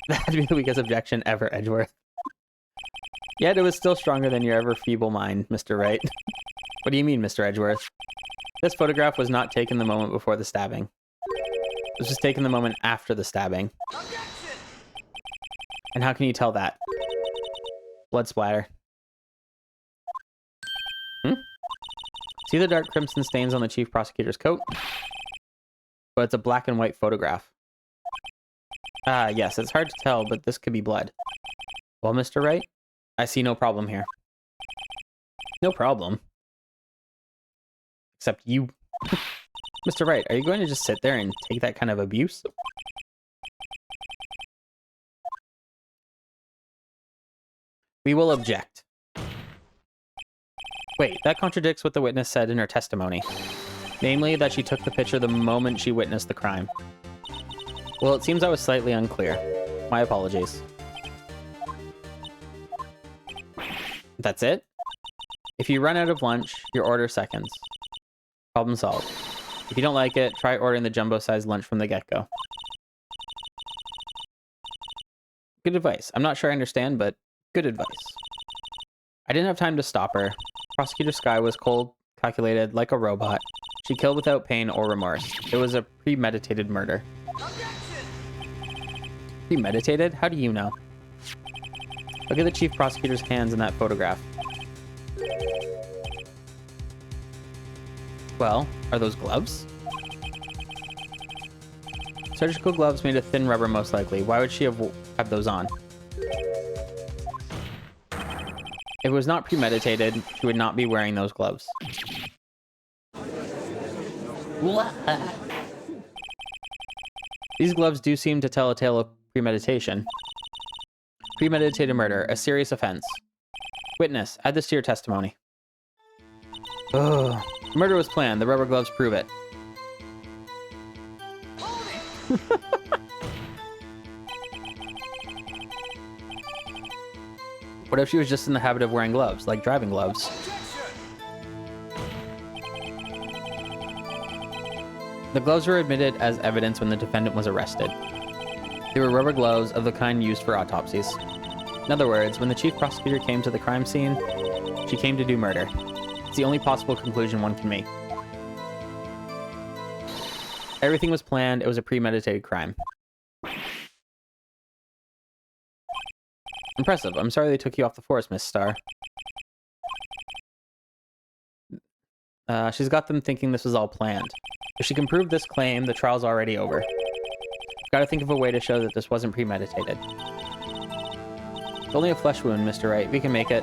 That'd be the weakest objection ever, Edgeworth. Yet it was still stronger than your ever feeble mind, Mr. Wright. What do you mean, Mr. Edgeworth? This photograph was not taken the moment before the stabbing. It was just taken the moment after the stabbing. And how can you tell that? Blood splatter. See the dark crimson stains on the chief prosecutor's coat? But it's a black and white photograph. Ah, yes, it's hard to tell, but this could be blood. Well, Mr. Wright, I see no problem here. No problem. Except you... Mr. Wright, are you going to just sit there and take that kind of abuse? We will object. Wait, that contradicts what the witness said in her testimony. Namely, that she took the picture the moment she witnessed the crime. Well, it seems I was slightly unclear. My apologies. That's it? If you run out of lunch, your order seconds. Problem solved. If you don't like it, try ordering the jumbo-sized lunch from the get-go. Good advice. I'm not sure I understand, but good advice. I didn't have time to stop her. Prosecutor Sky was cold, calculated, like a robot. She killed without pain or remorse. It was a premeditated murder. Premeditated? How do you know? Look at the chief prosecutor's hands in that photograph. Well, are those gloves? Surgical gloves made of thin rubber, most likely. Why would she have have those on. If it was not premeditated, she would not be wearing those gloves. These gloves do seem to tell a tale of premeditation. Premeditated murder, a serious offense. Witness, add this to your testimony. Ugh. Murder was planned. The rubber gloves prove it. What if she was just in the habit of wearing gloves, like driving gloves? The gloves were admitted as evidence when the defendant was arrested. They were rubber gloves of the kind used for autopsies. In other words, when the chief prosecutor came to the crime scene, she came to do murder. It's the only possible conclusion one can make. Everything was planned. It was a premeditated crime. Impressive. I'm sorry they took you off the force, Miss Starr. She's got them thinking this was all planned. If she can prove this claim, the trial's already over. Gotta think of a way to show that this wasn't premeditated. It's only a flesh wound, Mr. Wright. We can make it.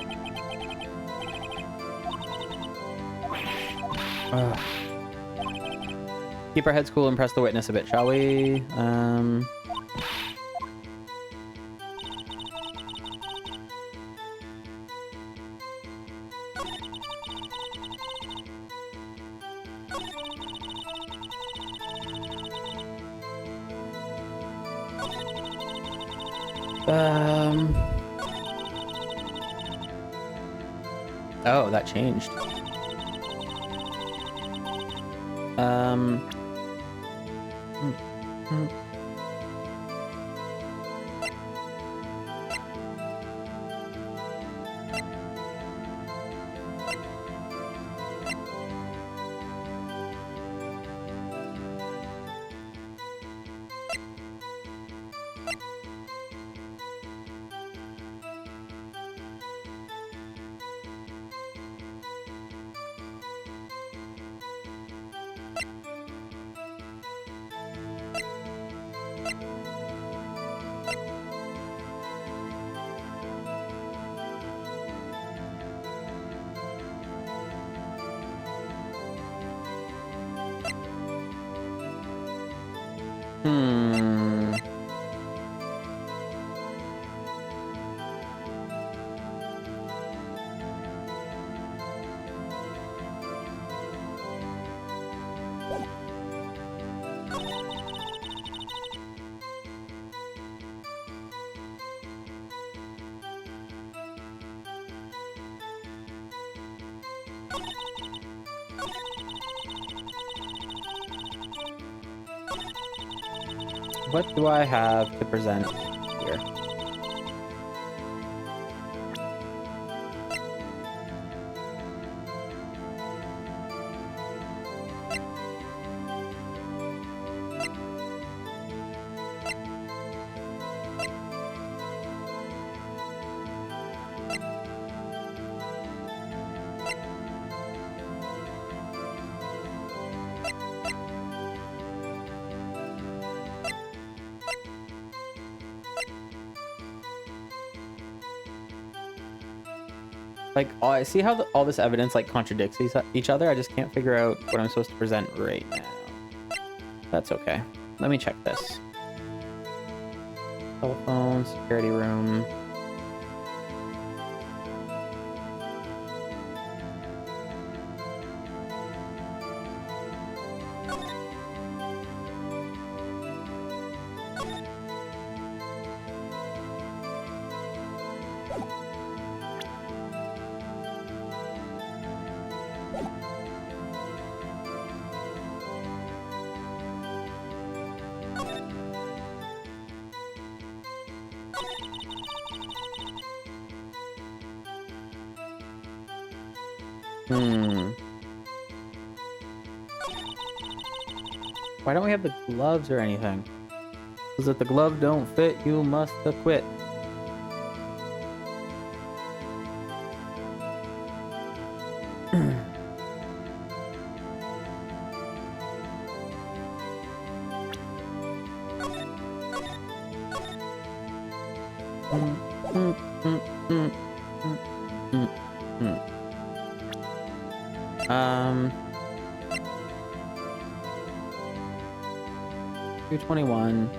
Keep our heads cool and press the witness a bit, shall we? Oh, that changed. What do I have to present here? Like, oh, I see how all this evidence like contradicts each other. I just can't figure out what I'm supposed to present right now. That's okay. Let me check this. Telephone, security room. Why don't we have the gloves or anything? Because if the glove don't fit, you must acquit. Mm, mm, mm, mm, mm. 221.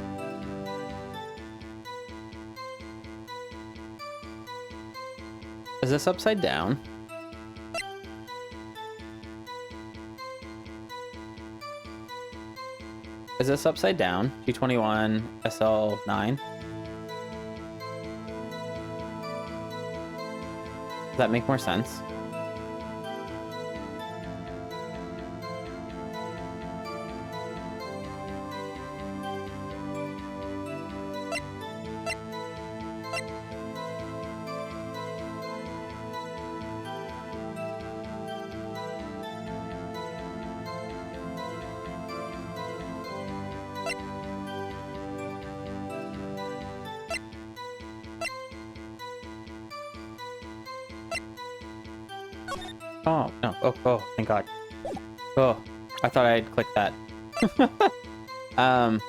Is this upside down? Is this upside down? 221 SL9? Does that make more sense? Oh, no. Oh, thank God. Oh, I thought I'd click that. I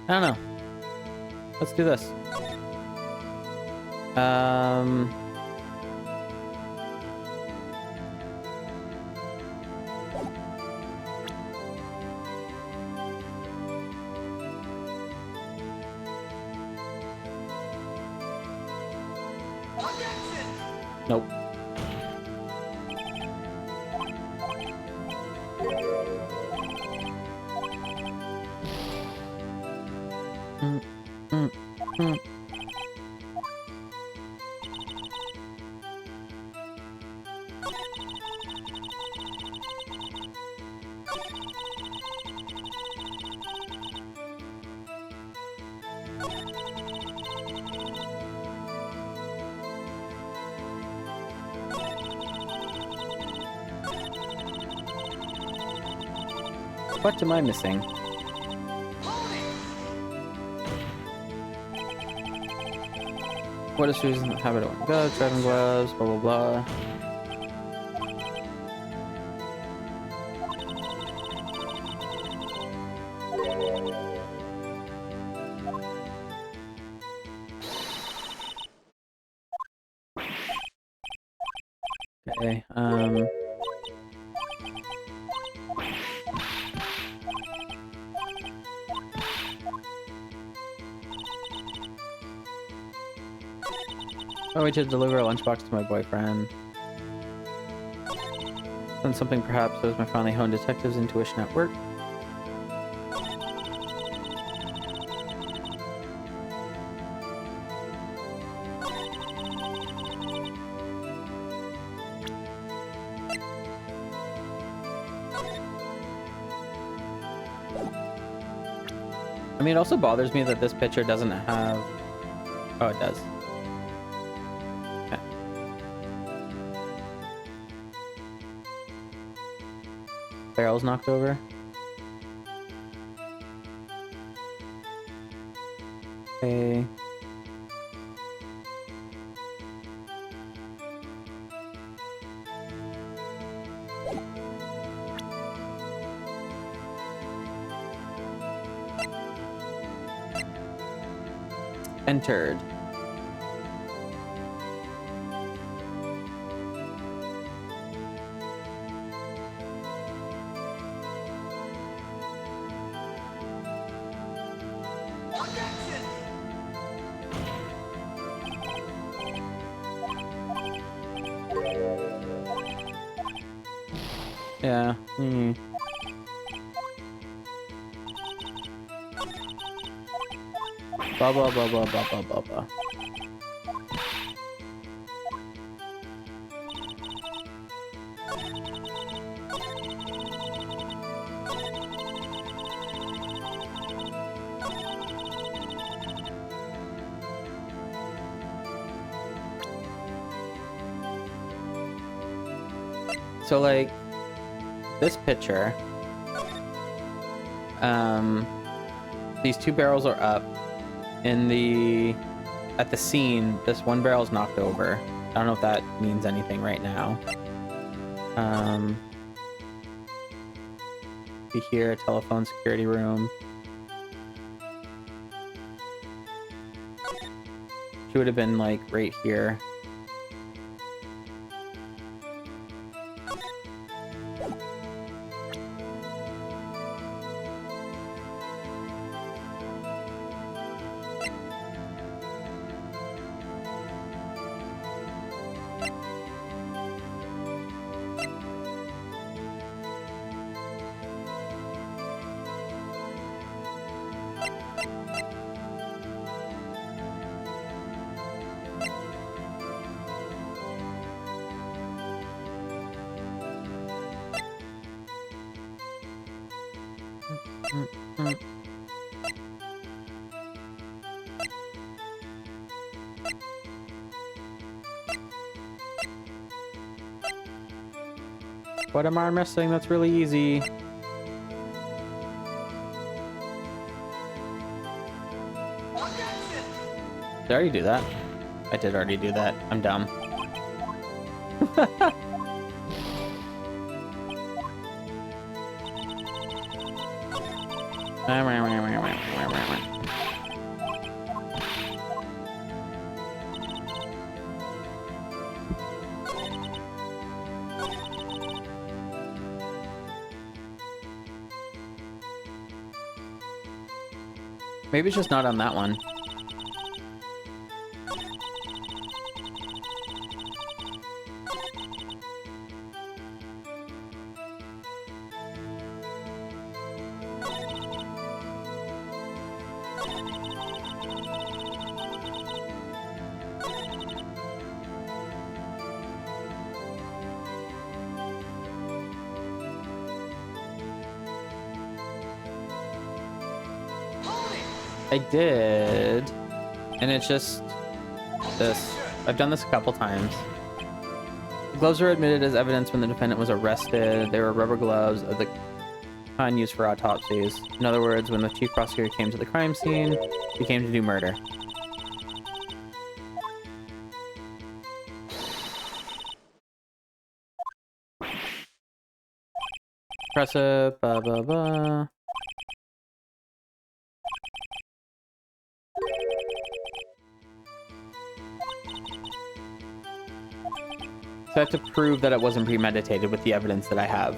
don't know. Let's do this. Nope. Mm, mm, mm. What am I missing? What is Susan? Habit of go, driving gloves, blah blah blah. Okay, I wait to deliver a lunchbox to my boyfriend. Then something perhaps as my finally honed detective's intuition at work. I mean, it also bothers me that this picture doesn't have... Oh, it does. Okay. Barrel's knocked over. Okay. Entered. Yeah. Blah blah blah blah blah blah blah blah. So like this picture, these two barrels are up. At the scene, this one barrel's knocked over. I don't know if that means anything right now. Be here, telephone security room. She would have been like right here. What am I missing? That's really easy. Did I already do that? I did already do that. I'm dumb. Maybe it's just not on that one. I did, and it's just this. I've done this a couple times. The gloves were admitted as evidence when the defendant was arrested. They were rubber gloves of the kind used for autopsies. In other words, when the chief prosecutor came to the crime scene, he came to do murder. Press it, blah, blah, blah. So I have to prove that it wasn't premeditated with the evidence that I have.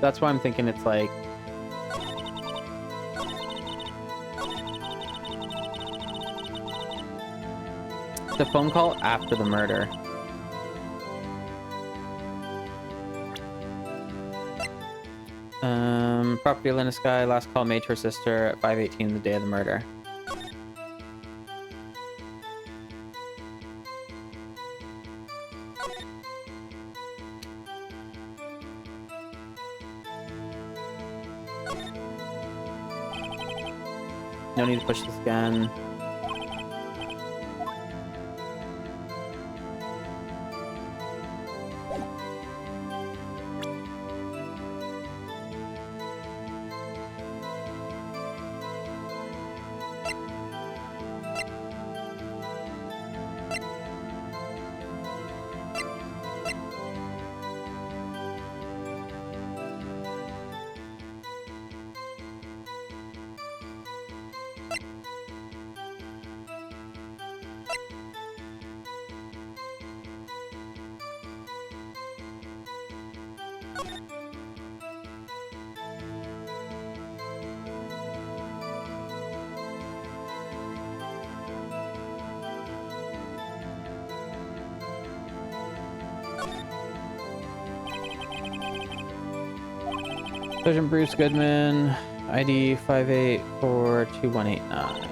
That's why I'm thinking it's like... the phone call after the murder. Property of Linda Sky, last call made to her sister at 5:18 the day of the murder. No need to push this again. Sergeant Bruce Goodman, ID 5842189.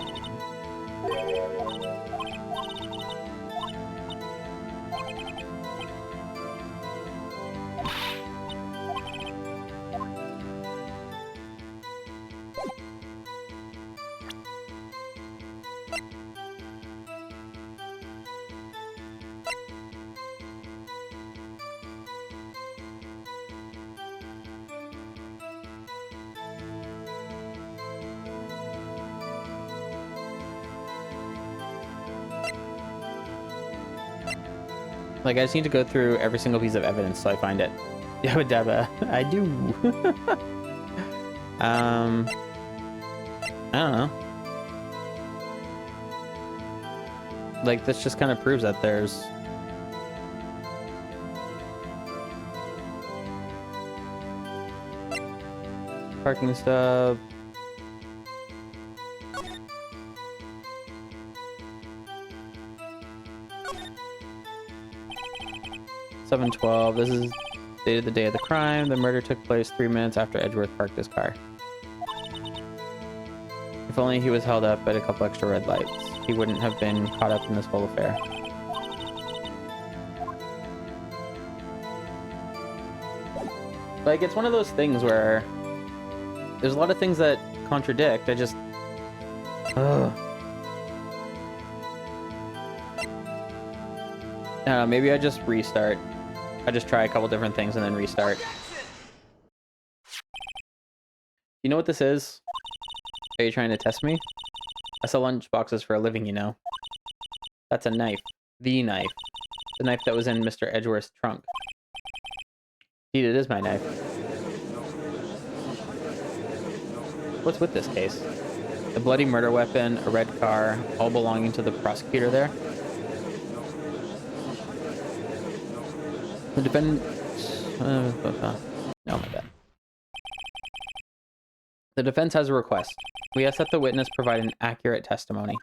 Like, I just need to go through every single piece of evidence so I find it. Yeah, with Deba. I do. I don't know. Like, this just kind of proves that there's... parking stuff. $7:12. This is dated the day of the crime. The murder took place 3 minutes after Edgeworth parked his car. If only he was held up at a couple extra red lights, he wouldn't have been caught up in this whole affair. Like, it's one of those things where there's a lot of things that contradict. I just... Ugh. I don't know, maybe I just restart. I just try a couple different things and then restart. You know what this is? Are you trying to test me? I sell lunchboxes for a living, you know. That's a knife. The knife. The knife that was in Mr. Edgeworth's trunk. Indeed, it is my knife. What's with this case? A bloody murder weapon, a red car, all belonging to the prosecutor there. The defendant... oh my bad. The defense has a request. We ask that the witness provide an accurate testimony.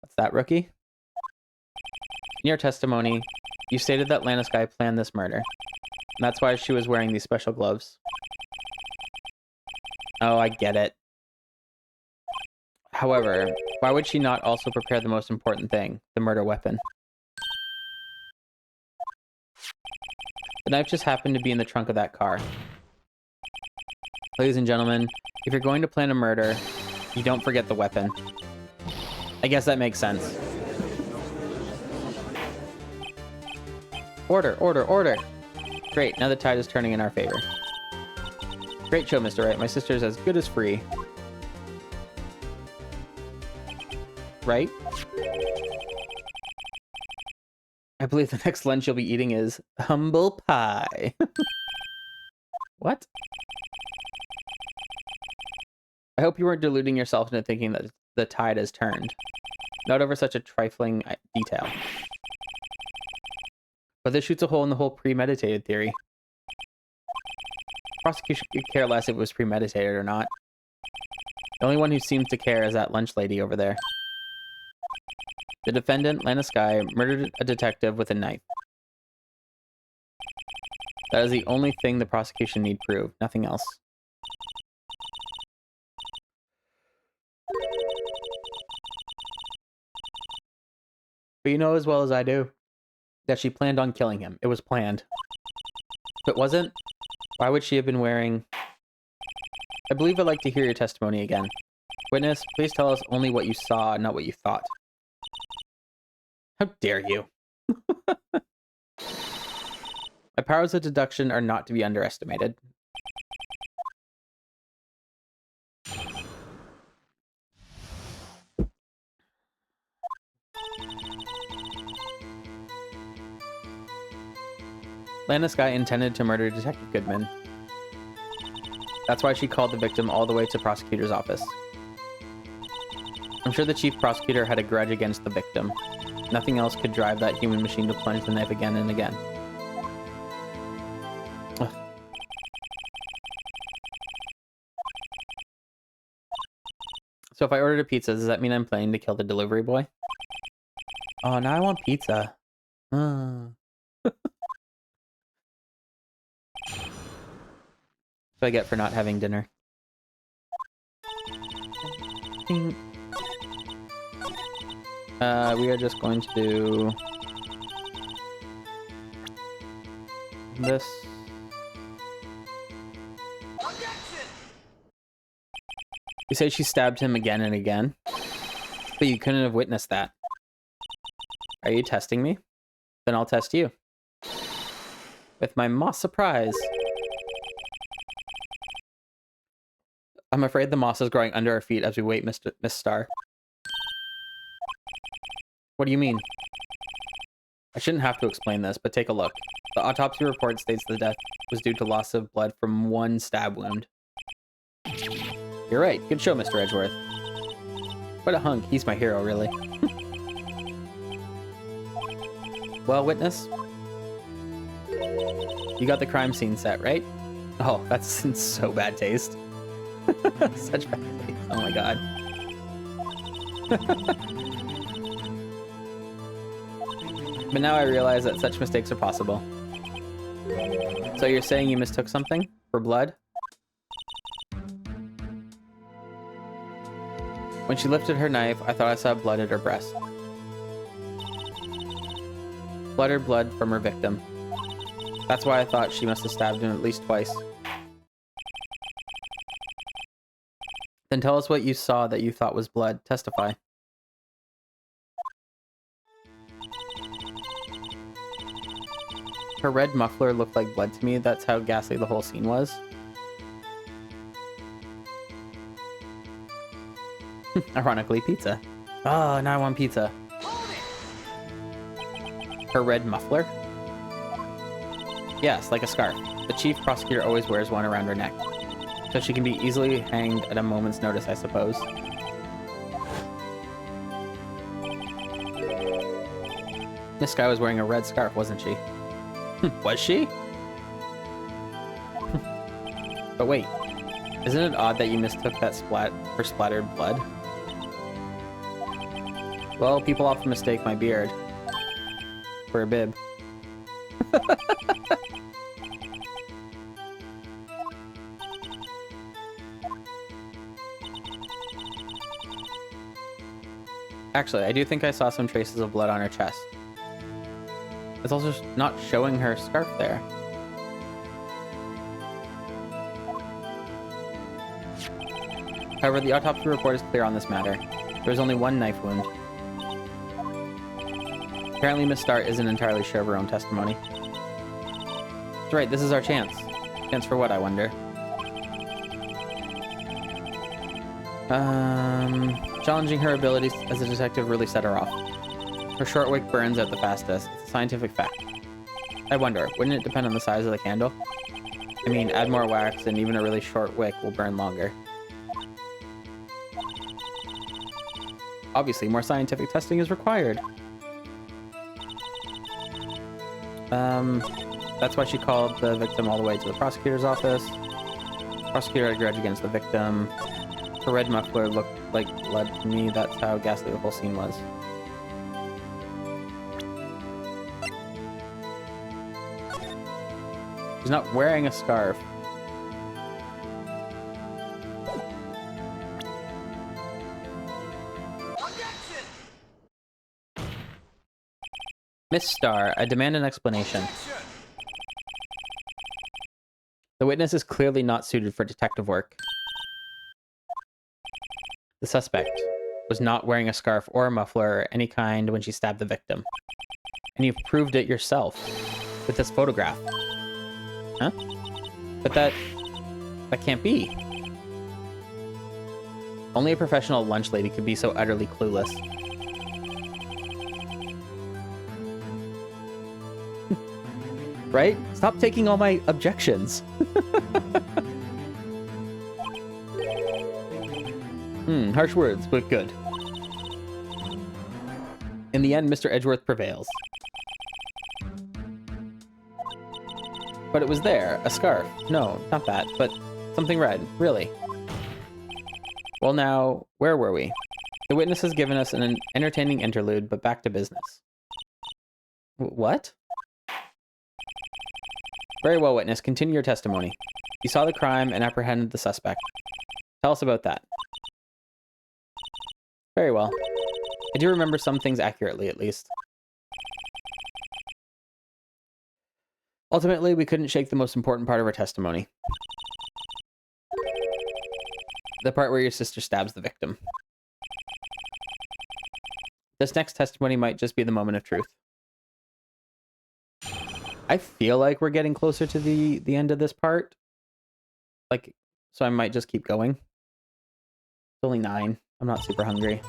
What's that, rookie? In your testimony, you stated that Landeskay planned this murder. And that's why she was wearing these special gloves. Oh, I get it. However, why would she not also prepare the most important thing, the murder weapon? The knife just happened to be in the trunk of that car. Ladies and gentlemen, if you're going to plan a murder, you don't forget the weapon. I guess that makes sense. Order, order, order! Great, now the tide is turning in our favor. Great show, Mr. Wright. My sister's as good as free. Right? I believe the next lunch you'll be eating is humble pie. What? I hope you weren't deluding yourself into thinking that the tide has turned. Not over such a trifling detail. But this shoots a hole in the whole premeditated theory. Prosecution could care less if it was premeditated or not. The only one who seems to care is that lunch lady over there. The defendant, Landeskay, murdered a detective with a knife. That is the only thing the prosecution need prove, nothing else. But you know as well as I do that she planned on killing him. It was planned. If it wasn't, why would she have been wearing... I believe I'd like to hear your testimony again. Witness, please tell us only what you saw, not what you thought. How dare you? My powers of deduction are not to be underestimated. Landeskay intended to murder Detective Goodman. That's why she called the victim all the way to prosecutor's office. I'm sure the chief prosecutor had a grudge against the victim. Nothing else could drive that human machine to plunge the knife again and again. Ugh. So if I ordered a pizza, does that mean I'm planning to kill the delivery boy? Oh, now I want pizza. What do I get for not having dinner? We are just going to do this. You say she stabbed him again and again, but you couldn't have witnessed that. Are you testing me? Then I'll test you. With my moss surprise. I'm afraid the moss is growing under our feet as we wait, Miss Star. What do you mean? I shouldn't have to explain this, but take a look. The autopsy report states the death was due to loss of blood from one stab wound. You're right. Good show, Mr. Edgeworth. What a hunk. He's my hero, really. Well, witness? You got the crime scene set, right? Oh, that's in so bad taste. Such bad taste. Oh my god. But now I realize that such mistakes are possible. So you're saying you mistook something for blood? When she lifted her knife, I thought I saw blood at her breast. Splattered blood from her victim. That's why I thought she must have stabbed him at least twice. Then tell us what you saw that you thought was blood. Testify. Her red muffler looked like blood to me. That's how ghastly the whole scene was. Ironically, pizza. Oh, now I want pizza. Her red muffler? Yes, like a scarf. The chief prosecutor always wears one around her neck. So she can be easily hanged at a moment's notice, I suppose. This guy was wearing a red scarf, wasn't she? Was she? But wait, isn't it odd that you mistook that for splattered blood? Well, people often mistake my beard for a bib. Actually, I do think I saw some traces of blood on her chest. It's also not showing her scarf there. However, the autopsy report is clear on this matter. There was only one knife wound. Apparently, Miss Starr isn't entirely sure of her own testimony. That's right, this is our chance. Chance for what, I wonder? Challenging her abilities as a detective really set her off. Her short wick burns out the fastest. It's a scientific fact. I wonder, wouldn't it depend on the size of the candle? I mean, add more wax and even a really short wick will burn longer. Obviously, more scientific testing is required. That's why she called the victim all the way to the prosecutor's office. Prosecutor had a grudge against the victim. Her red muffler looked like blood to me. That's how ghastly the whole scene was. She's not wearing a scarf. Miss Starr, I demand an explanation. The witness is clearly not suited for detective work. The suspect was not wearing a scarf or a muffler or any kind when she stabbed the victim. And you've proved it yourself with this photograph. Huh? But that can't be. Only a professional lunch lady could be so utterly clueless. Right? Stop taking all my objections. Harsh words, but good. In the end, Mr. Edgeworth prevails. But it was there, a scarf. No, not that, but something red, really. Well now, where were we? The witness has given us an entertaining interlude, but back to business. What? Very well, witness. Continue your testimony. You saw the crime and apprehended the suspect. Tell us about that. Very well. I do remember some things accurately, at least. Ultimately, we couldn't shake the most important part of our testimony. The part where your sister stabs the victim. This next testimony might just be the moment of truth. I feel like we're getting closer to the end of this part. Like, so I might just keep going. It's only 9. I'm not super hungry.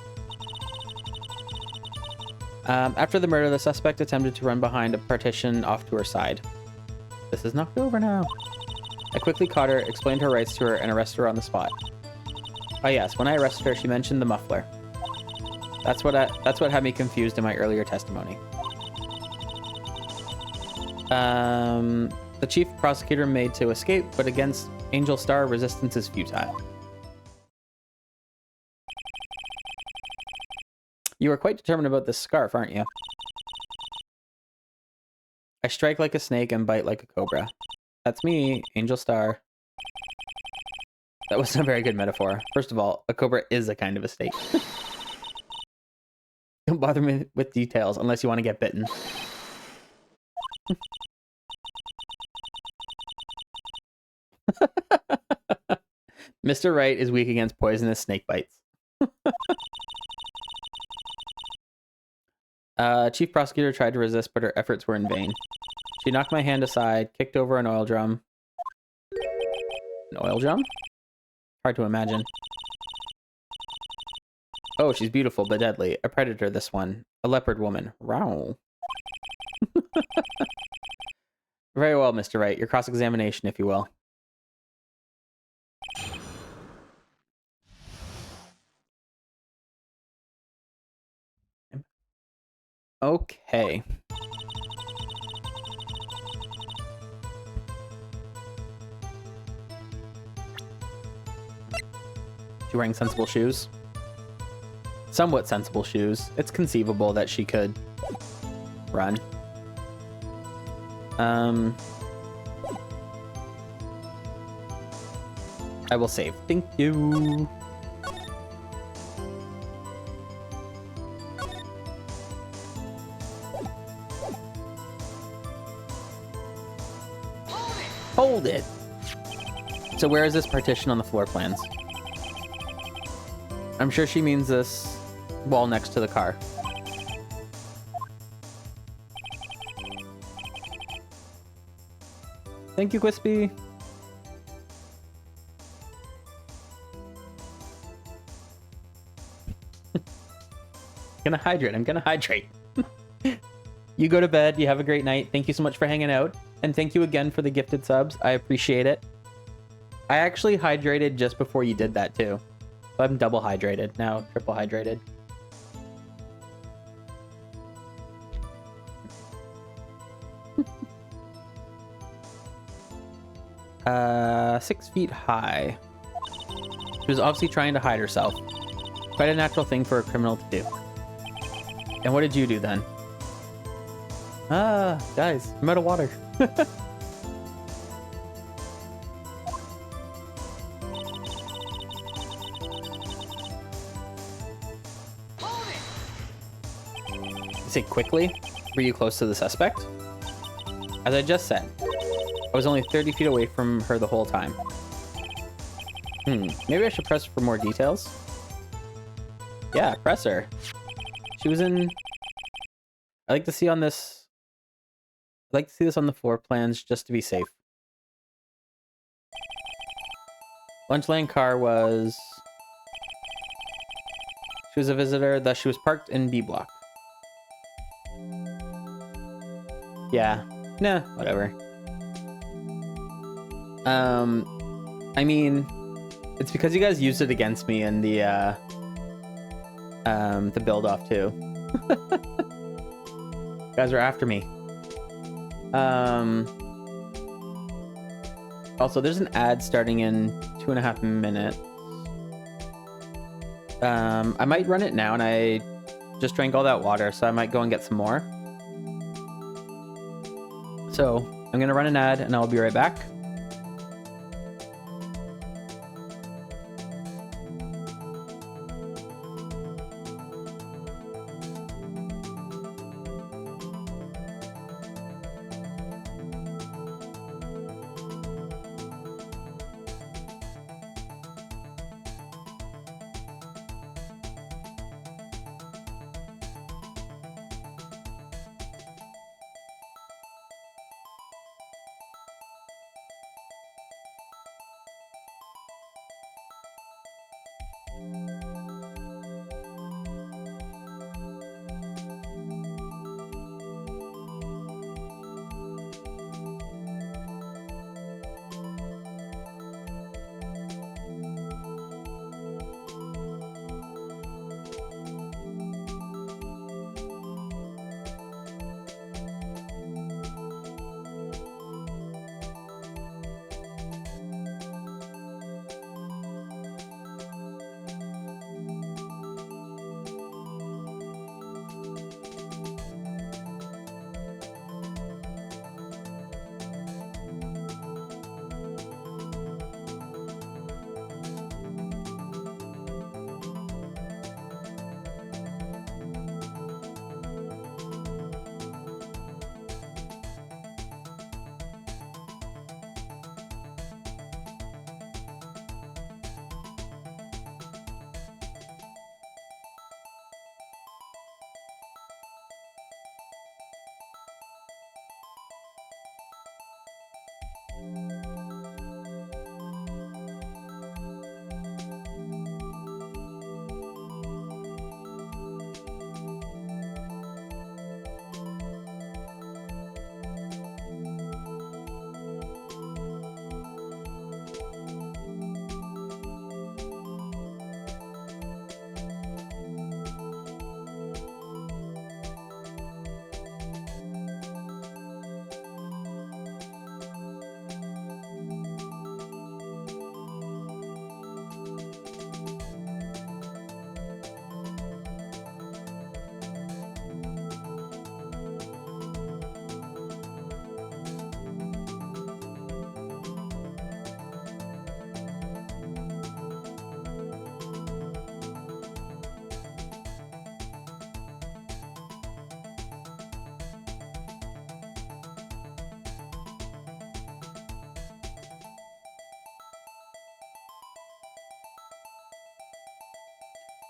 After the murder, the suspect attempted to run behind a partition off to her side. This is knocked over now. I quickly caught her, explained her rights to her, and arrested her on the spot. Oh yes, when I arrested her, she mentioned the muffler. That's what had me confused in my earlier testimony. The chief prosecutor made to escape, but against Angel Star, resistance is futile. You are quite determined about this scarf, aren't you? I strike like a snake and bite like a cobra. That's me, Angel Star. That wasn't a very good metaphor. First of all, a cobra is a kind of a snake. Don't bother me with details unless you want to get bitten. Mr. Wright is weak against poisonous snake bites. Chief prosecutor tried to resist, but her efforts were in vain. She knocked my hand aside, kicked over an oil drum. An oil drum? Hard to imagine. Oh, she's beautiful but deadly. A predator, this one. A leopard woman. Row. Very well, Mr. Wright. Your cross-examination, if you will. Okay. She wearing sensible shoes? Somewhat sensible shoes. It's conceivable that she could run. I will save. Thank you. Hold it. So where is this partition on the floor plans? I'm sure she means this wall next to the car. Thank you, Quispy. I'm gonna hydrate. You go to bed. You have a great night. Thank you so much for hanging out. And thank you again for the gifted subs. I appreciate it. I actually hydrated just before you did that too. So I'm double hydrated now, triple hydrated. Uh, 6 feet high. She was obviously trying to hide herself. Quite a natural thing for a criminal to do. And what did you do then? Ah, guys, I'm out of water. Say quickly? Were you close to the suspect? As I just said, I was only 30 feet away from her the whole time. Maybe I should press for more details? Yeah, press her. She was in... I like to see on this... I'd like to see this on the floor plans just to be safe. Lunchland car was... She was a visitor, thus she was parked in B block. Yeah. Nah, whatever. I mean, it's because you guys used it against me in the build-off too. You guys are after me. Also, there's an ad starting in 2.5 minutes. I might run it now, and I just drank all that water, so I might go and get some more. So, I'm gonna run an ad, and I'll be right back.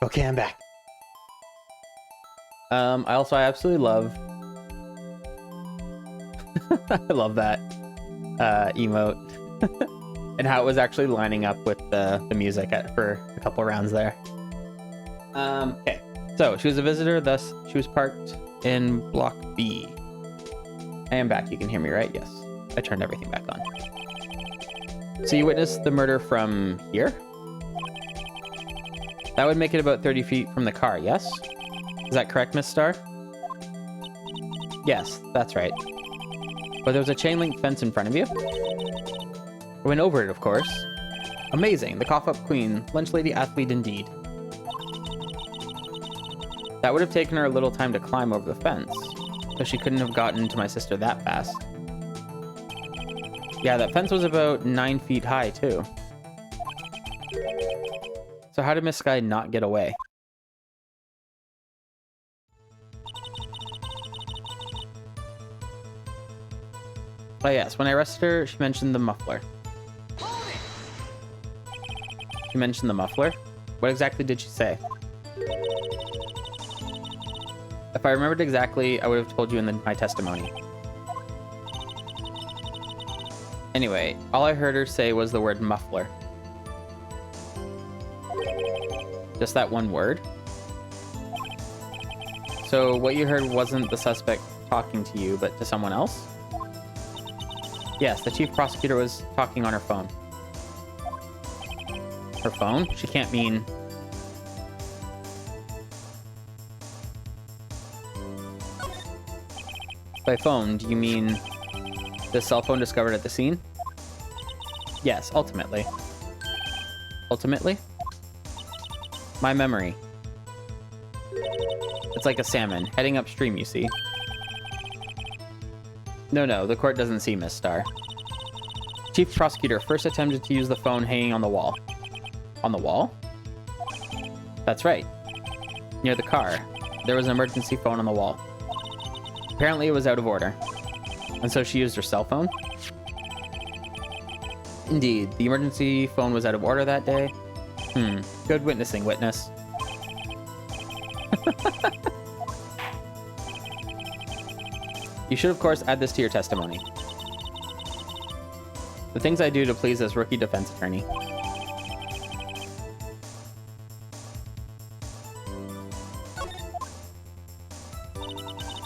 Okay, I'm back. I absolutely love I love that emote and how it was actually lining up with the music for a couple rounds there. Okay, so she was a visitor, thus she was parked in block B. I am back. You can hear me, right? Yes. I turned everything back on. So you witnessed the murder from here? That would make it about 30 feet from the car, yes? Is that correct, Miss Starr? Yes, that's right. But there was a chain link fence in front of you? I went over it, of course. Amazing, the cough-up queen, lunch lady athlete indeed. That would have taken her a little time to climb over the fence, but she couldn't have gotten to my sister that fast. Yeah, that fence was about 9 feet high, too. So how did Miss Sky not get away? Oh yes, when I arrested her, she mentioned the muffler. She mentioned the muffler? What exactly did she say? If I remembered exactly, I would have told you in my testimony. Anyway, all I heard her say was the word muffler. Just that one word? So what you heard wasn't the suspect talking to you, but to someone else? Yes, the chief prosecutor was talking on her phone. Her phone? She can't mean... By phone, do you mean the cell phone discovered at the scene? Yes, ultimately. Ultimately? My memory. It's like a salmon, heading upstream, you see. No, the court doesn't see, Miss Starr. Chief prosecutor first attempted to use the phone hanging on the wall. On the wall? That's right. Near the car, there was an emergency phone on the wall. Apparently it was out of order. And so she used her cell phone? Indeed, the emergency phone was out of order that day. Good witnessing, witness. You should, of course, add this to your testimony. The things I do to please this rookie defense attorney.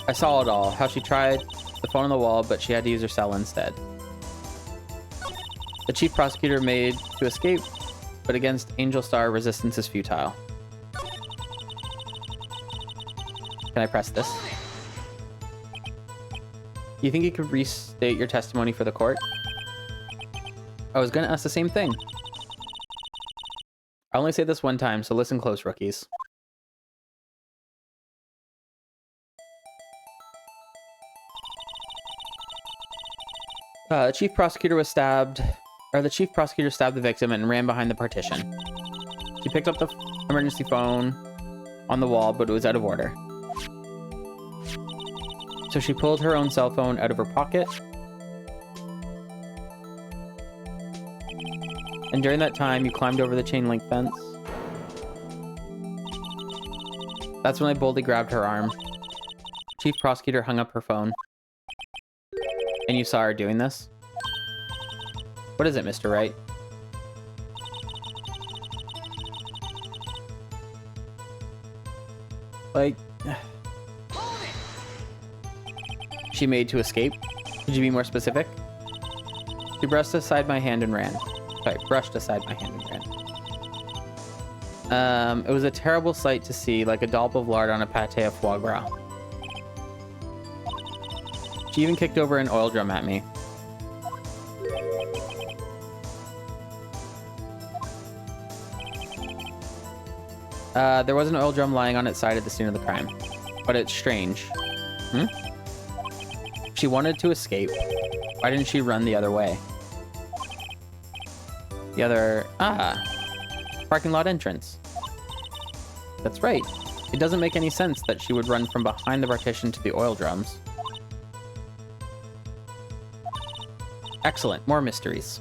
I saw it all, how she tried the phone on the wall, but she had to use her cell instead. The chief prosecutor made to escape, but against Angel Star, resistance is futile. Can I press this? You think you could restate your testimony for the court? I was gonna ask the same thing. I only say this one time, so listen close, rookies. The chief prosecutor stabbed the victim and ran behind the partition. She picked up the emergency phone on the wall, but it was out of order. So she pulled her own cell phone out of her pocket. And during that time, you climbed over the chain link fence. That's when I boldly grabbed her arm. Chief prosecutor hung up her phone. And you saw her doing this? What is it, Mr. Wright? Like... She made to escape? Could you be more specific? She brushed aside my hand and ran. Sorry, brushed aside my hand and ran. It was a terrible sight to see, like a dollop of lard on a pate of foie gras. She even kicked over an oil drum at me. There was an oil drum lying on its side at the scene of the crime. But it's strange. She wanted to escape. Why didn't she run the other way? The other... parking lot entrance. That's right. It doesn't make any sense that she would run from behind the partition to the oil drums. Excellent. More mysteries.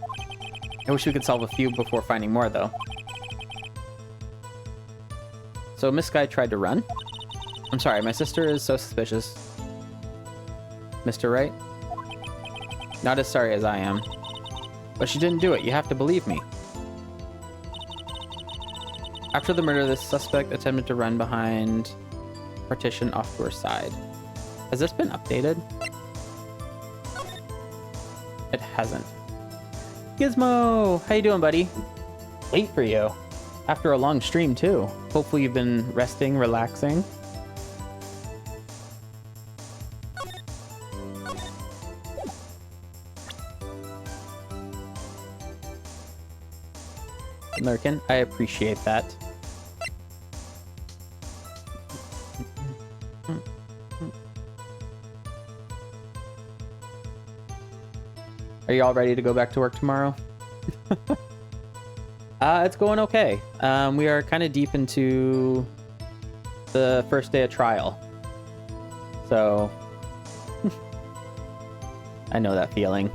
I wish we could solve a few before finding more, though. So Miss Guy tried to run? I'm sorry, my sister is so suspicious. Mr. Wright? Not as sorry as I am. But she didn't do it. You have to believe me. After the murder, this suspect attempted to run behind partition off to her side. Has this been updated? It hasn't. Gizmo! How you doing, buddy? Late for you. After a long stream, too. Hopefully you've been resting, relaxing. Lurkin, I appreciate that. Are you all ready to go back to work tomorrow? It's going okay. We are kind of deep into the first day of trial. So, I know that feeling.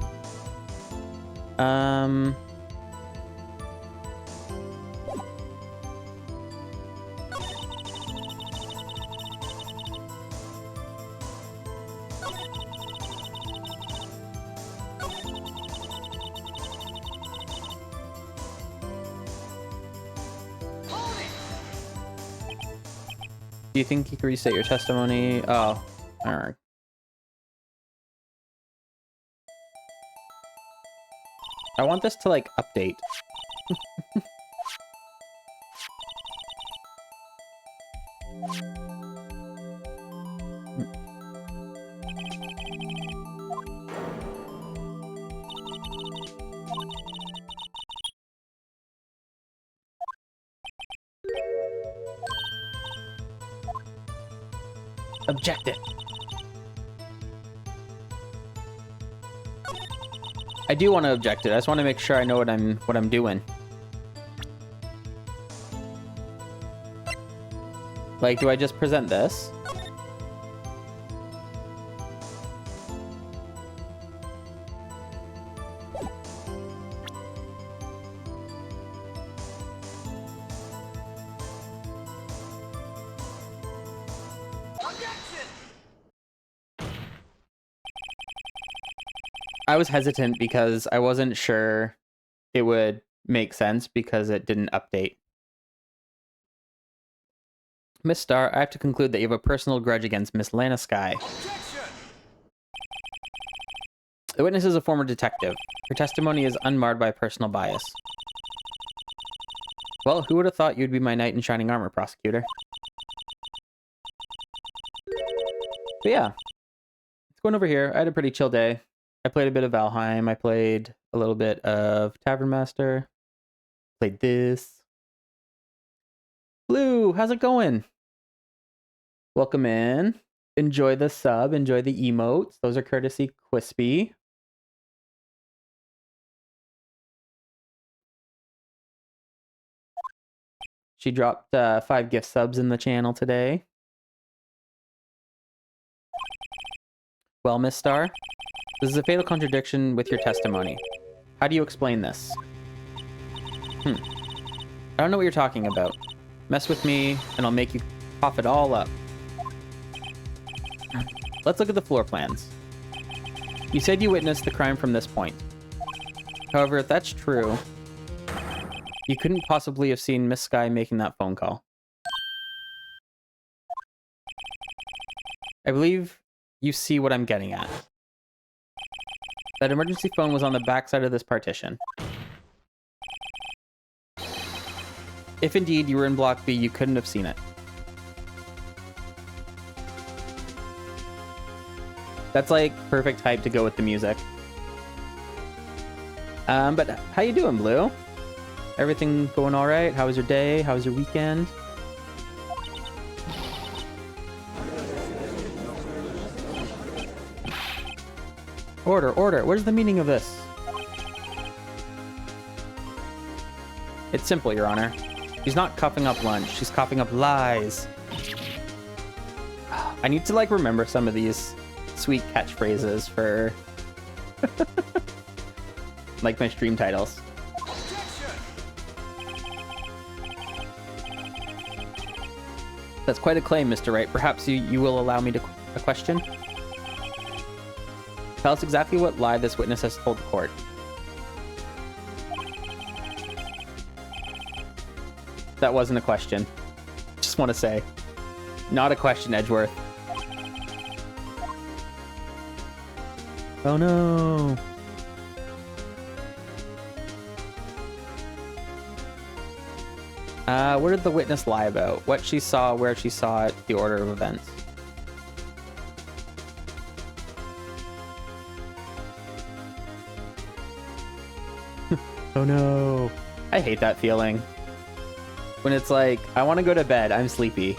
Do you think you could reset your testimony? Oh, alright. I want this to, like, update. Object it. I do want to object it. I just want to make sure I know what I'm doing. Like, do I just present this? I was hesitant because I wasn't sure it would make sense because it didn't update. Miss Star, I have to conclude that you have a personal grudge against Miss Lana Sky. Objection! The witness is a former detective. Her testimony is unmarred by personal bias. Well, who would have thought you'd be my knight in shining armor, prosecutor? But yeah, it's going over here. I had a pretty chill day. I played a bit of Valheim. I played a little bit of Tavern Master. Played this. Blue, how's it going? Welcome in. Enjoy the sub. Enjoy the emotes. Those are courtesy Quispy. She dropped 5 gift subs in the channel today. Well, Miss Star, this is a fatal contradiction with your testimony. How do you explain this? I don't know what you're talking about. Mess with me, and I'll make you cough it all up. Let's look at the floor plans. You said you witnessed the crime from this point. However, if that's true, you couldn't possibly have seen Miss Sky making that phone call. I believe you see what I'm getting at. That emergency phone was on the backside of this partition. If indeed you were in Block B, you couldn't have seen it. That's like perfect hype to go with the music. But how you doing, Blue? Everything going all right? How was your day? How was your weekend? Order, order. What is the meaning of this? It's simple, Your Honor. She's not coughing up lunch. She's coughing up lies. I need to, like, remember some of these sweet catchphrases for... like my stream titles. That's quite a claim, Mr. Wright. Perhaps you will allow me a question? Tell us exactly what lie this witness has told the court. That wasn't a question. Just want to say. Not a question, Edgeworth. Oh no. What did the witness lie about? What she saw, where she saw it, the order of events. Oh no. I hate that feeling. When it's like, I want to go to bed, I'm sleepy.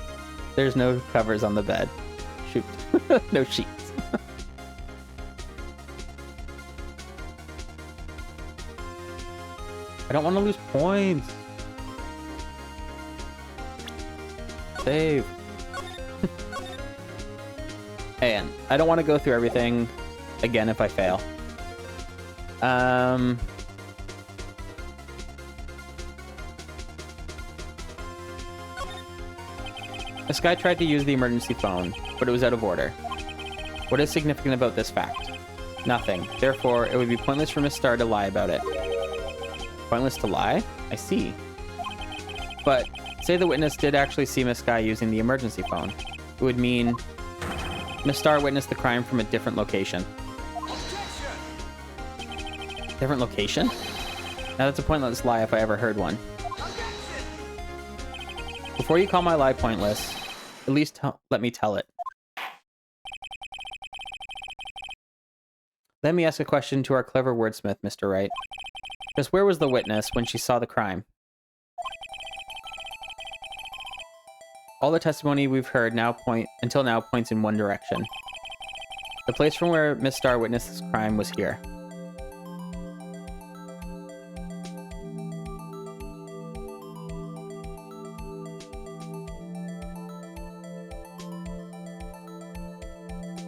There's no covers on the bed. Shoot. No sheets. I don't want to lose points. Save. And I don't want to go through everything again if I fail. This guy tried to use the emergency phone, but it was out of order. What is significant about this fact? Nothing. Therefore, it would be pointless for Miss Star to lie about it. Pointless to lie? I see. But say the witness did actually see Miss Sky using the emergency phone. It would mean Miss Star witnessed the crime from a different location. Different location? Now that's a pointless lie if I ever heard one. Before you call my lie pointless, at least let me tell it. Let me ask a question to our clever wordsmith, Mr. Wright. Just where was the witness when she saw the crime? All the testimony we've heard until now points in one direction. The place from where Miss Star witnessed this crime was here.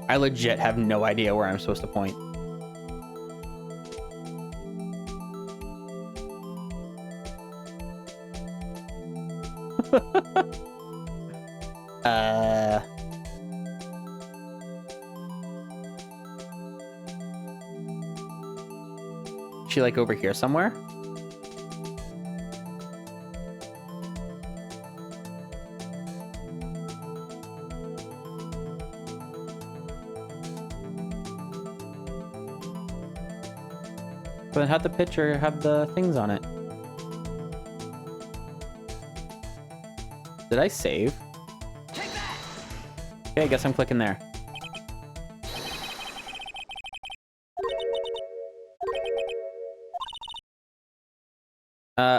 I legit have no idea where I'm supposed to point. She like over here somewhere? But have the picture have the things on it. Did I save? Okay, I guess I'm clicking there.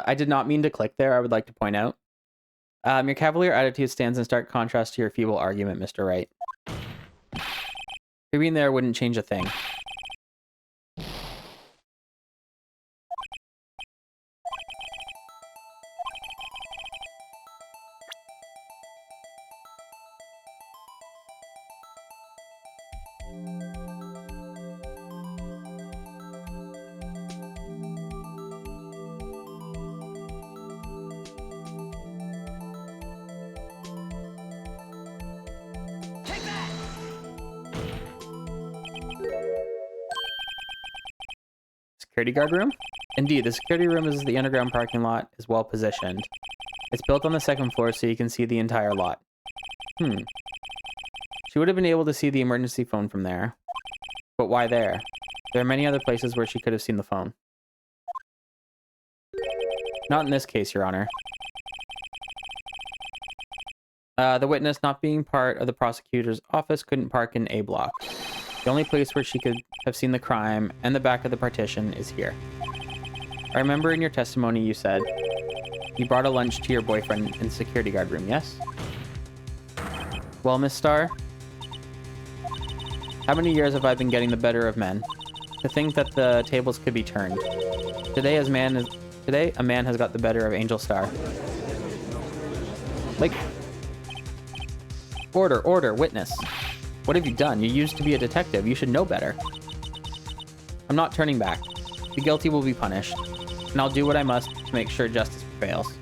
I did not mean to click there, I would like to point out. Your cavalier attitude stands in stark contrast to your feeble argument, Mr. Wright. Your being there wouldn't change a thing. Security guard room? Indeed, the security room is the underground parking lot is well positioned. It's built on the second floor so you can see the entire lot. She would have been able to see the emergency phone from there. But why there? There are many other places where she could have seen the phone. Not in this case, Your Honor. The witness, not being part of the prosecutor's office, couldn't park in A block. The only place where she could have seen the crime and the back of the partition is here. I remember in your testimony you said you brought a lunch to your boyfriend in the security guard room, yes? Well, Miss Starr, how many years have I been getting the better of men? To think that the tables could be turned. Today, a man has got the better of Angel Starr. Like, order, witness. What have you done? You used to be a detective. You should know better. I'm not turning back. The guilty will be punished, and I'll do what I must to make sure justice prevails.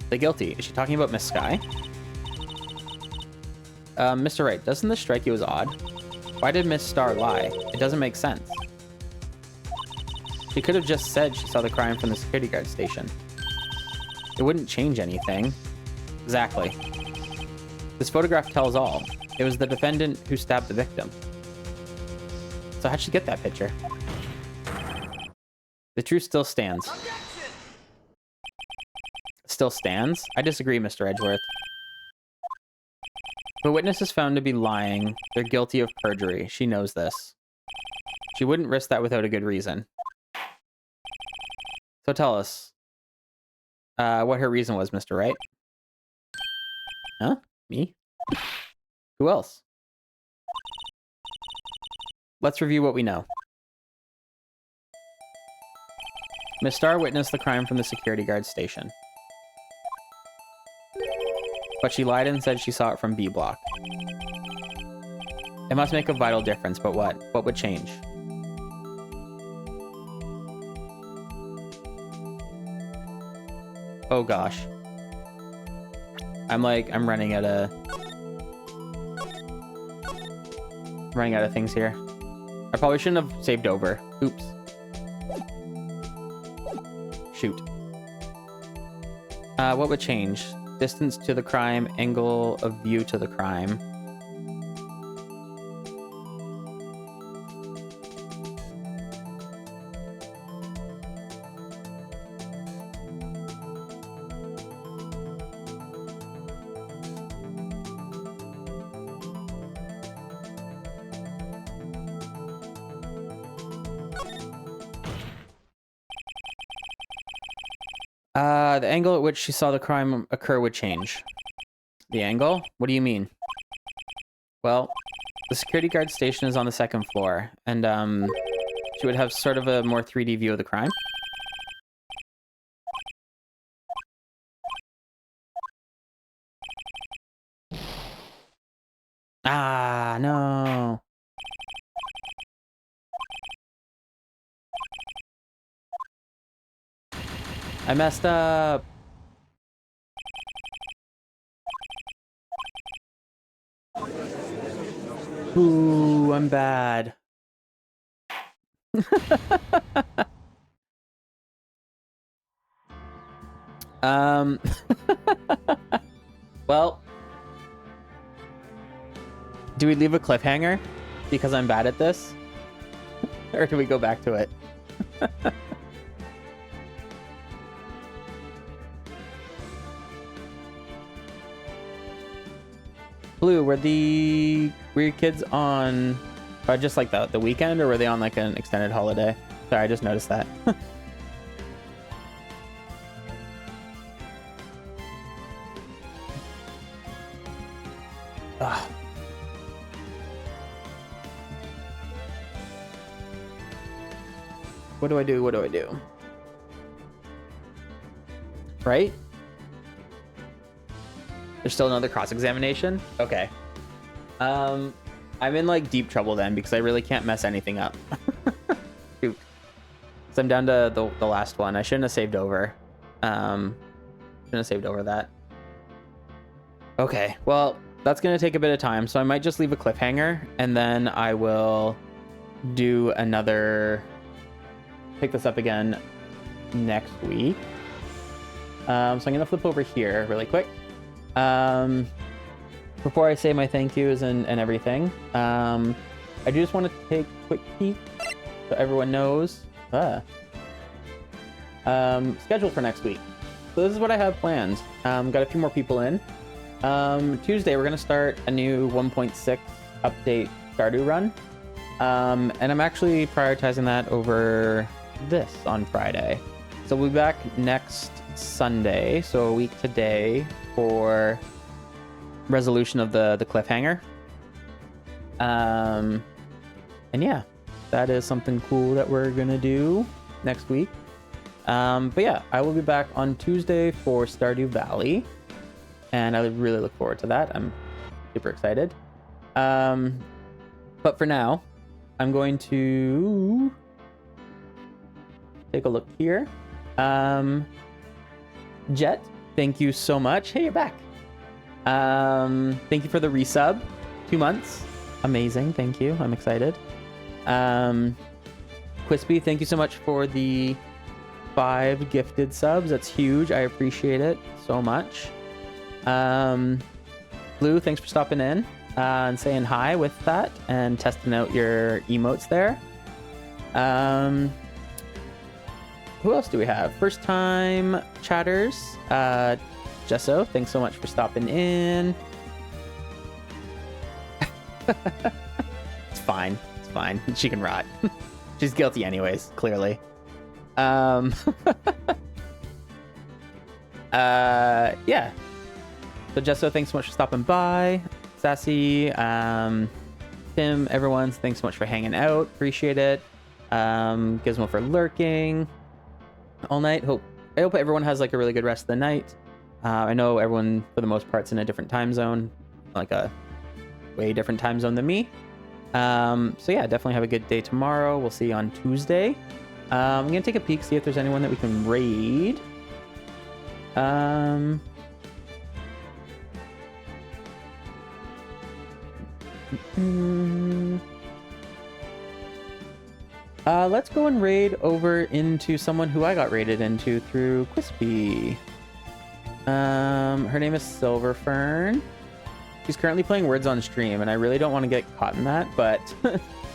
The guilty. Is she talking about Miss Sky? Mr. Wright, doesn't this strike you as odd? Why did Miss Starr lie? It doesn't make sense. She could have just said she saw the crime from the security guard station. It wouldn't change anything. Exactly. This photograph tells all. It was the defendant who stabbed the victim. So how'd she get that picture? The truth still stands. Objection! Still stands? I disagree, Mr. Edgeworth. If a witness is found to be lying, they're guilty of perjury. She knows this. She wouldn't risk that without a good reason. So tell us what her reason was, Mr. Wright. Huh? Me? Who else? Let's review what we know. Miss Starr witnessed the crime from the security guard station. But she lied and said she saw it from B block. It must make a vital difference, but what? What would change? Oh gosh. I'm running out of things here. I probably shouldn't have saved over. Oops. Shoot. What would change? Distance to the crime, angle of view to the crime. The angle at which she saw the crime occur would change. The angle? What do you mean? Well, the security guard station is on the second floor, and she would have sort of a more 3D view of the crime. Ah, no. I messed up. Ooh, I'm bad. Well, do we leave a cliffhanger because I'm bad at this? Or do we go back to it? Blue, were your kids on just like the weekend, or were they on like an extended holiday? Sorry, I just noticed that. Ugh. What do I do? What do I do? Right? There's still another cross-examination? Okay. I'm in like deep trouble then because I really can't mess anything up. Shoot. So I'm down to the last one. I shouldn't have saved over. Shouldn't have saved over that. Okay, well, that's gonna take a bit of time, so I might just leave a cliffhanger and then I will do another pick this up again next week. So I'm gonna flip over here really quick. Before I say my thank yous and everything, I do just want to take a quick peek so everyone knows schedule for next week. So this is what I have planned. Got a few more people in. Tuesday we're gonna start a new 1.6 update Stardew run, and I'm actually prioritizing that over this on Friday. So we'll be back next Sunday, so a week today, for resolution of the cliffhanger. And yeah, that is something cool that we're gonna do next week. But yeah, I will be back on Tuesday for Stardew Valley, and I really look forward to that. I'm super excited. But for now, I'm going to take a look here. Jet, thank you so much. Hey, you're back. Thank you for the resub. 2 months. Amazing. Thank you. I'm excited. Quispy, thank you so much for the 5 gifted subs. That's huge. I appreciate it so much. Blue, thanks for stopping in and saying hi with that and testing out your emotes there. Who else do we have? First time chatters. Jesso, thanks so much for stopping in. It's fine. It's fine. She can rot. She's guilty anyways, clearly. Yeah. So Jesso, thanks so much for stopping by. Sassy, Tim, everyone, thanks so much for hanging out. Appreciate it. Gizmo for lurking all night. I hope everyone has like a really good rest of the night. I know everyone for the most part's in a different time zone, like a way different time zone than me. So yeah, definitely have a good day tomorrow. We'll see you on Tuesday. I'm gonna take a peek, see if there's anyone that we can raid. Let's go and raid over into someone who I got raided into through Quispy. Her name is Silverfern. She's currently playing Words on stream, and I really don't want to get caught in that, but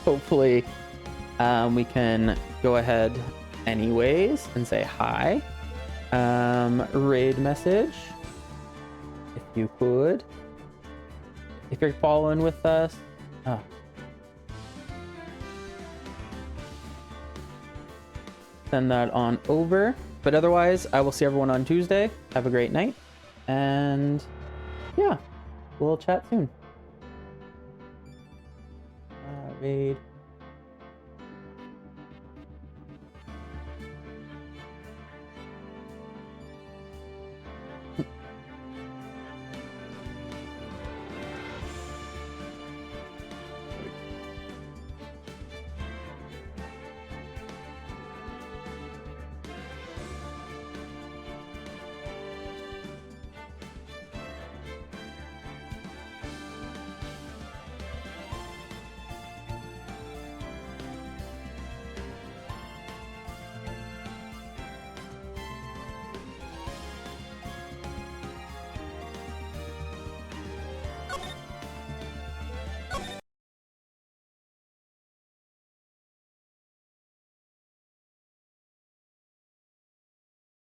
hopefully we can go ahead anyways and say hi. Raid message, if you could. If you're following with us. Oh. Send that on over. But otherwise, I will see everyone on Tuesday. Have a great night. And yeah, we'll chat soon. Raid.